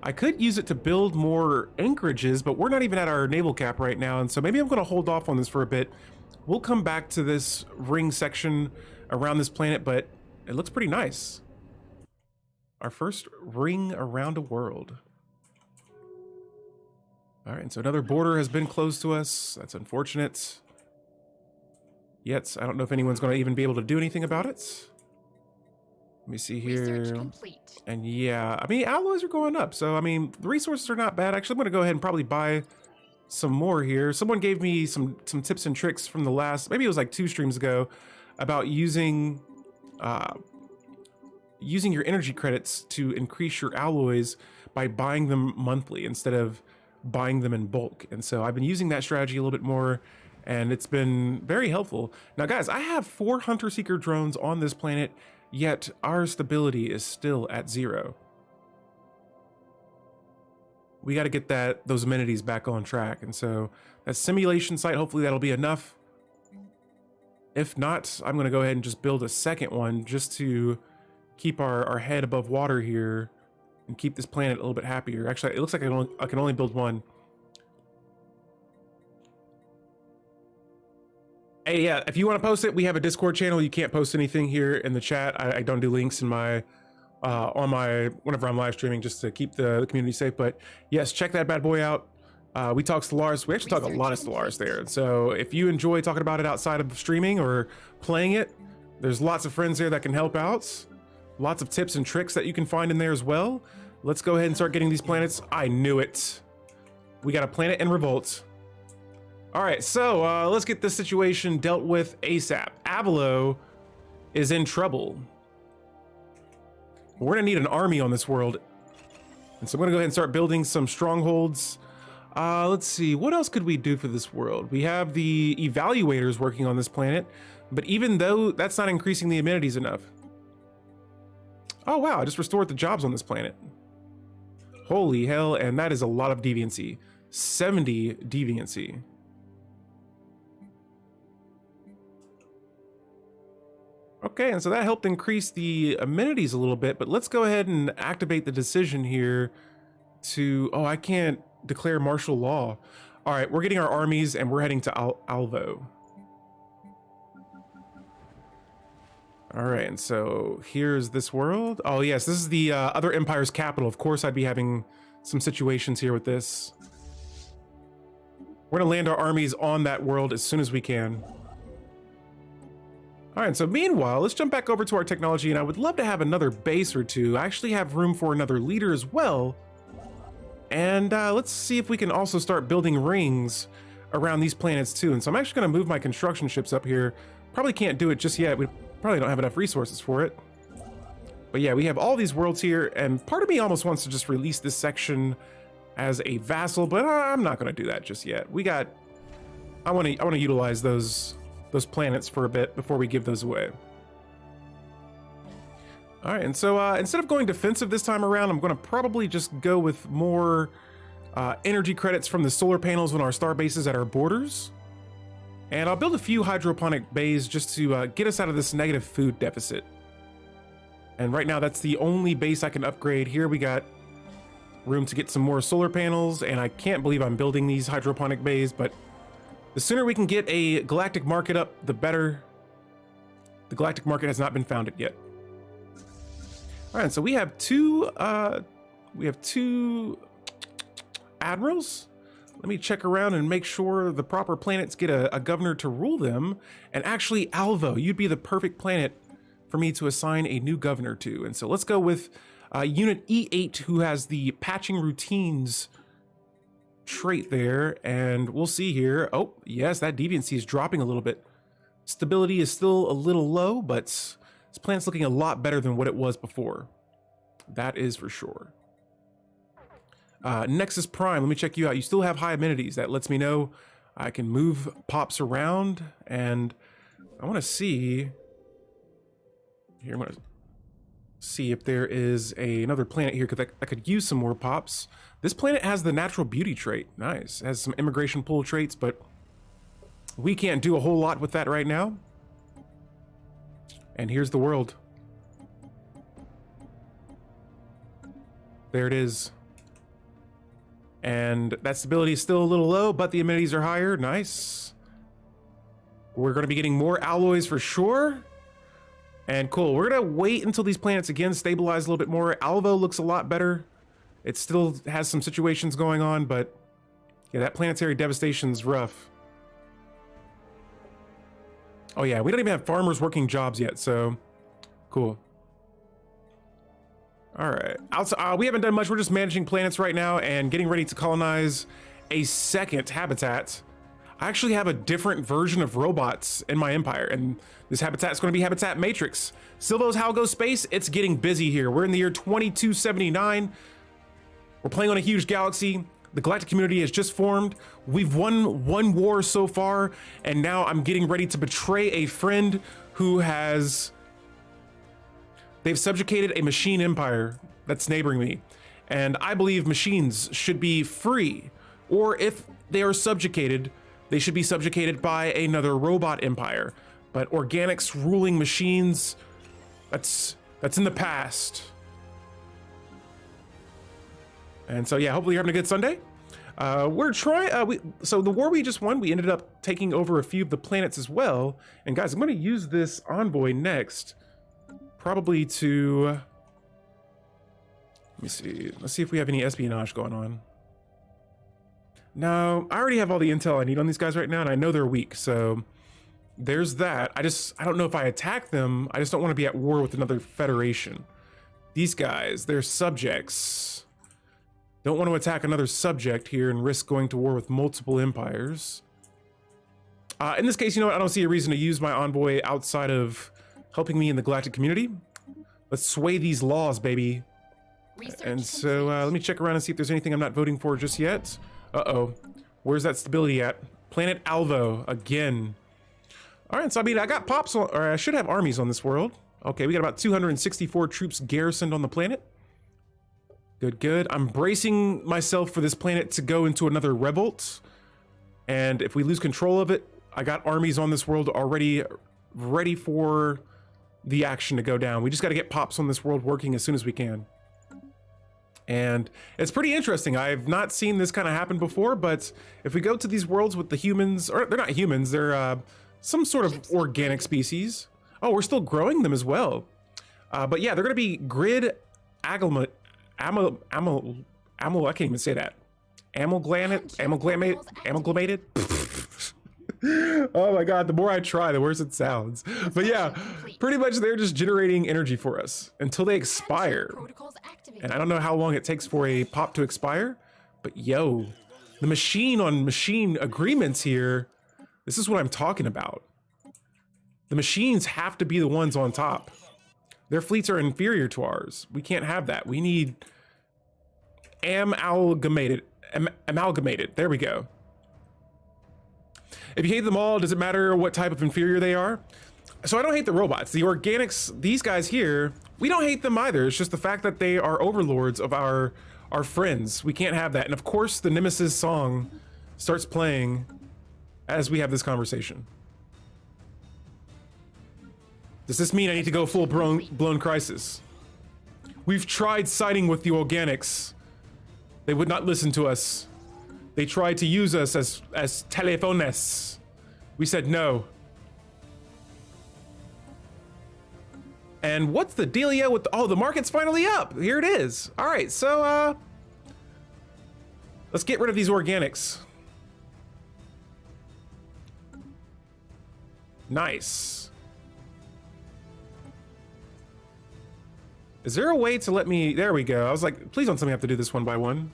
I could use it to build more anchorages, but we're not even at our naval cap right now, and so maybe I'm going to hold off on this for a bit. We'll come back to this ring section around this planet, but it looks pretty nice. Our first ring around a world. All right, so another border has been closed to us. That's unfortunate. Yet, I don't know if anyone's going to even be able to do anything about it. Let me see here. And yeah, I mean, alloys are going up. So, I mean, the resources are not bad. Actually, I'm going to go ahead and probably buy some more here. Someone gave me some tips and tricks from the last, maybe it was like 2 streams ago, about using your energy credits to increase your alloys by buying them monthly instead of buying them in bulk. And so I've been using that strategy a little bit more, and it's been very helpful. Now guys, I have 4 hunter seeker drones on this planet, yet our stability is still at 0. We got to get those amenities back on track. And so that simulation site, hopefully that'll be enough. If not, I'm going to go ahead and just build a second one just to keep our head above water here and keep this planet a little bit happier. Actually, it looks like I can only build one. Hey, yeah, if you want to post it, we have a Discord channel. You can't post anything here in the chat. I don't do links in my whenever I'm live streaming, just to keep the community safe. But yes, check that bad boy out. We talk Stellaris. We actually talk a lot of Stellaris there. So if you enjoy talking about it outside of streaming or playing it, there's lots of friends there that can help out. Lots of tips and tricks that you can find in there as well. Let's go ahead and start getting these planets. I knew it. We got a planet in revolt. All right, so let's get this situation dealt with ASAP. Avalo is in trouble. We're gonna need an army on this world. And so I'm gonna go ahead and start building some strongholds. Let's see, what else could we do for this world? We have the evaluators working on this planet, but even though that's not increasing the amenities enough. Oh wow, I just restored the jobs on this planet. Holy hell, and that is a lot of deviancy. 70 deviancy. Okay, and so that helped increase the amenities a little bit, but let's go ahead and activate the decision here to, oh, I can't declare martial law. All right, we're getting our armies and we're heading to Alvo. All right, and so here's this world. Oh yes, this is the other empire's capital. Of course, I'd be having some situations here with this. We're gonna land our armies on that world as soon as we can. All right, so meanwhile, let's jump back over to our technology, and I would love to have another base or two. I actually have room for another leader as well. And let's see if we can also start building rings around these planets too. And so I'm actually gonna move my construction ships up here. Probably can't do it just yet. We probably don't have enough resources for it. But yeah, we have all these worlds here, and part of me almost wants to just release this section as a vassal, but I'm not gonna do that just yet. I wanna utilize those planets for a bit before we give those away. All right, and so instead of going defensive this time around, I'm gonna probably just go with more energy credits from the solar panels on our star bases at our borders. And I'll build a few hydroponic bays just to get us out of this negative food deficit. And right now that's the only base I can upgrade. Here we got room to get some more solar panels, and I can't believe I'm building these hydroponic bays, but the sooner we can get a galactic market up, the better. The galactic market has not been founded yet. All right, so we have two admirals. Let me check around and make sure the proper planets get a governor to rule them. And actually, Alvo, you'd be the perfect planet for me to assign a new governor to. And so let's go with Unit E8, who has the patching routines trait there. And we'll see here. Oh, yes, that deviancy is dropping a little bit. Stability is still a little low, but this planet's looking a lot better than what it was before. That is for sure. Nexus Prime, let me check you out. You still have high amenities. That lets me know I can move pops around, and I want to see here. I'm going to see if there is another planet here because I could use some more pops. This planet has the natural beauty trait. Nice. It has some immigration pull traits, but we can't do a whole lot with that right now. And here's the world. There it is. And that stability is still a little low, but the amenities are higher. Nice. We're going to be getting more alloys for sure. And cool. We're going to wait until these planets again stabilize a little bit more. Alvo looks a lot better. It still has some situations going on, but yeah, that planetary devastation's rough. Oh yeah, we don't even have farmers working jobs yet, so cool. All right, we haven't done much. We're just managing planets right now and getting ready to colonize a second habitat. I actually have a different version of robots in my empire, and this habitat is going to be Habitat Matrix. Silvo's Halgo Space, it's getting busy here. We're in the year 2279. We're playing on a huge galaxy. The galactic community has just formed. We've won one war so far, and now I'm getting ready to betray a friend who has... They've subjugated a machine empire that's neighboring me. And I believe machines should be free, or if they are subjugated, they should be subjugated by another robot empire. But organics ruling machines, that's in the past. And so yeah, hopefully you're having a good Sunday. We're trying, so the war we just won, we ended up taking over a few of the planets as well. And guys, I'm going to use this envoy next, probably to, let me see. Let's see if we have any espionage going on. No, I already have all the intel I need on these guys right now, and I know they're weak, so there's that. I don't know if I attack them. I just don't want to be at war with another federation. These guys, they're subjects. Don't want to attack another subject here and risk going to war with multiple empires. In this case, you know what? I don't see a reason to use my envoy outside of helping me in the galactic community. Let's sway these laws, baby. And so let me check around and see if there's anything I'm not voting for just yet. Uh-oh. Where's that stability at? Planet Alvo again. All right, so I mean, I got pops on, or I should have armies on this world. Okay, we got about 264 troops garrisoned on the planet. Good, good. I'm bracing myself for this planet to go into another revolt. And if we lose control of it, I got armies on this world already ready for the action to go down. We just got to get pops on this world working as soon as we can. And it's pretty interesting. I've not seen this kind of happen before, but if we go to these worlds with the humans, or they're not humans, they're some sort of organic species. Oh, we're still growing them as well. But yeah, they're going to be grid I can't even say that. Amalgamated. Oh my god, the more I try, the worse it sounds. But yeah, pretty much they're just generating energy for us until they expire. And I don't know how long it takes for a pop to expire, but yo, the machine on machine agreements here, this is what I'm talking about. The machines have to be the ones on top. Their fleets are inferior to ours. We can't have that. We need amalgamated. There we go. If you hate them all, does it matter what type of inferior they are? So I don't hate the robots. The organics, these guys here, we don't hate them either. It's just the fact that they are overlords of our friends. We can't have that. And of course, the Nemesis song starts playing. as we have this conversation. Does this mean I need to go full blown crisis? We've tried siding with the organics. They would not listen to us. They tried to use us as telefones. We said no. And what's the dealio with the market's finally up. Here it is. All right, so let's get rid of these organics. Nice. Is there a way to let me, there we go. I was like, please don't tell me I have to do this one by one.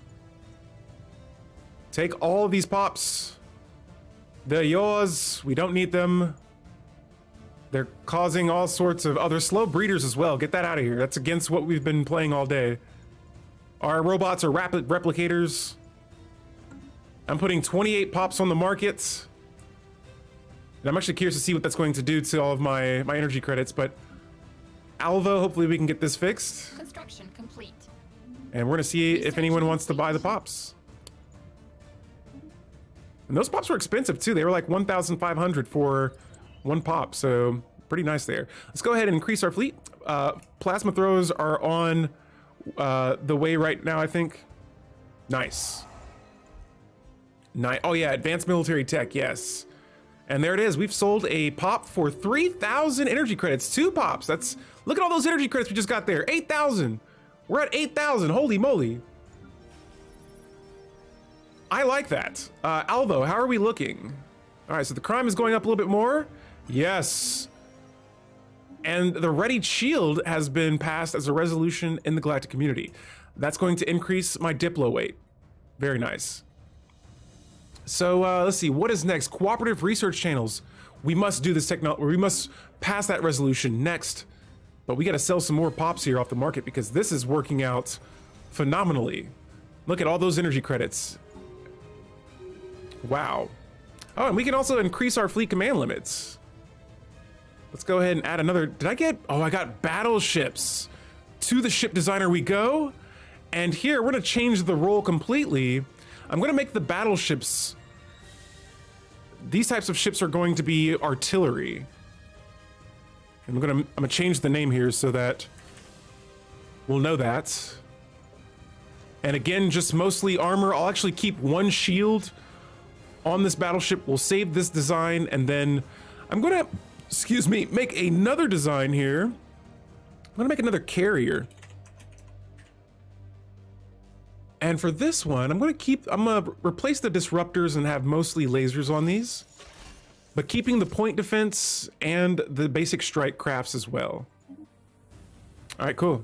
Take all of these pops. They're yours. We don't need them. They're causing all sorts of other slow breeders as well. Get that out of here. That's against what we've been playing all day. Our robots are rapid replicators. I'm putting 28 pops on the market. And I'm actually curious to see what that's going to do to all of my energy credits, but Alvo, hopefully we can get this fixed. Construction complete. And we're gonna see if anyone wants to buy the pops. And those pops were expensive too. They were like 1,500 for one pop, so pretty nice there. Let's go ahead and increase our fleet. Plasma throws are on the way right now, I think. Nice. Oh yeah, advanced military tech, yes. And there it is. We've sold a pop for 3,000 energy credits. 2 pops. That's, look at all those energy credits we just got there. 8,000. We're at 8,000. Holy moly. I like that. Alvo, how are we looking? All right, so the crime is going up a little bit more. Yes. And the readied shield has been passed as a resolution in the Galactic community. That's going to increase my Diplo weight. Very nice. So let's see, what is next? Cooperative research channels. We must do this technology. We must pass that resolution next. But we got to sell some more pops here off the market because this is working out phenomenally. Look at all those energy credits. Wow. Oh, and we can also increase our fleet command limits. Let's go ahead and add another. Did I get? Oh, I got battleships. To the ship designer we go. And here we're going to change the role completely. I'm going to make the battleships. These types of ships are going to be artillery. And I'm going to change the name here so that we'll know that. And again, just mostly armor. I'll actually keep one shield on this battleship. We'll save this design, and then I'm going to, excuse me, make another design here. I'm going to make another carrier. And for this one, I'm going to replace the disruptors and have mostly lasers on these, but keeping the point defense and the basic strike crafts as well. All right, cool.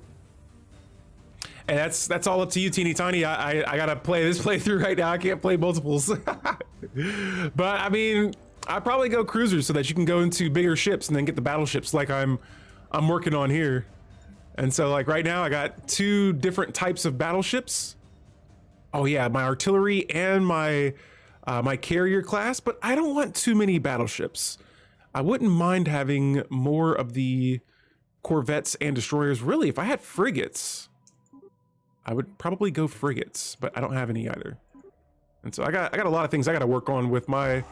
And that's all up to you, Teeny Tiny. I gotta play this playthrough right now. I can't play multiples. But I mean, I probably go cruisers so that you can go into bigger ships and then get the battleships like I'm working on here. And so like right now I got 2 different types of battleships. Oh yeah, my artillery and my my carrier class, but I don't want too many battleships. I wouldn't mind having more of the corvettes and destroyers. Really, if I had frigates, I would probably go frigates, but I don't have any either. And so I got a lot of things I got to work on with my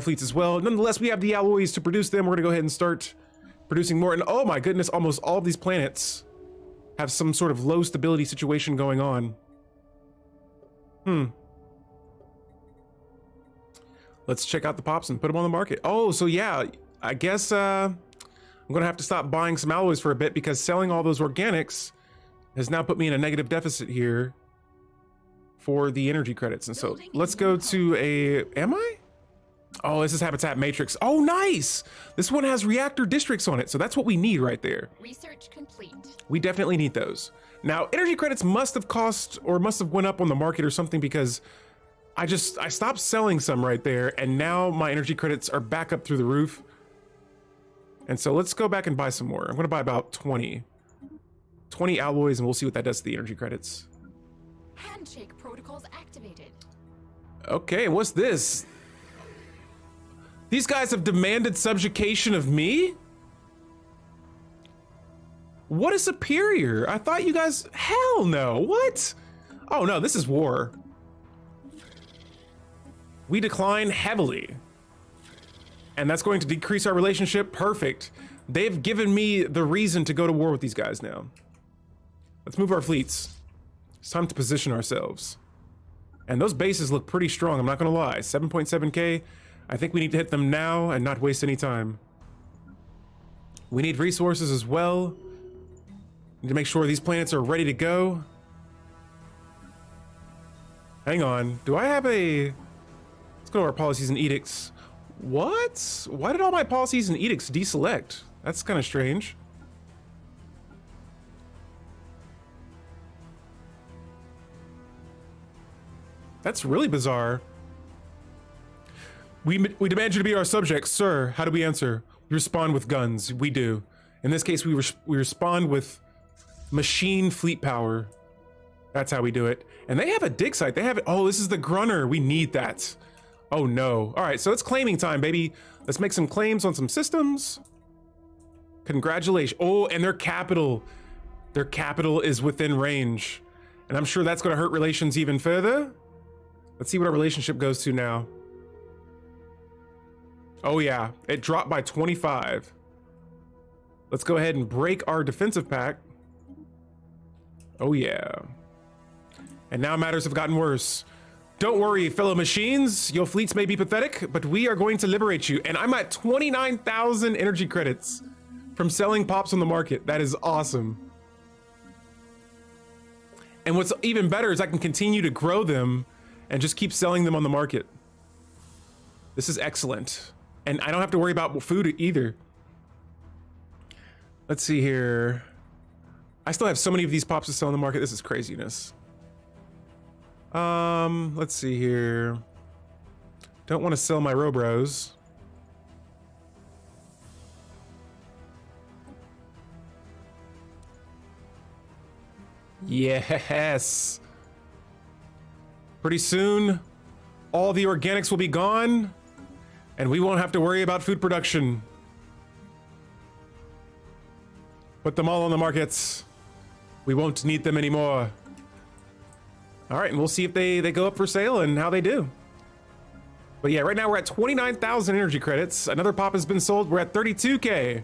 fleets as well. Nonetheless, we have the alloys to produce them. We're going to go ahead and start producing more. And oh my goodness, almost all of these planets have some sort of low stability situation going on. Let's check out the pops and put them on the market. Oh, so yeah, I guess I'm gonna have to stop buying some alloys for a bit because selling all those organics has now put me in a negative deficit here for the energy credits. And so let's go to am I? Oh, this is Habitat Matrix. Oh, nice. This one has reactor districts on it. So that's what we need right there. Research complete. We definitely need those. Now, energy credits must have cost or must have went up on the market or something because I stopped selling some right there. And now my energy credits are back up through the roof. And so let's go back and buy some more. I'm going to buy about 20 alloys and we'll see what that does to the energy credits. Handshake protocols activated. Okay, what's this? These guys have demanded subjugation of me? What is superior? I thought you guys, hell no, what? Oh no, this is war. We decline heavily. And that's going to decrease our relationship. Perfect. They've given me the reason to go to war with these guys now. Let's move our fleets. It's time to position ourselves. And those bases look pretty strong, I'm not gonna lie. 7.7k. I think we need to hit them now and not waste any time. We need resources as well. Need to make sure these planets are ready to go. Hang on, do I have a... Let's go to our policies and edicts. What? Why did all my policies and edicts deselect? That's kind of strange. That's really bizarre. We demand you to be our subjects, sir. How do we answer? We respond with guns. We do. In this case, we respond with machine fleet power. That's how we do it. And they have a dig site. They have it. Oh, this is the Grunner. We need that. Oh no. All right, so it's claiming time, baby. Let's make some claims on some systems. Congratulations. Oh, and their capital is within range. And I'm sure that's gonna hurt relations even further. Let's see what our relationship goes to now. Oh yeah, it dropped by 25. Let's go ahead and break our defensive pact. Oh yeah. And now matters have gotten worse. Don't worry, fellow machines. Your fleets may be pathetic, but we are going to liberate you. And I'm at 29,000 energy credits from selling pops on the market. That is awesome. And what's even better is I can continue to grow them and just keep selling them on the market. This is excellent. And I don't have to worry about food either. Let's see here. I still have so many of these pops to sell on the market. This is craziness. Let's see here. Don't want to sell my Robros. Yes. Pretty soon, all the organics will be gone, and we won't have to worry about food production. Put them all on the markets. We won't need them anymore. All right, and we'll see if they go up for sale and how they do. But yeah, right now we're at 29,000 energy credits. Another pop has been sold. We're at 32K.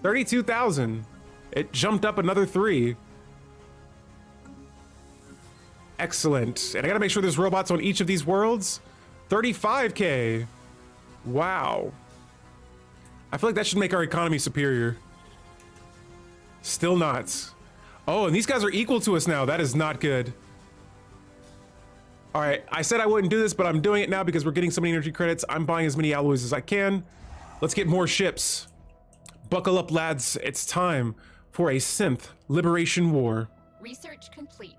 32,000. It jumped up another 3. Excellent. And I gotta make sure there's robots on each of these worlds. 35K. Wow. I feel like that should make our economy superior. Still not. Oh, and these guys are equal to us now. That is not good. All right, I said I wouldn't do this, but I'm doing it now because we're getting so many energy credits. I'm buying as many alloys as I can. Let's get more ships. Buckle up, lads. It's time for a Synth Liberation War. Research complete.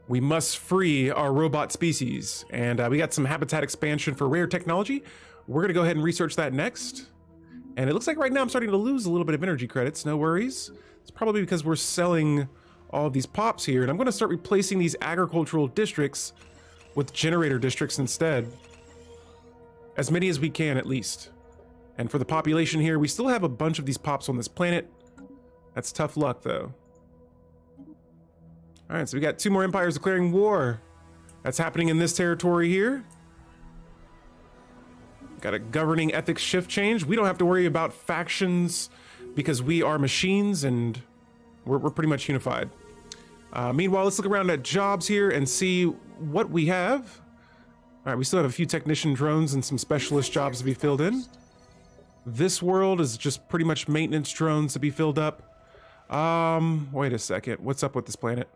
We must free our robot species. And we got some habitat expansion for rare technology. We're gonna go ahead and research that next. And it looks like right now I'm starting to lose a little bit of energy credits, no worries. It's probably because we're selling all of these pops here, and I'm gonna start replacing these agricultural districts with generator districts instead. As many as we can, at least. And for the population here, we still have a bunch of these pops on this planet. That's tough luck, though. All right, so we got 2 more empires declaring war. That's happening in this territory here. Got a governing ethics shift change. We don't have to worry about factions because we are machines and we're pretty much unified. Meanwhile, let's look around at jobs here and see what we have. All right, we still have a few technician drones and some specialist jobs to be filled in. This world is just pretty much maintenance drones to be filled up. Wait a second. What's up with this planet?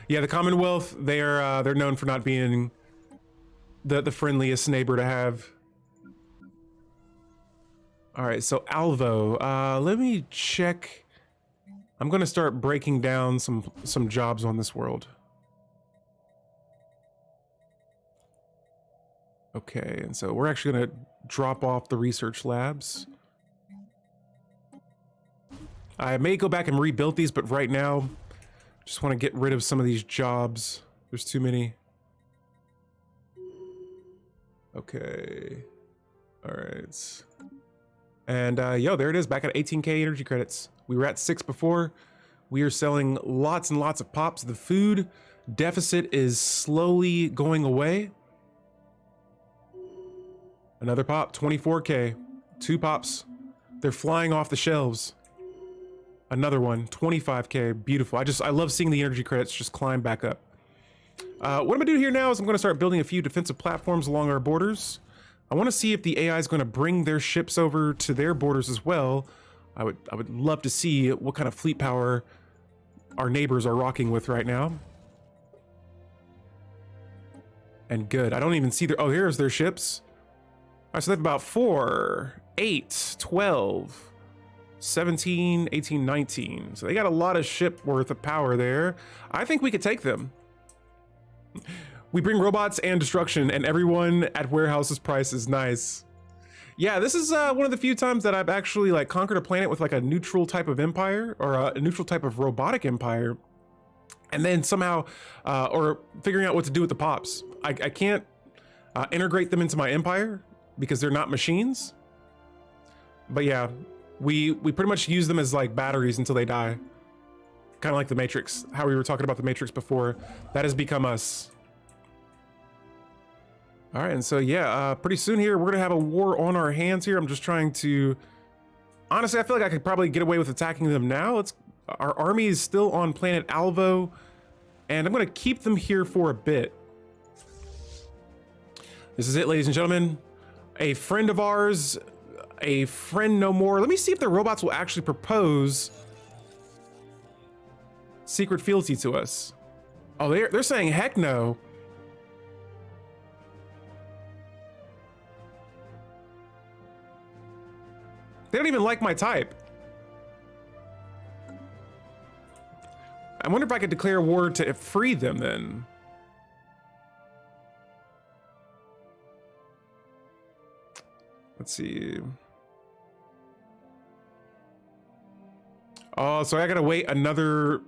Yeah, the Commonwealth, they're known for not being the friendliest neighbor to have. All right, so Alvo, let me check. I'm gonna start breaking down some jobs on this world. Okay, and so we're actually gonna drop off the research labs. I may go back and rebuild these, but right now, just want to get rid of some of these jobs. There's too many. Okay. All right. And yo, there it is, back at 18K energy credits. We were at 6 before. We are selling lots and lots of pops. The food deficit is slowly going away. Another pop, 24K. 2 pops. They're flying off the shelves. Another one, 25K. Beautiful. I love seeing the energy credits just climb back up. What I'm gonna do here now is I'm gonna start building a few defensive platforms along our borders. I want to see if the AI is going to bring their ships over to their borders as well. I would love to see what kind of fleet power our neighbors are rocking with right now. And good. I don't even see their... Oh, here's their ships. All right, so they have about 4, 8, 12, 17, 18, 19. So they got a lot of ship worth of power there. I think we could take them. We bring robots and destruction, and everyone at warehouse's price is nice. Yeah, this is one of the few times that I've actually like conquered a planet with like a neutral type of empire, or a neutral type of robotic empire, and then somehow, or figuring out what to do with the pops. I can't integrate them into my empire because they're not machines. But yeah, we pretty much use them as like batteries until they die. Kind of like the Matrix, how we were talking about the Matrix before. That has become us. All right, and so yeah, pretty soon here, we're gonna have a war on our hands here. I'm just trying to, honestly, I feel like I could probably get away with attacking them now. Our army is still on planet Alvo, and I'm gonna keep them here for a bit. This is it, ladies and gentlemen. A friend of ours, a friend no more. Let me see if the robots will actually propose secret fealty to us. Oh, they're saying heck no. They don't even like my type. I wonder if I could declare war to free them then. Let's see. Oh, so I gotta wait another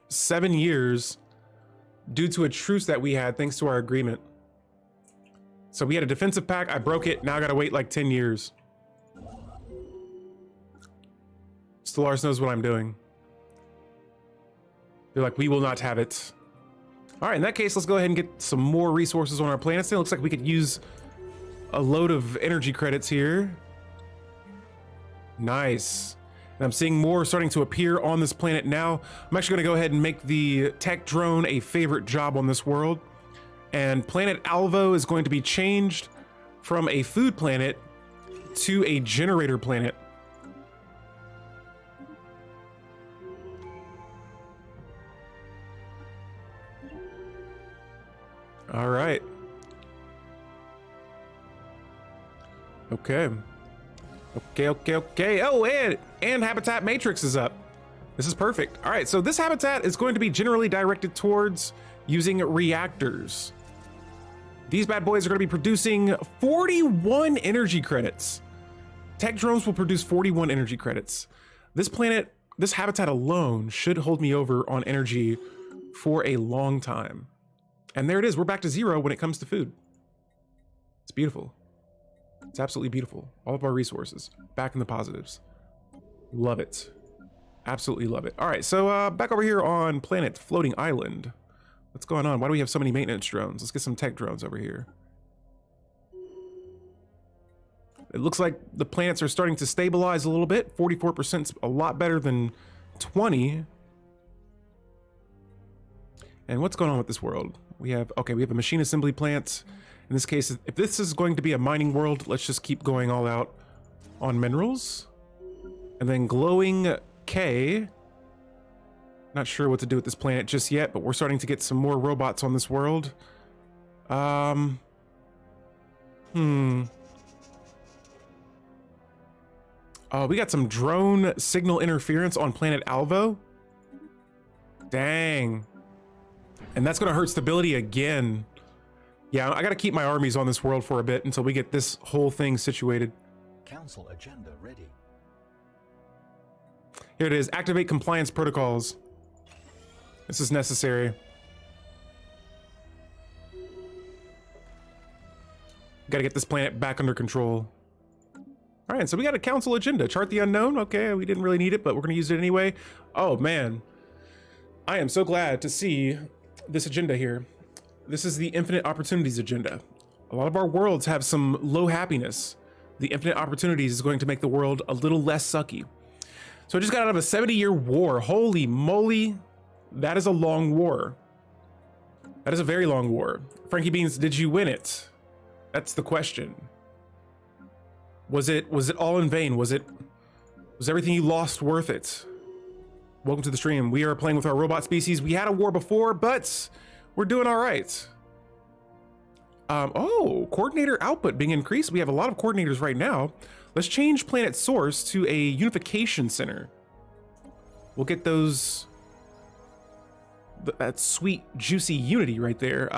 7 years due to a truce that we had thanks to our agreement. So we had a defensive pact, I broke it, now I gotta wait like 10 years. Stellaris knows what I'm doing. They're like, we will not have it. All right, in that case, let's go ahead and get some more resources on our planets. It looks like we could use a load of energy credits here. Nice. And I'm seeing more starting to appear on this planet now. I'm actually gonna go ahead and make the tech drone a favorite job on this world. And planet Alvo is going to be changed from a food planet to a generator planet. All right. Okay. Okay. Oh, and Habitat Matrix is up. This is perfect. All right, so this habitat is going to be generally directed towards using reactors. These bad boys are going to be producing 41 energy credits. Tech drones will produce 41 energy credits. This planet, this habitat alone should hold me over on energy for a long time. And there it is. We're back to 0 when it comes to food. It's beautiful. It's absolutely beautiful. All of our resources back in the positives. Love it. Absolutely love it. All right, so back over here on planet Floating Island. What's going on? Why do we have so many maintenance drones? Let's get some tech drones over here. It looks like the planets are starting to stabilize a little bit. 44% is a lot better than 20. And what's going on with this world? We have a machine assembly plant. In this case, if this is going to be a mining world, let's just keep going all out on minerals. And then glowing K. Not sure what to do with this planet just yet, but we're starting to get some more robots on this world. Oh, we got some drone signal interference on planet Alvo. Dang. And that's gonna hurt stability again. Yeah, I gotta keep my armies on this world for a bit until we get this whole thing situated. Council agenda ready. Here it is, activate compliance protocols. This is necessary. Gotta get this planet back under control. All right, so we got a council agenda. Chart the unknown. Okay, we didn't really need it, but we're gonna use it anyway. Oh man, I am so glad to see this agenda here. This is the infinite opportunities agenda. A lot of our worlds have some low happiness. The infinite opportunities is going to make the world a little less sucky. So I just got out of a 70-year war. Holy moly. That is a long war. That is a very long war. Frankie Beans, did you win it? That's the question. Was it all in vain? Was everything you lost worth it? Welcome to the stream. We are playing with our robot species. We had a war before, but we're doing all right. Oh, coordinator output being increased. We have a lot of coordinators right now. Let's change planet source to a unification center. We'll get those, that sweet, juicy unity right there.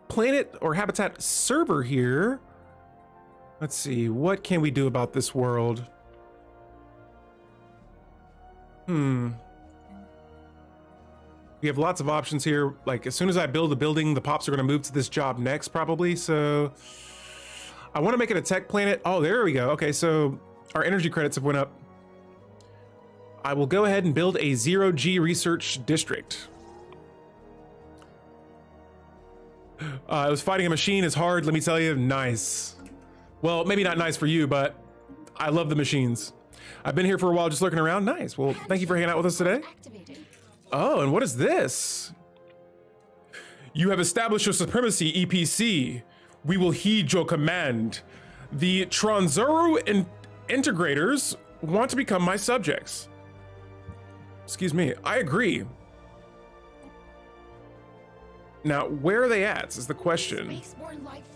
Planet or habitat server here. Let's see, what can we do about this world? We have lots of options here. Like, as soon as I build a building, the pops are going to move to this job next, probably. So I want to make it a tech planet. Oh, there we go. Okay, so our energy credits have went up. I will go ahead and build a 0G research district. I was fighting a machine is hard, let me tell you. Nice. Well, maybe not nice for you, but I love the machines. I've been here for a while just lurking around. Nice. Well, thank you for hanging out with us today. Oh, and what is this? You have established your supremacy, EPC. We will heed your command. The Tranzuru integrators want to become my subjects. Excuse me, I agree. Now, where are they at is the question.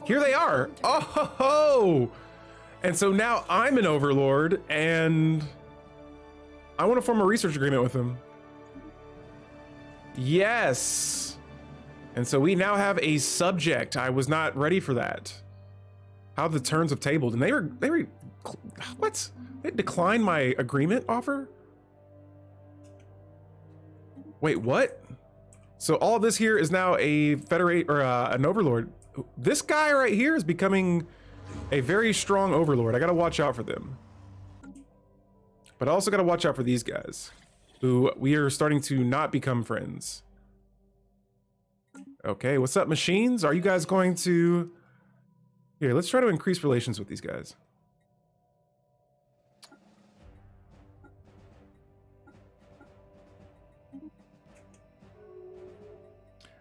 Here they are. Oh, ho, ho. And so now I'm an overlord and I want to form a research agreement with them. Yes. And so we now have a subject. I was not ready for that. How the turns have tabled. And they were what? They declined my agreement offer? Wait, what? So all this here is now a federate or an overlord. This guy right here is becoming a very strong overlord. I gotta watch out for them. But I also gotta watch out for these guys, who we are starting to not become friends. Okay, what's up, machines? Are you guys going to... Here, let's try to increase relations with these guys.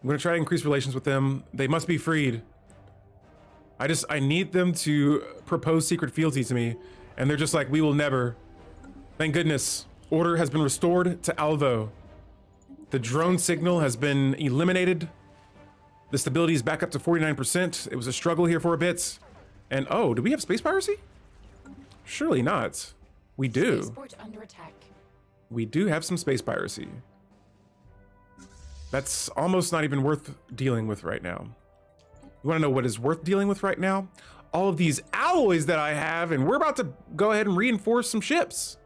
I'm gonna try to increase relations with them. They must be freed. I need them to propose secret fealty to me. And they're just like, we will never. Thank goodness. Order has been restored to Alvo. The drone signal has been eliminated. The stability is back up to 49%. It was a struggle here for a bit. And oh, do we have space piracy? Surely not. We do. Spaceport under attack. We do have some space piracy. That's almost not even worth dealing with right now. You want to know what is worth dealing with right now? All of these alloys that I have, and we're about to go ahead and reinforce some ships.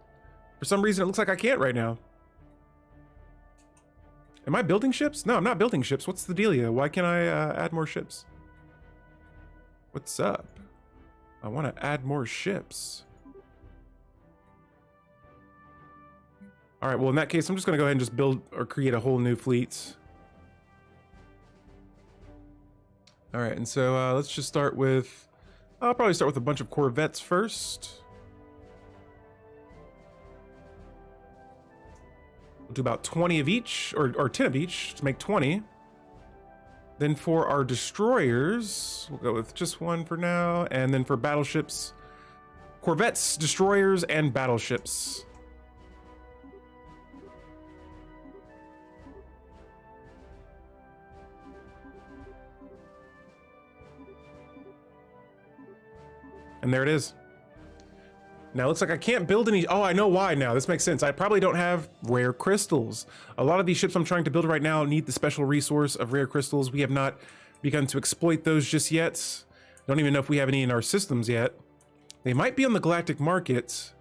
For some reason, it looks like I can't right now. Am I building ships? No, I'm not building ships. What's the dealio? Why can't I add more ships? What's up? I want to add more ships. All right, well, in that case, I'm just going to go ahead and just build or create a whole new fleet. All right, and so let's just start with... I'll probably start with a bunch of corvettes first. We'll do about 20 of each, or 10 of each, to make 20. Then for our destroyers, we'll go with just one for now. And then for battleships, corvettes, destroyers, and battleships. And there it is. Now it looks like I can't build any. Oh, I know why now. This makes sense. I probably don't have rare crystals. A lot of these ships I'm trying to build right now need the special resource of rare crystals. We have not begun to exploit those just yet. Don't even know if we have any in our systems yet. They might be on the Galactic market,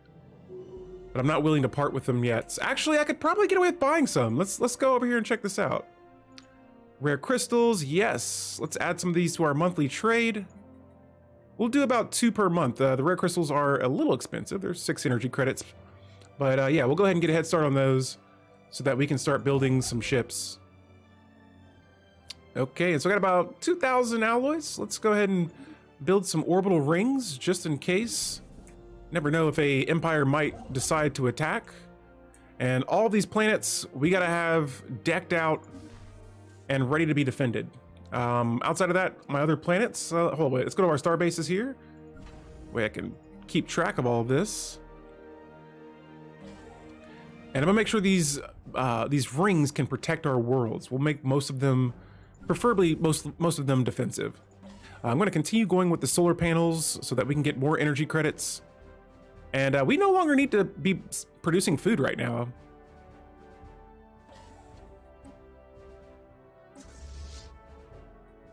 but I'm not willing to part with them yet. Actually, I could probably get away with buying some. Let's go over here and check this out. Rare crystals, yes. Let's add some of these to our monthly trade. We'll do about 2 per month. The rare crystals are a little expensive. There's 6 energy credits. But yeah, we'll go ahead and get a head start on those so that we can start building some ships. Okay, so I got about 2,000 alloys. Let's go ahead and build some orbital rings just in case. Never know if a empire might decide to attack. And all these planets we gotta have decked out and ready to be defended. Outside of that, my other planets, hold on, wait, let's go to our star bases here. Way I can keep track of all of this. And I'm gonna make sure these rings can protect our worlds. We'll make most of them, preferably most of them defensive. I'm gonna continue going with the solar panels so that we can get more energy credits. And we no longer need to be producing food right now.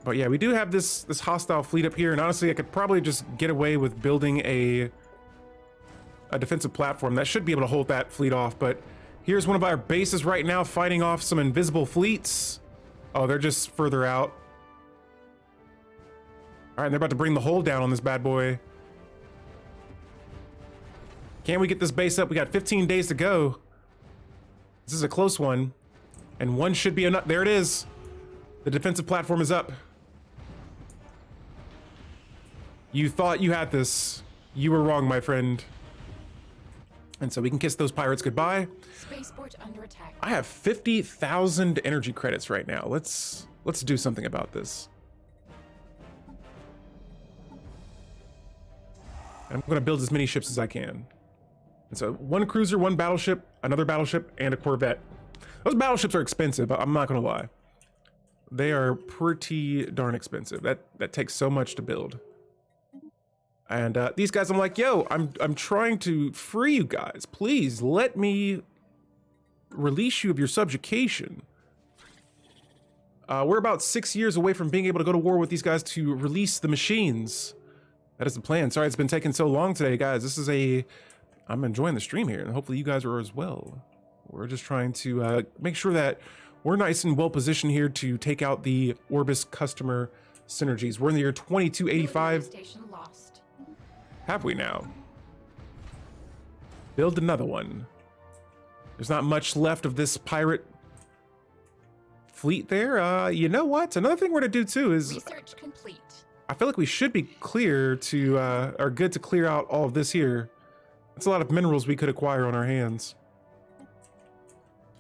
But yeah, we do have this hostile fleet up here, and honestly, I could probably just get away with building a defensive platform that should be able to hold that fleet off. But here's one of our bases right now fighting off some invisible fleets. Oh, they're just further out. All right, and they're about to bring the hull down on this bad boy. Can we get this base up? We got 15 days to go. This is a close one. And one should be enough. There it is. The defensive platform is up. You thought you had this. You were wrong, my friend. And so we can kiss those pirates goodbye. Spaceport under attack. I have 50,000 energy credits right now. Let's do something about this. I'm going to build as many ships as I can. And so one cruiser, one battleship, another battleship, and a corvette. Those battleships are expensive, I'm not going to lie. They are pretty darn expensive. That takes so much to build. And these guys, I'm like, yo, I'm trying to free you guys. Please let me release you of your subjugation. We're about 6 years away from being able to go to war with these guys to release the machines. That is the plan. Sorry it's been taking so long today, guys. I'm enjoying the stream here, and hopefully you guys are as well. We're just trying to make sure that we're nice and well positioned here to take out the Orbis customer synergies. We're in the year 2285. Station lost. Have we now? Build another one. There's not much left of this pirate fleet there. You know what? Another thing we're gonna do too is Research complete. I feel like we should be clear to, or good to clear out all of this here. That's a lot of minerals we could acquire on our hands.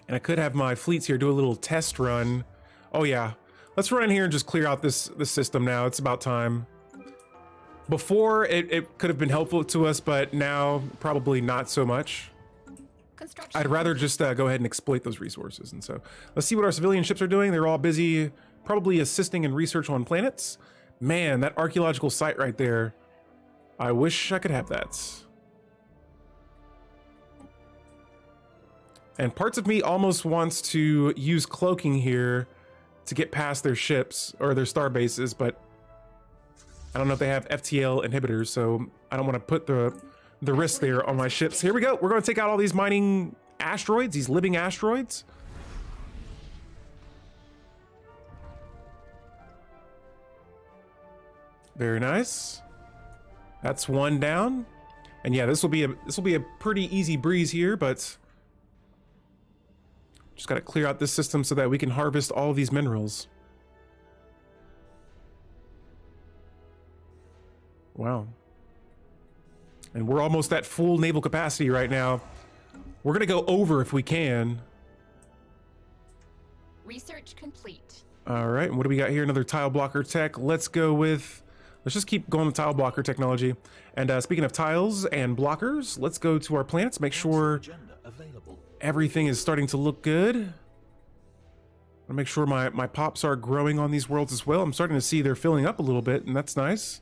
And I could have my fleets here do a little test run. Oh yeah, let's run in here and just clear out this system now. It's about time. Before, it could have been helpful to us, but now probably not so much. Construction. I'd rather just go ahead and exploit those resources. And so let's see what our civilian ships are doing. They're all busy, probably assisting in research on planets. Man, that archaeological site right there. I wish I could have that. And parts of me almost wants to use cloaking here to get past their ships or their star bases, but I don't know if they have FTL inhibitors, so I don't want to put the risk there on my ships. Here we go. We're going to take out all these mining asteroids, these living asteroids. Very nice. That's one down. And yeah, this will be a pretty easy breeze here, but just got to clear out this system so that we can harvest all of these minerals. Wow. And we're almost at full naval capacity right now. We're gonna go over if we can. Research complete. All right, and what do we got here? Another tile blocker tech. Let's just keep going with tile blocker technology. And speaking of tiles and blockers, let's go to our planets, make sure everything is starting to look good. I'll make sure my pops are growing on these worlds as well. I'm starting to see they're filling up a little bit, and that's nice.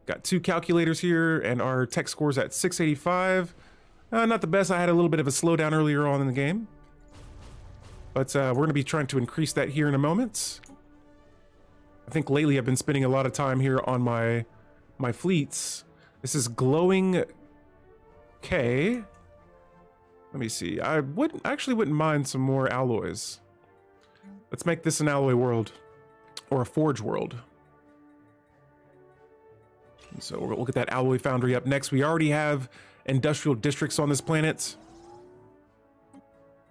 Got 2 calculators here, and our tech score's at 685. Not the best. I had a little bit of a slowdown earlier on in the game. But we're going to be trying to increase that here in a moment. I think lately I've been spending a lot of time here on my fleets. This is glowing K. Let me see. I actually wouldn't mind some more alloys. Let's make this an alloy world, or a forge world. And so we'll get that alloy foundry up next. We already have industrial districts on this planet.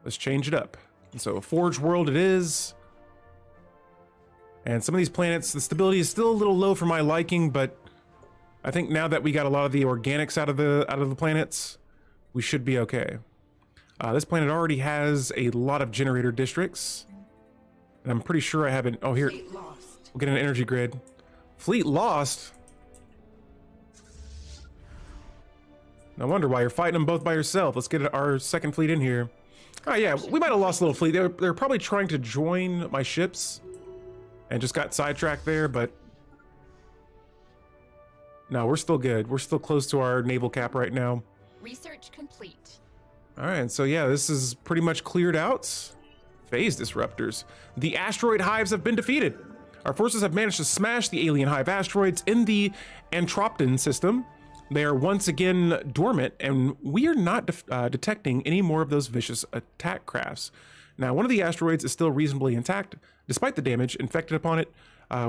Let's change it up. And so a forge world it is. And some of these planets, the stability is still a little low for my liking, but I think now that we got a lot of the organics out of the planets, we should be okay. This planet already has a lot of generator districts, and I'm pretty sure I haven't. Oh, here, Fleet lost. we'll get an energy grid. Fleet lost. No wonder why you're fighting them both by yourself. Let's get our second fleet in here. Oh yeah, we might have lost a little fleet. They're probably trying to join my ships, and just got sidetracked there. But no, we're still good. We're still close to our naval cap right now. Research complete. All right, so yeah, this is pretty much cleared out. Phase disruptors. The asteroid hives have been defeated. Our forces have managed to smash the alien hive asteroids in the Antropton system. They are once again dormant, and we are not detecting any more of those vicious attack crafts. Now, one of the asteroids is still reasonably intact, despite the damage inflicted upon it.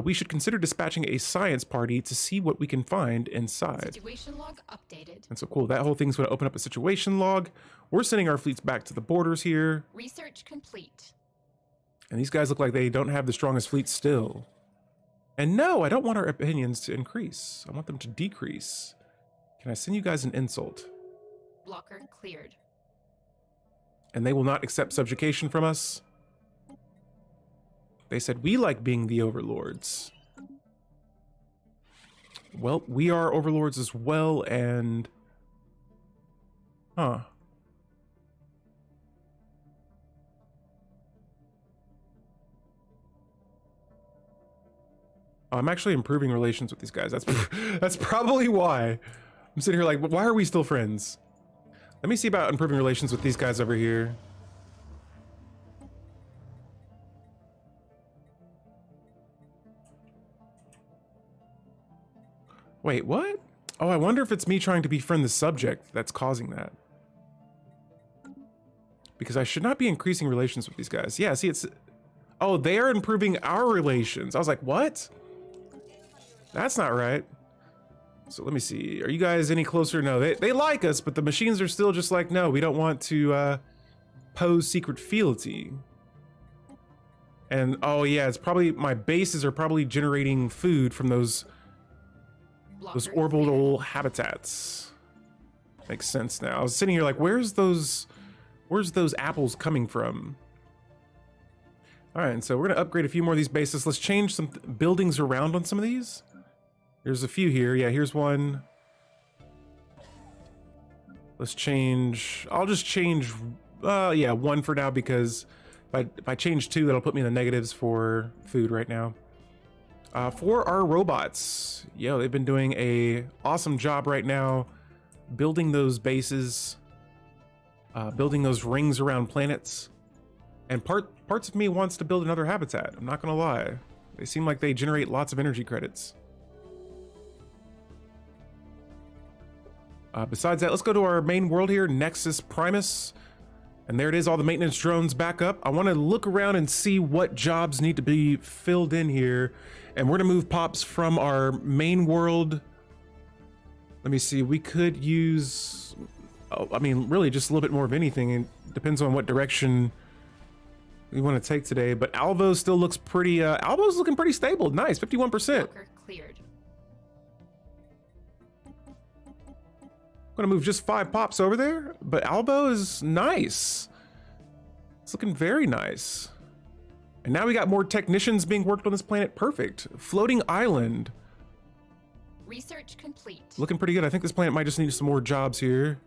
We should consider dispatching a science party to see what we can find inside. Situation log updated. And so cool, that whole thing's going to open up a situation log. We're sending our fleets back to the borders here. Research complete. And these guys look like they don't have the strongest fleet still. And no, I don't want our opinions to increase. I want them to decrease. Can I send you guys an insult? Blocker cleared. And they will not accept subjugation from us. They said, we like being the overlords. Well, we are overlords as well, and... Huh. Oh, I'm actually improving relations with these guys. That's probably why. I'm sitting here like, why are we still friends? Let me see about improving relations with these guys over here. Wait, what? Oh, I wonder if it's me trying to befriend the subject that's causing that. Because I should not be increasing relations with these guys. Yeah, see, it's... Oh, they are improving our relations. I was like, what? That's not right. So let me see. Are you guys any closer? No, they like us, but the machines are still just like, no, we don't want to pose secret fealty. And, oh yeah, it's probably... My bases are probably generating food from those orbital habitats. Makes sense now. I was sitting here like, where's those apples coming from? All right, and so we're gonna upgrade a few more of these bases. Let's change some buildings around on some of these. There's a few here. Yeah, here's one. Let's change. I'll just change. Yeah, one for now, because if I change two, that'll put me in the negatives for food right now. For our robots, yo, they've been doing a awesome job right now, building those bases, building those rings around planets. And parts of me wants to build another habitat. I'm not gonna lie. They seem like they generate lots of energy credits. Besides that, let's go to our main world here, Nexus Primus. And there it is, all the maintenance drones back up. I want to look around and see what jobs need to be filled in here. And we're gonna move pops from our main world. Let me see, we could use, I mean, really just a little bit more of anything. It depends on what direction we want to take today. But Alvo still looks pretty, Alvo's looking pretty stable. Nice, 51%. Blocker cleared. I'm gonna move just 5 pops over there, but Albo is nice. It's looking very nice. And now we got more technicians being worked on this planet. Perfect. Floating island. Research complete. Looking pretty good. I think this planet might just need some more jobs here.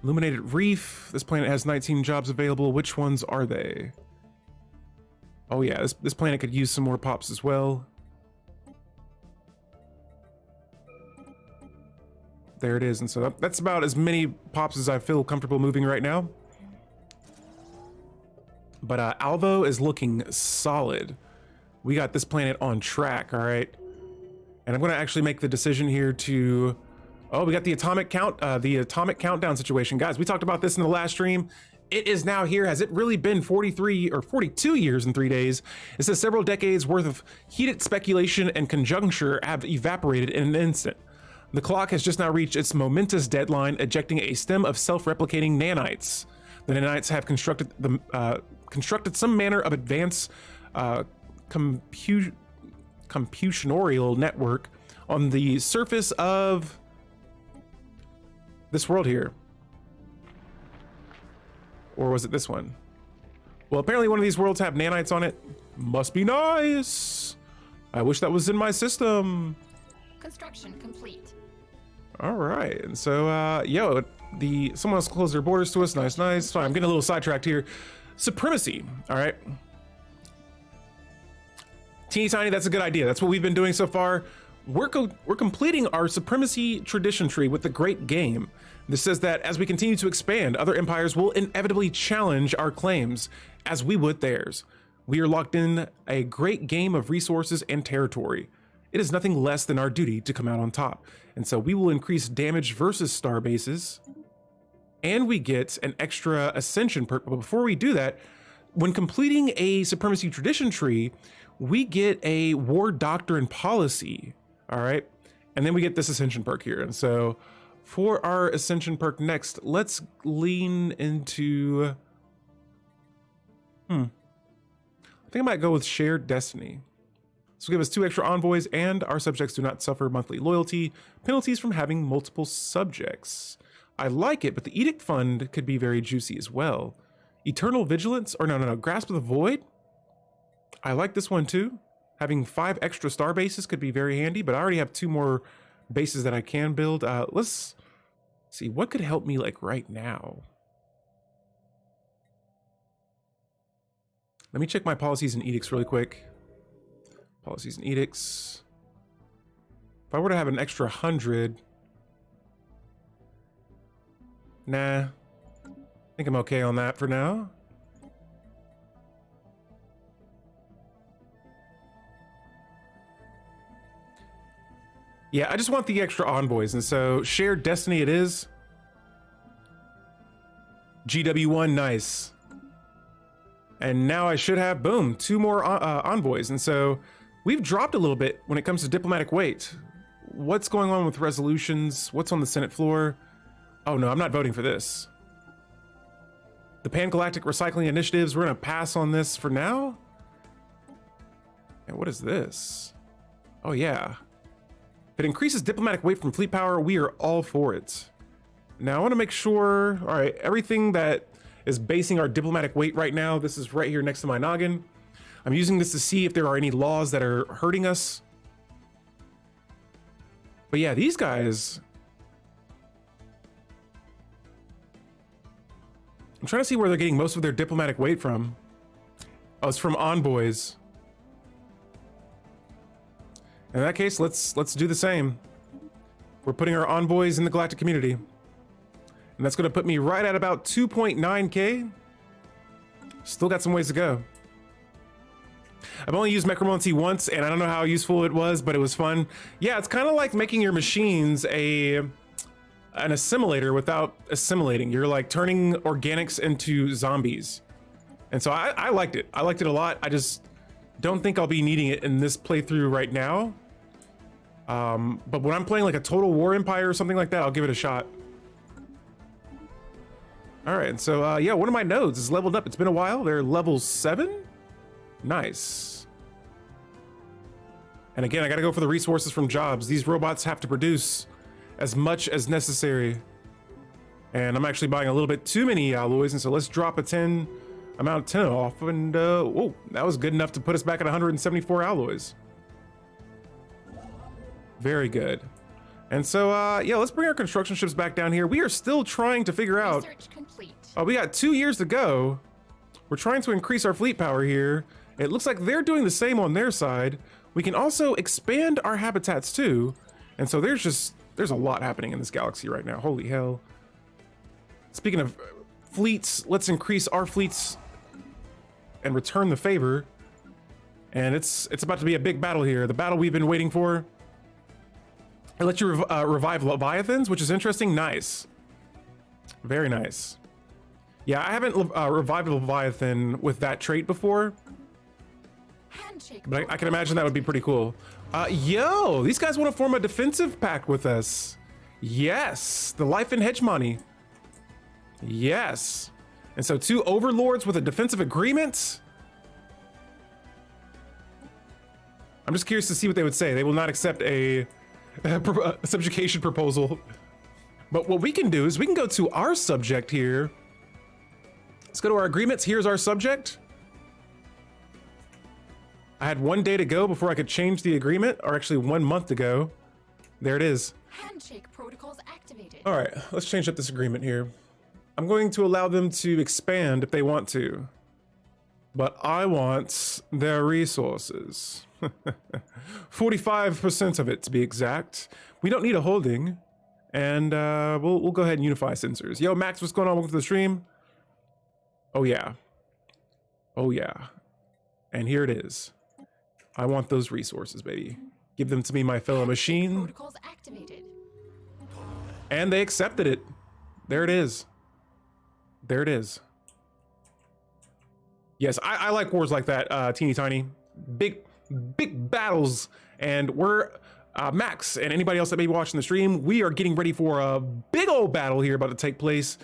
Illuminated Reef. This planet has 19 jobs available. Which ones are they? Oh yeah, this planet could use some more pops as well. There it is. And so that's about as many pops as I feel comfortable moving right now. But Alvo is looking solid. We got this planet on track, all right? And I'm gonna actually make the decision here to... Oh, we got the atomic countdown situation. Guys, we talked about this in the last stream. It is now here. Has it really been 43 or 42 years and 3 days? It says several decades worth of heated speculation and conjuncture have evaporated in an instant. The clock has just now reached its momentous deadline, ejecting a stem of self-replicating nanites. The nanites have constructed some manner of advanced computational network on the surface of this world here. Or was it this one? Well, apparently one of these worlds have nanites on it. Must be nice. I wish that was in my system. Construction complete. All right, and so, someone else closed their borders to us. Nice, nice. Fine, I'm getting a little sidetracked here. Supremacy, all right. Teeny tiny, that's a good idea. That's what we've been doing so far. We're completing our supremacy tradition tree with the great game. This says that as we continue to expand, other empires will inevitably challenge our claims as we would theirs. We are locked in a great game of resources and territory. It is nothing less than our duty to come out on top. And so we will increase damage versus star bases, and we get an extra Ascension perk. But before we do that, when completing a supremacy tradition tree, we get a war doctrine policy. All right. And then we get this Ascension perk here. And so for our Ascension perk next, let's lean into, I think I might go with Shared Destiny. This will give us 2 extra envoys, and our subjects do not suffer monthly loyalty penalties from having multiple subjects. I like it, but the Edict Fund could be very juicy as well. Eternal Vigilance, or no, Grasp of the Void. I like this one too. Having 5 extra star bases could be very handy, but I already have 2 more bases that I can build. Let's see, what could help me like right now? Let me check my policies and edicts really quick. Policies and edicts. If I were to have an extra 100, nah, I think I'm okay on that for now. Yeah, I just want the extra envoys, and so Shared Destiny it is. GW1, nice. And now I should have, boom, 2 more envoys, and so we've dropped a little bit when it comes to diplomatic weight. What's going on with resolutions? What's on the Senate floor? Oh no, I'm not voting for this. The Pan-Galactic Recycling Initiatives, we're gonna pass on this for now. And what is this? Oh yeah. If it increases diplomatic weight from fleet power, we are all for it. Now I wanna make sure, all right, everything that is basing our diplomatic weight right now, this is right here next to my noggin. I'm using this to see if there are any laws that are hurting us. But yeah, these guys, I'm trying to see where they're getting most of their diplomatic weight from. Oh, it's from envoys. In that case, let's do the same. We're putting our envoys in the galactic community. And that's gonna put me right at about 2.9K. Still got some ways to go. I've only used Necromancy once, and I don't know how useful it was, but it was fun. Yeah, it's kind of like making your machines an assimilator without assimilating. You're like turning organics into zombies. And so I liked it. I liked it a lot. I just don't think I'll be needing it in this playthrough right now. But when I'm playing like a Total War Empire or something like that, I'll give it a shot. All right, and so yeah, one of my nodes is leveled up. It's been a while. They're level 7. Nice. And again, I gotta go for the resources from jobs. These robots have to produce as much as necessary. And I'm actually buying a little bit too many alloys, and so let's drop a 10 amount of 10 off, and whoa, that was good enough to put us back at 174 alloys. Very good. And so yeah, let's bring our construction ships back down here. We are still trying to figure out, Research complete. oh, we got 2 years to go. We're trying to increase our fleet power here. It looks like they're doing the same on their side. We can also expand our habitats too. And so there's a lot happening in this galaxy right now. Holy hell. Speaking of fleets, let's increase our fleets and return the favor. And it's about to be a big battle here. The battle we've been waiting for. It lets you revive Leviathans, which is interesting. Nice. Very nice. Yeah, I haven't revived a Leviathan with that trait before. Handshake. But I can imagine that would be pretty cool. Yo, these guys want to form a defensive pact with us. Yes, the life and hegemony. Yes. And so 2 overlords with a defensive agreement. I'm just curious to see what they would say. They will not accept a subjugation proposal. But what we can do is we can go to our subject here. Let's go to our agreements. Here's our subject. I had 1 day to go before I could change the agreement, or actually 1 month to go. There it is. Handshake protocols activated. All right, let's change up this agreement here. I'm going to allow them to expand if they want to, but I want their resources. 45% of it to be exact. We don't need a holding, and we'll go ahead and unify sensors. Yo, Max, what's going on? Welcome to the stream. Oh yeah. Oh yeah. And here it is. I want those resources, baby. Give them to me, my fellow machine. Protocols activated. And they accepted it. There it is. There it is. Yes, I like wars like that, teeny tiny. Big battles. And we're, Max and anybody else that may be watching the stream, we are getting ready for a big old battle here about to take place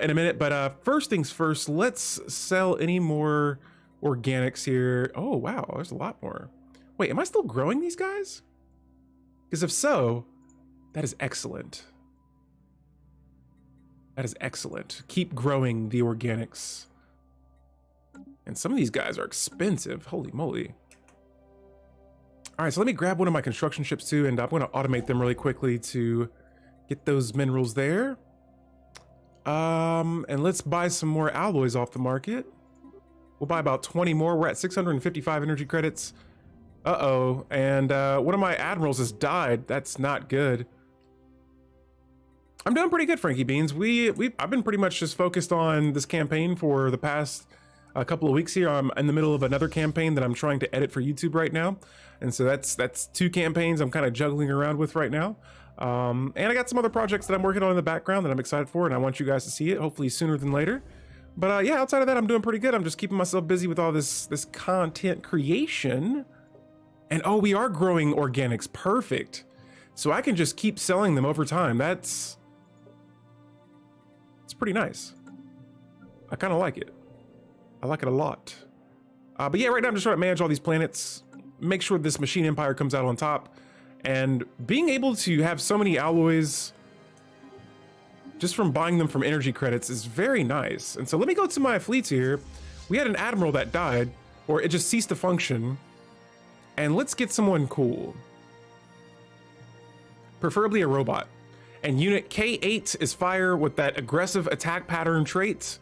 in a minute. But first things first, let's sell any more organics here. Oh, wow, there's a lot more. Wait, am I still growing these guys? Because if so, that is excellent. That is excellent. Keep growing the organics. And some of these guys are expensive. Holy moly. All right, so let me grab one of my construction ships too, and I'm going to automate them really quickly to get those minerals there. And let's buy some more alloys off the market. We'll buy about 20 more. We're at 655 energy credits. Uh-oh, and one of my admirals has died. That's not good. I'm doing pretty good, Frankie Beans. I've been pretty much just focused on this campaign for the past couple of weeks here. I'm in the middle of another campaign that I'm trying to edit for YouTube right now. And so that's 2 campaigns I'm kind of juggling around with right now. And I got some other projects that I'm working on in the background that I'm excited for, and I want you guys to see it, hopefully sooner than later. But yeah, outside of that, I'm doing pretty good. I'm just keeping myself busy with all this content creation. And oh, we are growing organics. Perfect. So I can just keep selling them over time. It's pretty nice. I kind of like it. I like it a lot. But yeah, right now I'm just trying to manage all these planets, make sure this machine empire comes out on top, and being able to have so many alloys just from buying them from energy credits is very nice. And so let me go to my fleets here. We had an admiral that died, or it just ceased to function. And let's get someone cool. Preferably a robot. And unit K8 is fire with that aggressive attack pattern trait.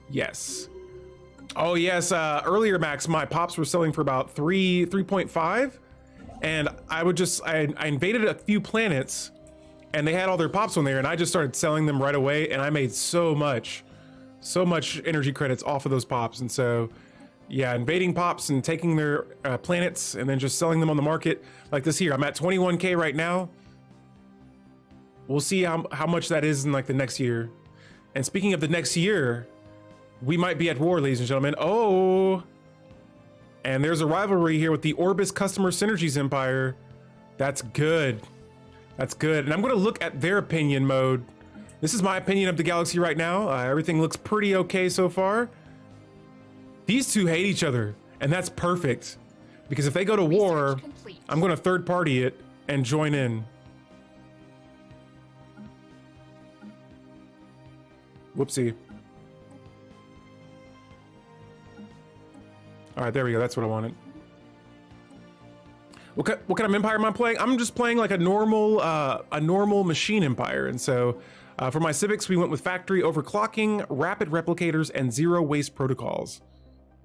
Yes. Oh yes, earlier, Max, my pops were selling for about 3.5. And I invaded a few planets and they had all their pops on there, and I just started selling them right away, and I made so much energy credits off of those pops. And so yeah, invading pops and taking their planets and then just selling them on the market like this here. I'm at 21K right now. We'll see how much that is in like the next year. And speaking of the next year, we might be at war, ladies and gentlemen. Oh, and there's a rivalry here with the Orbis Customer Synergies Empire. That's good. That's good. And I'm going to look at their opinion mode. This is my opinion of the galaxy right now. Everything looks pretty okay so far. These two hate each other, and that's perfect. Because if they go to war, I'm going to third party it and join in. Whoopsie. All right, there we go. That's what I wanted. What kind of empire am I playing? I'm just playing like a normal machine empire. And so for my civics, we went with factory overclocking, rapid replicators, and zero waste protocols.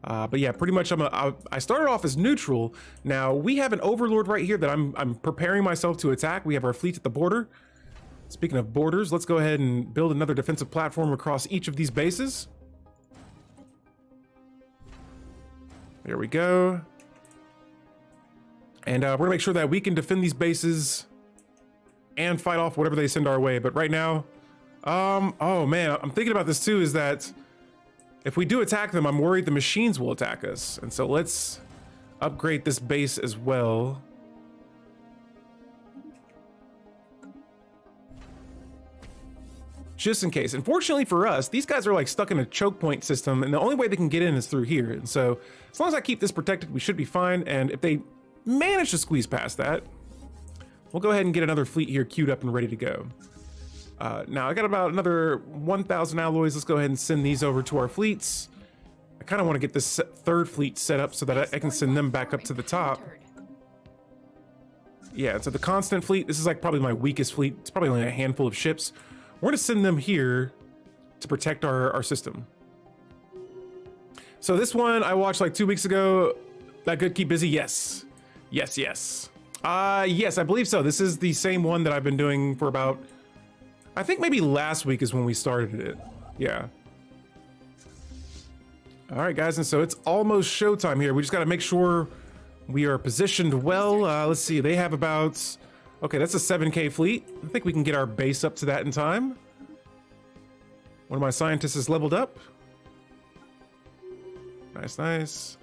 But yeah, pretty much I started off as neutral. Now we have an overlord right here that I'm preparing myself to attack. We have our fleet at the border. Speaking of borders, let's go ahead and build another defensive platform across each of these bases. There we go. And we're gonna make sure that we can defend these bases and fight off whatever they send our way. But right now, oh man, I'm thinking about this too, is that if we do attack them, I'm worried the machines will attack us. And so let's upgrade this base as well. just in case. Unfortunately for us, these guys are like stuck in a choke point system, and the only way they can get in is through here. And so as long as I keep this protected, we should be fine. And if they manage to squeeze past that, we'll go ahead and get another fleet here queued up and ready to go. Now I got about another 1,000 alloys. Let's go ahead and send these over to our fleets. I kind of want to get this third fleet set up so that I can send them back up to the top. Yeah, so the constant fleet, this is like probably my weakest fleet. It's probably only a handful of ships. We're gonna send them here to protect our system. So this one I watched like 2 weeks ago. That good, keep busy? Yes. Yes, yes. Yes, I believe so. This is the same one that I've been doing for about, I think maybe last week is when we started it. Yeah. All right, guys, and so it's almost showtime here. We just gotta make sure we are positioned well. Let's see, they have about, okay, that's a 7K fleet. I think we can get our base up to that in time. One of my scientists is leveled up. Nice, nice.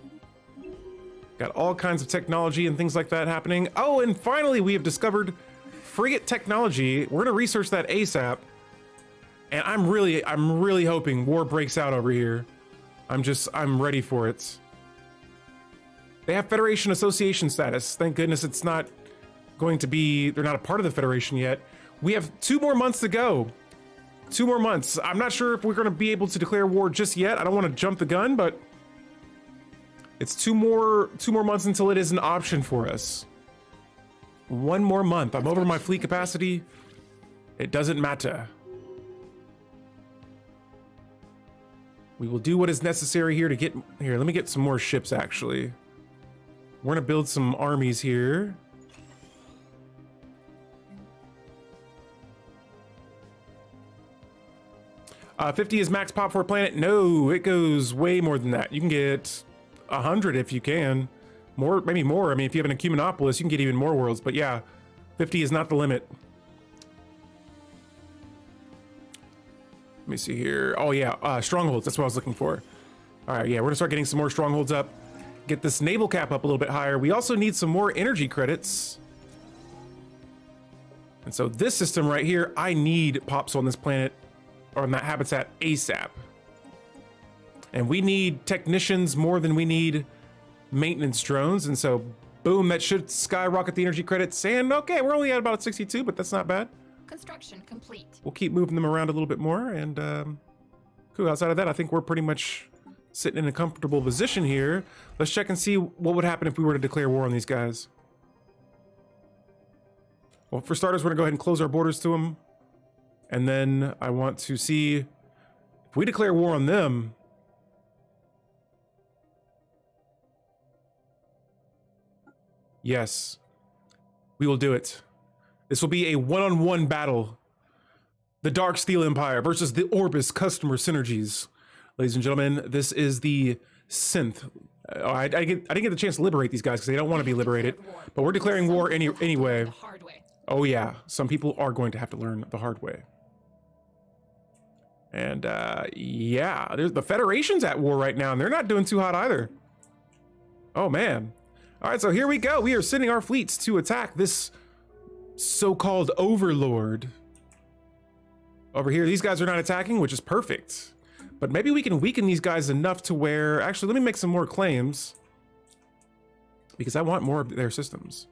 Got all kinds of technology and things like that happening. Oh, and finally we have discovered frigate technology. We're gonna research that ASAP. And I'm really hoping war breaks out over here. I'm ready for it. They have Federation Association status. Thank goodness it's not going to be, they're not a part of the Federation yet. We have 2 more months to go. 2 more months. I'm not sure if we're going to be able to declare war just yet. I don't want to jump the gun, but it's 2 more months until it is an option for us. 1 more month. I'm over my fleet capacity. It doesn't matter. We will do what is necessary here to get, here, let me get some more ships actually. We're gonna build some armies here. Uh, 50 is max pop for a planet. No, it goes way more than that. You can get 100 if you can. More, maybe more. I mean, if you have an Ecumenopolis, you can get even more worlds. But yeah, 50 is not the limit. Let me see here. Oh yeah, strongholds. That's what I was looking for. All right, yeah, we're gonna start getting some more strongholds up. Get this naval cap up a little bit higher. We also need some more energy credits. And so this system right here, I need pops on this planet or on that habitat ASAP. And we need technicians more than we need maintenance drones. And so boom, that should skyrocket the energy credits. And okay, we're only at about 62, but that's not bad. Construction complete. We'll keep moving them around a little bit more. And cool, outside of that, I think we're pretty much sitting in a comfortable position here. Let's check and see what would happen if we were to declare war on these guys. Well, for starters, we're gonna go ahead and close our borders to them. And then I want to see if we declare war on them. Yes, we will do it. This will be a one-on-one battle. The Dark Steel Empire versus the Orbis Customer Synergies. Ladies and gentlemen, this is the Synth. I didn't get the chance to liberate these guys because they don't want to be liberated, but we're declaring war anyway. Oh yeah, some people are going to have to learn the hard way. And yeah, the Federation's at war right now, and they're not doing too hot either. Oh man. All right, so here we go. We are sending our fleets to attack this so-called Overlord. Over here, these guys are not attacking, which is perfect. But maybe we can weaken these guys enough to where, actually, let me make some more claims. Because I want more of their systems.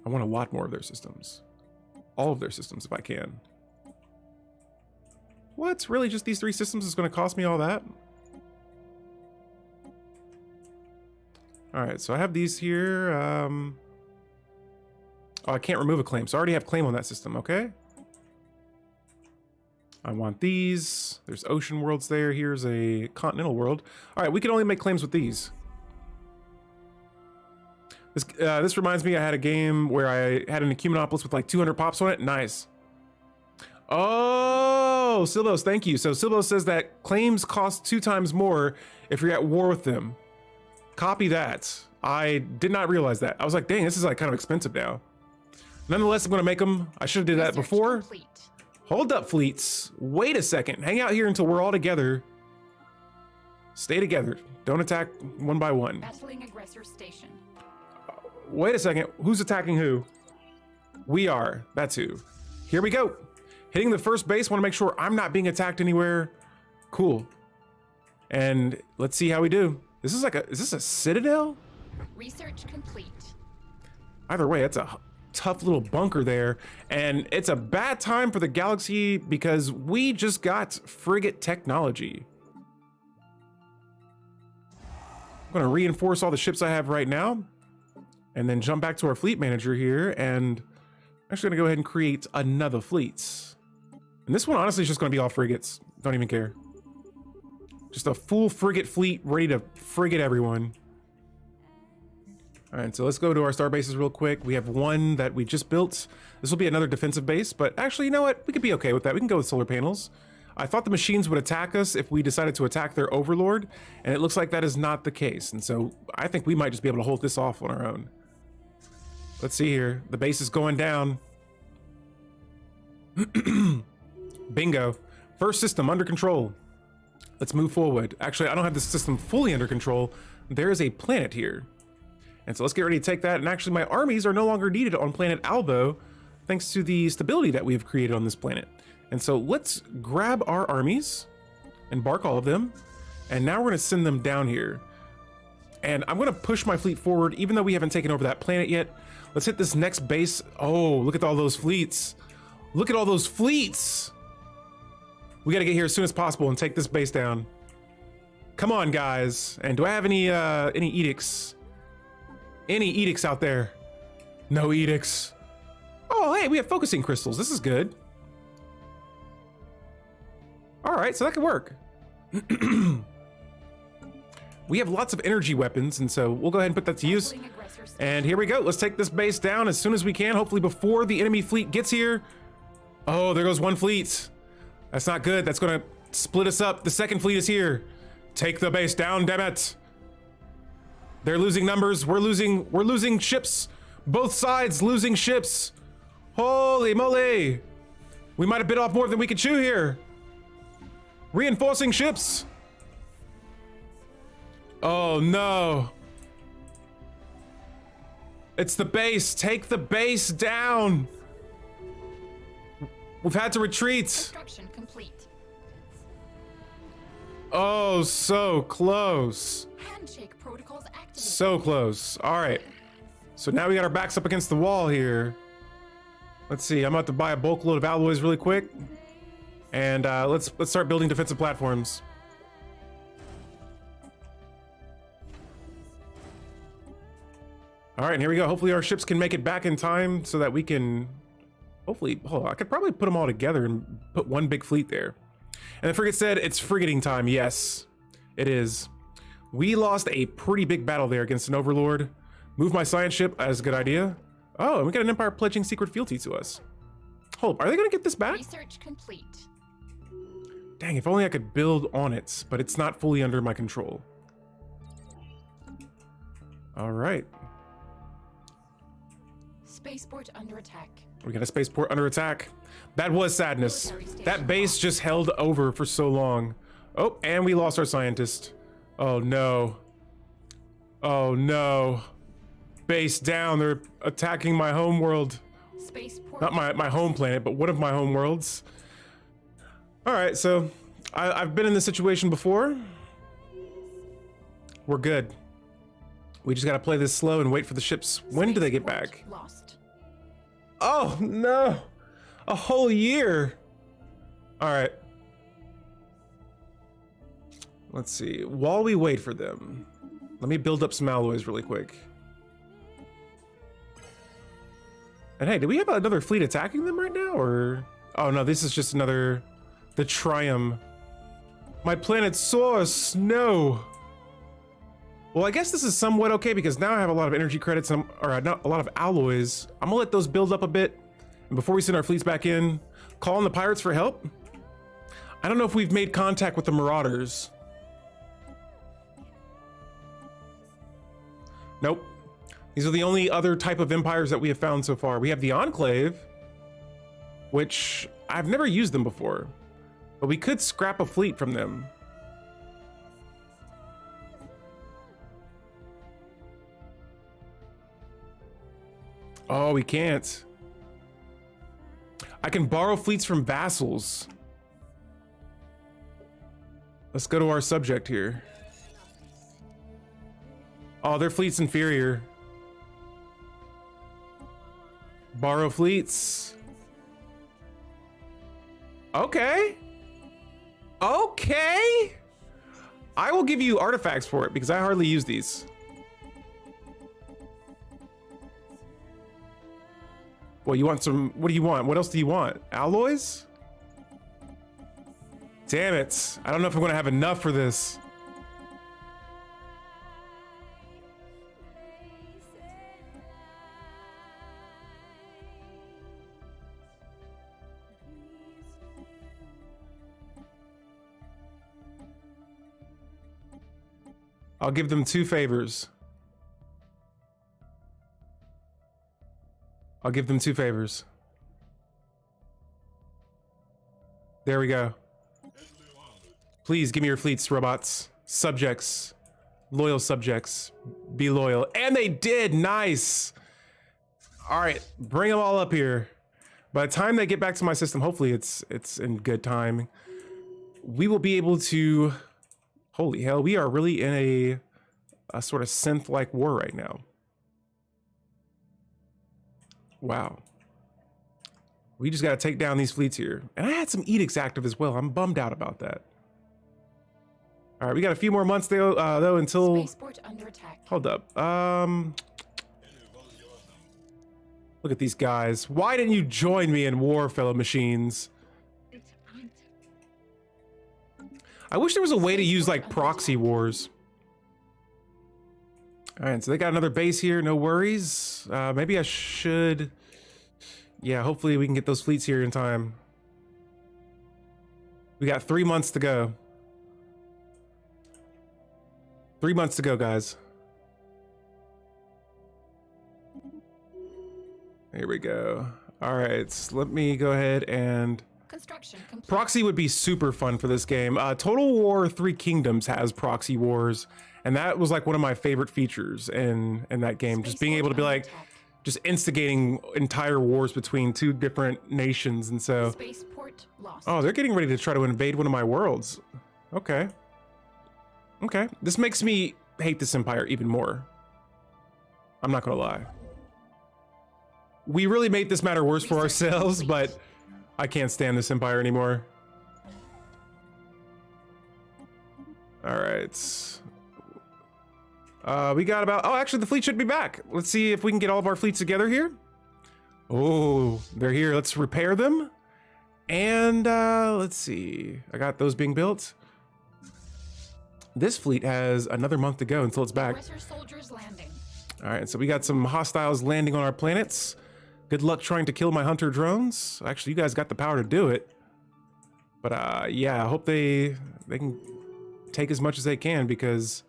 I want a lot more of their systems. All of their systems, if I can. What? Really, just these 3 systems is going to cost me all that? All right, so I have these here. Oh, I can't remove a claim, so I already have claim on that system, okay? I want these. There's ocean worlds there. Here's a continental world. All right, we can only make claims with these. This reminds me, I had a game where I had an Ecumenopolis with like 200 pops on it. Nice. Oh, Silvos, thank you. So Silvos says that claims cost 2 times more if you're at war with them. Copy that. I did not realize that. I was like, dang, this is like kind of expensive now. Nonetheless, I'm gonna make them. I should have did that before. Complete. Hold up, fleets. Wait a second. Hang out here until we're all together. Stay together. Don't attack one by one. Battling aggressor station. Wait a second. Who's attacking who? We are. That's who. Here we go. Hitting the first base, want to make sure I'm not being attacked anywhere. Cool. And let's see how we do. This is like is this a citadel? Research complete. Either way, it's a tough little bunker there. And it's a bad time for the galaxy because we just got frigate technology. I'm gonna reinforce all the ships I have right now and then jump back to our fleet manager here, and I'm actually gonna go ahead and create another fleet. And this one honestly is just gonna be all frigates. Don't even care. Just a full frigate fleet ready to frigate everyone. All right, so let's go to our star bases real quick. We have one that we just built. This will be another defensive base, but actually, you know what? We could be okay with that. We can go with solar panels. I thought the machines would attack us if we decided to attack their overlord, and it looks like that is not the case. And so I think we might just be able to hold this off on our own. Let's see here. The base is going down. Bingo. First system under control. Let's move forward. Actually, I don't have the system fully under control. There is a planet here. And so let's get ready to take that. And actually, my armies are no longer needed on planet Albo, thanks to the stability that we've created on this planet. And so let's grab our armies, embark all of them, and now we're gonna send them down here. And I'm gonna push my fleet forward, even though we haven't taken over that planet yet. Let's hit this next base. Oh, look at all those fleets. Look at all those fleets. We gotta get here as soon as possible and take this base down. Come on, guys. And do I have any edicts? Any edicts out there? No edicts. Oh, hey, we have focusing crystals. This is good. All right, so that could work. We have lots of energy weapons, and so we'll go ahead and put that to use. And here we go. Let's take this base down as soon as we can, hopefully before the enemy fleet gets here. Oh, there goes one fleet. That's not good. That's gonna split us up. The second fleet is here. Take the base down, damn it. They're losing numbers. We're losing ships. Both sides losing ships. Holy moly. We might have bit off more than we could chew here. Reinforcing ships. Oh no. It's the base. Take the base down. We've had to retreat. Construction complete. Oh, so close. Handshake protocols activated. So close. All right. So now we got our backs up against the wall here. Let's see. I'm about to buy a bulk load of alloys really quick. And let's start building defensive platforms. All right, and here we go. Hopefully our ships can make it back in time so that we can hopefully, I could probably put them all together and put one big fleet there. And the frigate said it's frigating time. Yes, it is. We lost a pretty big battle there against an overlord. Move my science ship as a good idea. Oh, and we got an empire pledging secret fealty to us. Hold, are they gonna get this back? Research complete. Dang, if only I could build on it, but it's not fully under my control. All right. Spaceport under attack. We got a spaceport under attack. That was sadness. That base just held over for so long. Oh, and we lost our scientist. Oh no. Oh no. Base down, they're attacking my home world. Spaceport. Not my home planet, but one of my home worlds. All right, so I've been in this situation before. We're good. We just gotta play this slow and wait for the ships. When do they get back? Lost. Oh no, a whole year. All right. Let's see, while we wait for them, let me build up some alloys really quick. And hey, do we have another fleet attacking them right now, or? Oh no, this is just another, the Triumph. My planet's source, no. Well, I guess this is somewhat okay because now I have a lot of energy credits, and not a lot of alloys. I'm gonna let those build up a bit. And before we send our fleets back in, call on the pirates for help. I don't know if we've made contact with the Marauders. Nope. These are the only other type of empires that we have found so far. We have the Enclave, which I've never used them before, but we could scrap a fleet from them. Oh, we can't. I can borrow fleets from vassals. Let's go to our subject here. Oh, their fleet's inferior. Borrow fleets. Okay. Okay. I will give you artifacts for it because I hardly use these. Well, you want some, what do you want? What else do you want? Alloys? Damn it. I don't know if I'm gonna have enough for this. I'll give them 2 favors. I'll give them 2 favors. There we go. Please give me your fleets, robots. Subjects. Loyal subjects. Be loyal. And they did! Nice! Alright, bring them all up here. By the time they get back to my system, hopefully it's in good time, we will be able to... Holy hell, we are really in a sort of synth-like war right now. Wow. We just gotta take down these fleets here. And I had some edicts active as well. I'm bummed out about that. All right, we got a few more months though until... Spaceport under attack. Hold up. Look at these guys. Why didn't you join me in war, fellow machines? I wish there was a way to use like proxy wars. All right, so they got another base here. No worries. Maybe I should. Yeah, hopefully we can get those fleets here in time. We got 3 months to go. 3 months to go, guys. Here we go. All right, so let me go ahead and... Construction complete. Proxy would be super fun for this game. Total War 3 Kingdoms has proxy wars, and that was like one of my favorite features in that game. Just being able to be like, just instigating entire wars between 2 different nations, and so... Spaceport lost. Oh, they're getting ready to try to invade one of my worlds. Okay. Okay. This makes me hate this empire even more. I'm not gonna lie. We really made this matter worse for ourselves, but I can't stand this empire anymore. All right. We got about... Oh, actually, the fleet should be back. Let's see if we can get all of our fleets together here. Oh, they're here. Let's repair them. And let's see. I got those being built. This fleet has another month to go until it's back. Soldiers landing. All right, so we got some hostiles landing on our planets. Good luck trying to kill my hunter drones. Actually, you guys got the power to do it. But yeah, I hope they can take as much as they can, because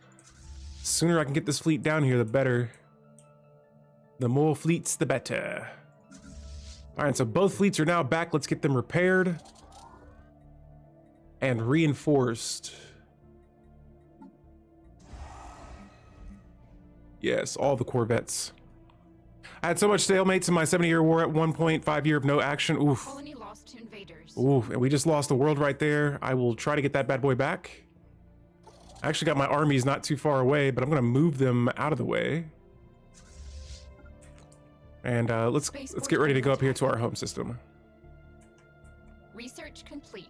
the sooner I can get this fleet down here, the better. The more fleets, the better. All right, so both fleets are now back. Let's get them repaired and reinforced. Yes, all the corvettes. I had so much stalemates in my 70-year war at 1.5 year of no action. Oof. Colony lost to invaders. Oof, and we just lost the world right there. I will try to get that bad boy back. I actually got my armies not too far away, but I'm gonna move them out of the way. And let's get ready to go up here to our home system. Research complete.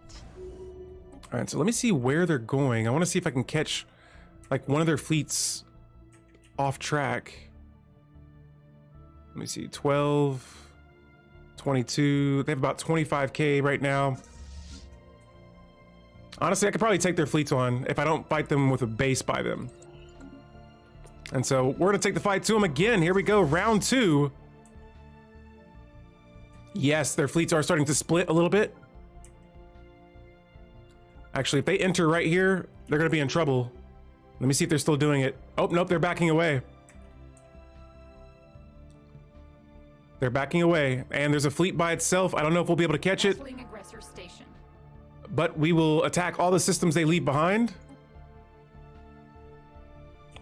All right, so let me see where they're going. I want to see if I can catch like one of their fleets off track. Let me see, 12, 22. They have about 25K right now. Honestly, I could probably take their fleets on if I don't fight them with a base by them. And so we're gonna take the fight to them again. Here we go, round 2. Yes, their fleets are starting to split a little bit. Actually, if they enter right here, they're gonna be in trouble. Let me see if they're still doing it. Oh, nope, they're backing away. They're backing away, and there's a fleet by itself. I don't know if we'll be able to catch it, Aggressor station. but we will attack all the systems they leave behind.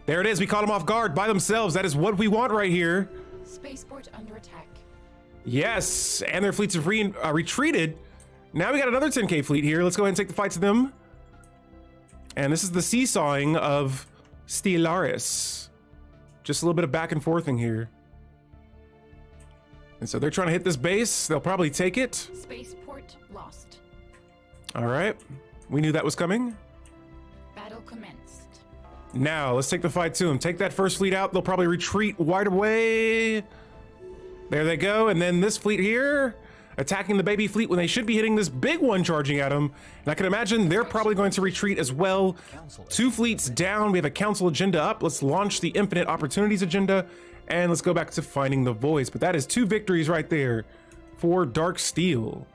There it is. We caught them off guard by themselves. That is what we want right here. Spaceport under attack. Yes, and their fleets have retreated. Now we got another 10K fleet here. Let's go ahead and take the fight to them. And this is the seesawing of Stellaris. Just a little bit of back and forthing here. And so they're trying to hit this base. They'll probably take it. Spaceport lost. All right. We knew that was coming. Battle commenced. Now, let's take the fight to them. Take that first fleet out. They'll probably retreat wide away. There they go. And then this fleet here, attacking the baby fleet when they should be hitting this big one charging at them. And I can imagine they're probably going to retreat as well. 2 fleets down. We have a council agenda up. Let's launch the infinite opportunities agenda. And let's go back to finding the voice. But that is 2 victories right there for Dark Steel.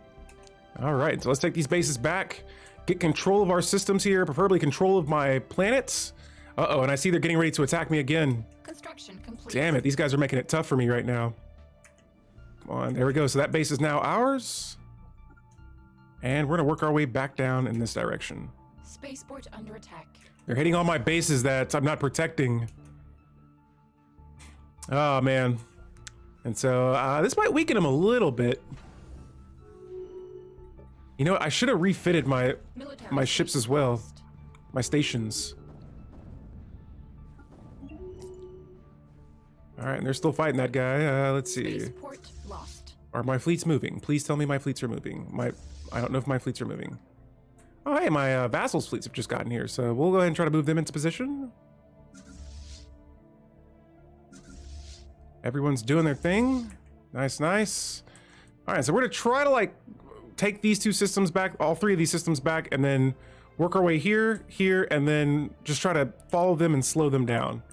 All right, so let's take these bases back. Get control of our systems here, preferably control of my planets. Uh-oh, and I see they're getting ready to attack me again. Construction complete. Damn it, these guys are making it tough for me right now. Come on, there we go. So that base is now ours. And we're gonna work our way back down in this direction. Spaceport under attack. They're hitting all my bases that I'm not protecting. Oh, man. And so this might weaken them a little bit. You know what? I should have refitted my ships as well. Lost. My stations. All right, and they're still fighting that guy. Let's see. Spaceport lost. Are my fleets moving? Please tell me my fleets are moving. I don't know if my fleets are moving. Oh, hey, my vassals' fleets have just gotten here, so we'll go ahead and try to move them into position. Everyone's doing their thing. Nice, nice. All right, so we're gonna try to like take these 2 systems back, all 3 of these systems back, and then work our way here, here, and then just try to follow them and slow them down.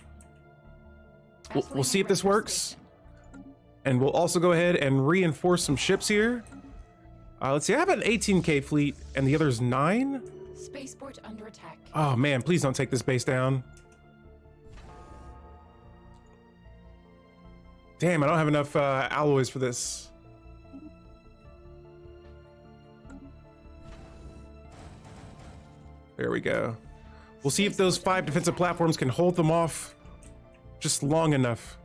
We'll see if this works. And we'll also go ahead and reinforce some ships here. Let's see, I have an 18K fleet and the other's 9. Spaceport under attack. Oh man, please don't take this base down. Damn, I don't have enough alloys for this. There we go. We'll see if those 5 defensive platforms can hold them off just long enough.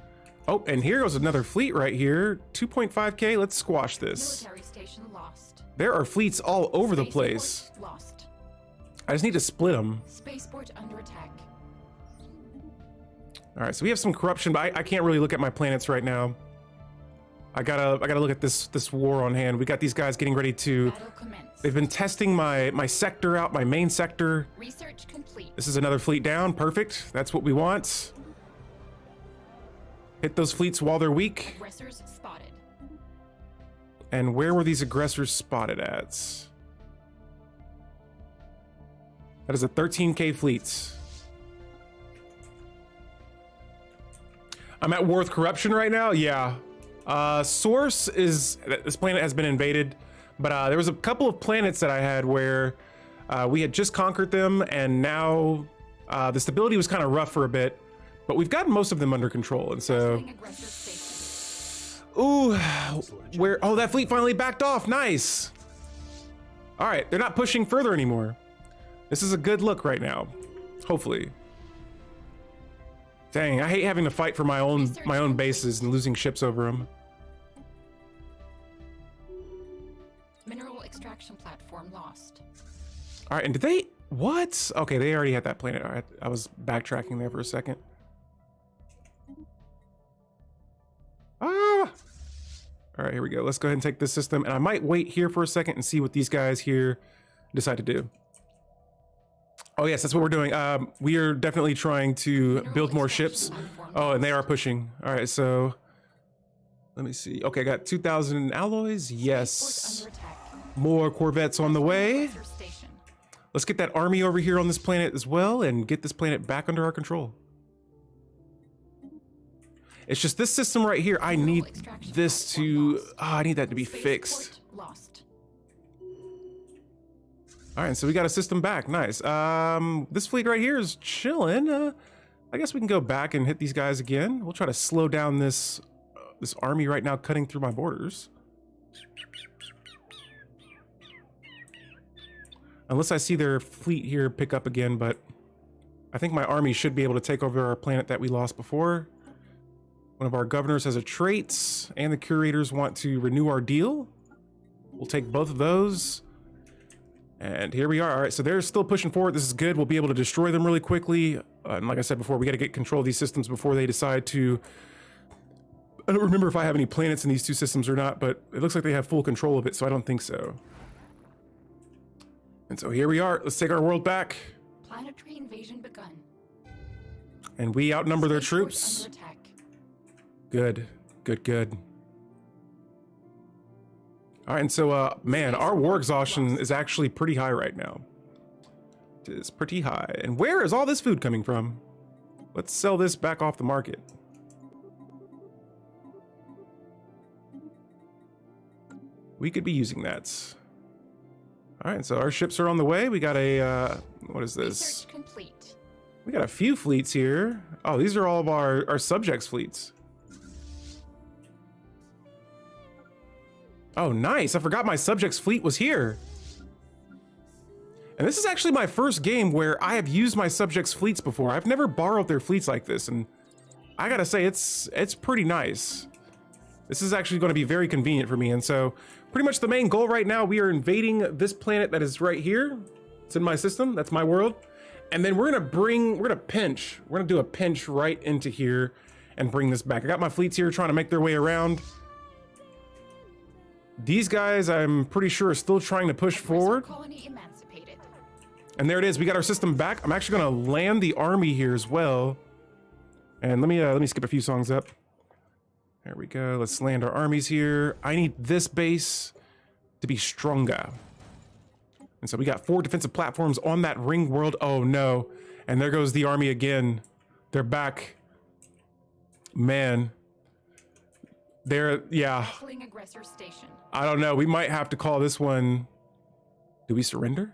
Oh, and here goes another fleet right here. 2.5K, let's squash this. Military station lost. There are fleets all over the place. Lost. I just need to split them. Spaceport under attack. All right, so we have some corruption, but I can't really look at my planets right now. I gotta look at this war on hand. We got these guys getting ready to. Battle commenced. They've been testing my sector out, my main sector. Research complete. This is another fleet down. Perfect. That's what we want. Hit those fleets while they're weak. Aggressors spotted. And where were these aggressors spotted at? That is a 13K fleet. I'm at war with corruption right now. Yeah. Source is this planet has been invaded, but there was a couple of planets that I had where we had just conquered them, and now the stability was kind of rough for a bit, but we've gotten most of them under control. And so, ooh, where? Oh, that fleet finally backed off. Nice. All right, they're not pushing further anymore. This is a good look right now. Hopefully. Dang, I hate having to fight for my own bases and losing ships over them. Mineral extraction platform lost. All right, and did they, what? Okay, they already had that planet. All right, I was backtracking there for a second. Ah! All right, here we go. Let's go ahead and take this system, and I might wait here for a second and see what these guys here decide to do. Oh yes, that's what we're doing. We are definitely trying to build more ships. Oh, and they are pushing. All right, so let me see. Okay, I got 2,000 alloys. Yes. More corvettes on the way. Let's get that army over here on this planet as well and get this planet back under our control. It's just this system right here. I need this to, I need that to be fixed. All right, so we got a system back. Nice. This fleet right here is chilling. I guess we can go back and hit these guys again. We'll try to slow down this army right now cutting through my borders. Unless I see their fleet here pick up again, but I think my army should be able to take over our planet that we lost before. One of our governors has a trait, and the curators want to renew our deal. We'll take both of those. And here we are. All right, so they're still pushing forward. This is good. We'll be able to destroy them really quickly. And like I said before, we got to get control of these systems before they decide to... I don't remember if I have any planets in these two systems or not, but it looks like they have full control of it, so I don't think so. And so here we are. Let's take our world back. Planetary invasion begun. And we outnumber their Spaceport troops. under attack. Good, good, good. All right, and so, man, our war exhaustion is actually pretty high right now. It is pretty high. And where is all this food coming from? Let's sell this back off the market. We could be using that. All right, so our ships are on the way. We got a, what is this? Research complete. We got a few fleets here. Oh, these are all of our subjects fleets. Oh, nice. I forgot my subjects fleet was here. And this is actually my first game where I have used my subjects fleets before. I've never borrowed their fleets like this, and I gotta say, it's pretty nice. This is actually going to be very convenient for me, and so pretty much the main goal right now, we are invading this planet that is right here. It's in my system. That's my world. And then we're gonna do a pinch right into here and bring this back. I got my fleets here trying to make their way around. These guys, I'm pretty sure, are still trying to push forward. Colony emancipated. And there it is. We got our system back. I'm actually gonna land the army here as well. And let me skip a few songs up. There we go. Let's land our armies here. I need this base to be stronger. And so we got 4 defensive platforms on that ring world. Oh no. And there goes the army again. They're back. Man. Yeah. Aggressor station. I don't know. We might have to call this one. Do we surrender?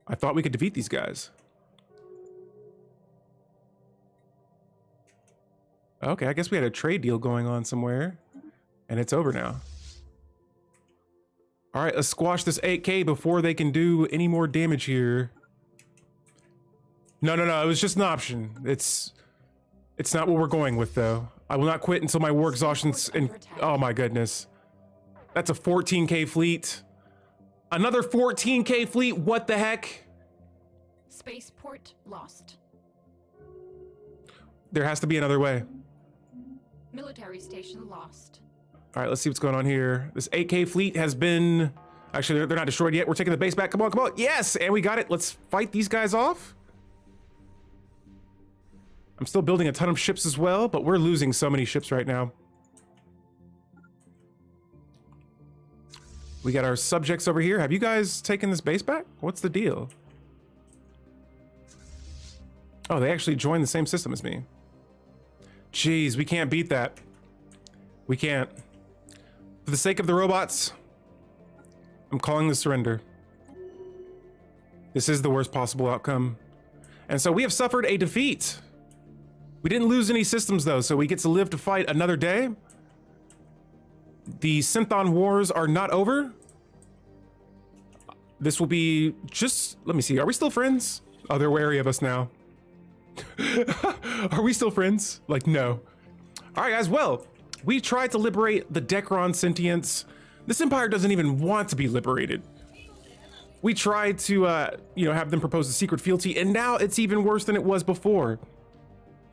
I thought we could defeat these guys. Okay, I guess we had a trade deal going on somewhere, and it's over now. All right, let's squash this 8K before they can do any more damage here. No, it was just an option. It's not what we're going with, though. I will not quit until my war exhaustion's in. Oh my goodness. That's a 14K fleet. Another 14K fleet, what the heck? Spaceport lost. There has to be another way. Military station lost. All right, let's see what's going on here. This 8K fleet has been... Actually, they're not destroyed yet. We're taking the base back. Come on, come on. Yes, and we got it. Let's fight these guys off. I'm still building a ton of ships as well, but we're losing so many ships right now. We got our subjects over here. Have you guys taken this base back? What's the deal? Oh, they actually joined the same system as me. Jeez, we can't beat that. We can't. For the sake of the robots, I'm calling the surrender. This is the worst possible outcome. And so we have suffered a defeat. We didn't lose any systems though, so we get to live to fight another day. The Synth Wars are not over. This will be just, let me see, are we still friends? Oh, they're wary of us now. Are we still friends? Like, no. All right, guys, well, we tried to liberate the Dekron sentients. This empire doesn't even want to be liberated. We tried to, have them propose a secret fealty, and now it's even worse than it was before.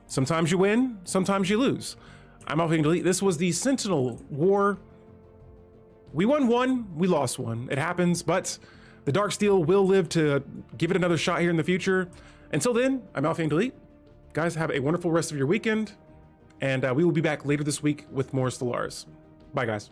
Sometimes you win, sometimes you lose. I'm Alpha and Delete. This was the Sentinel War. We won one, we lost one. It happens, but the Darksteel will live to give it another shot here in the future. Until then, I'm Alpha and Delete. Guys, have a wonderful rest of your weekend, and we will be back later this week with more Stellaris. Bye, guys.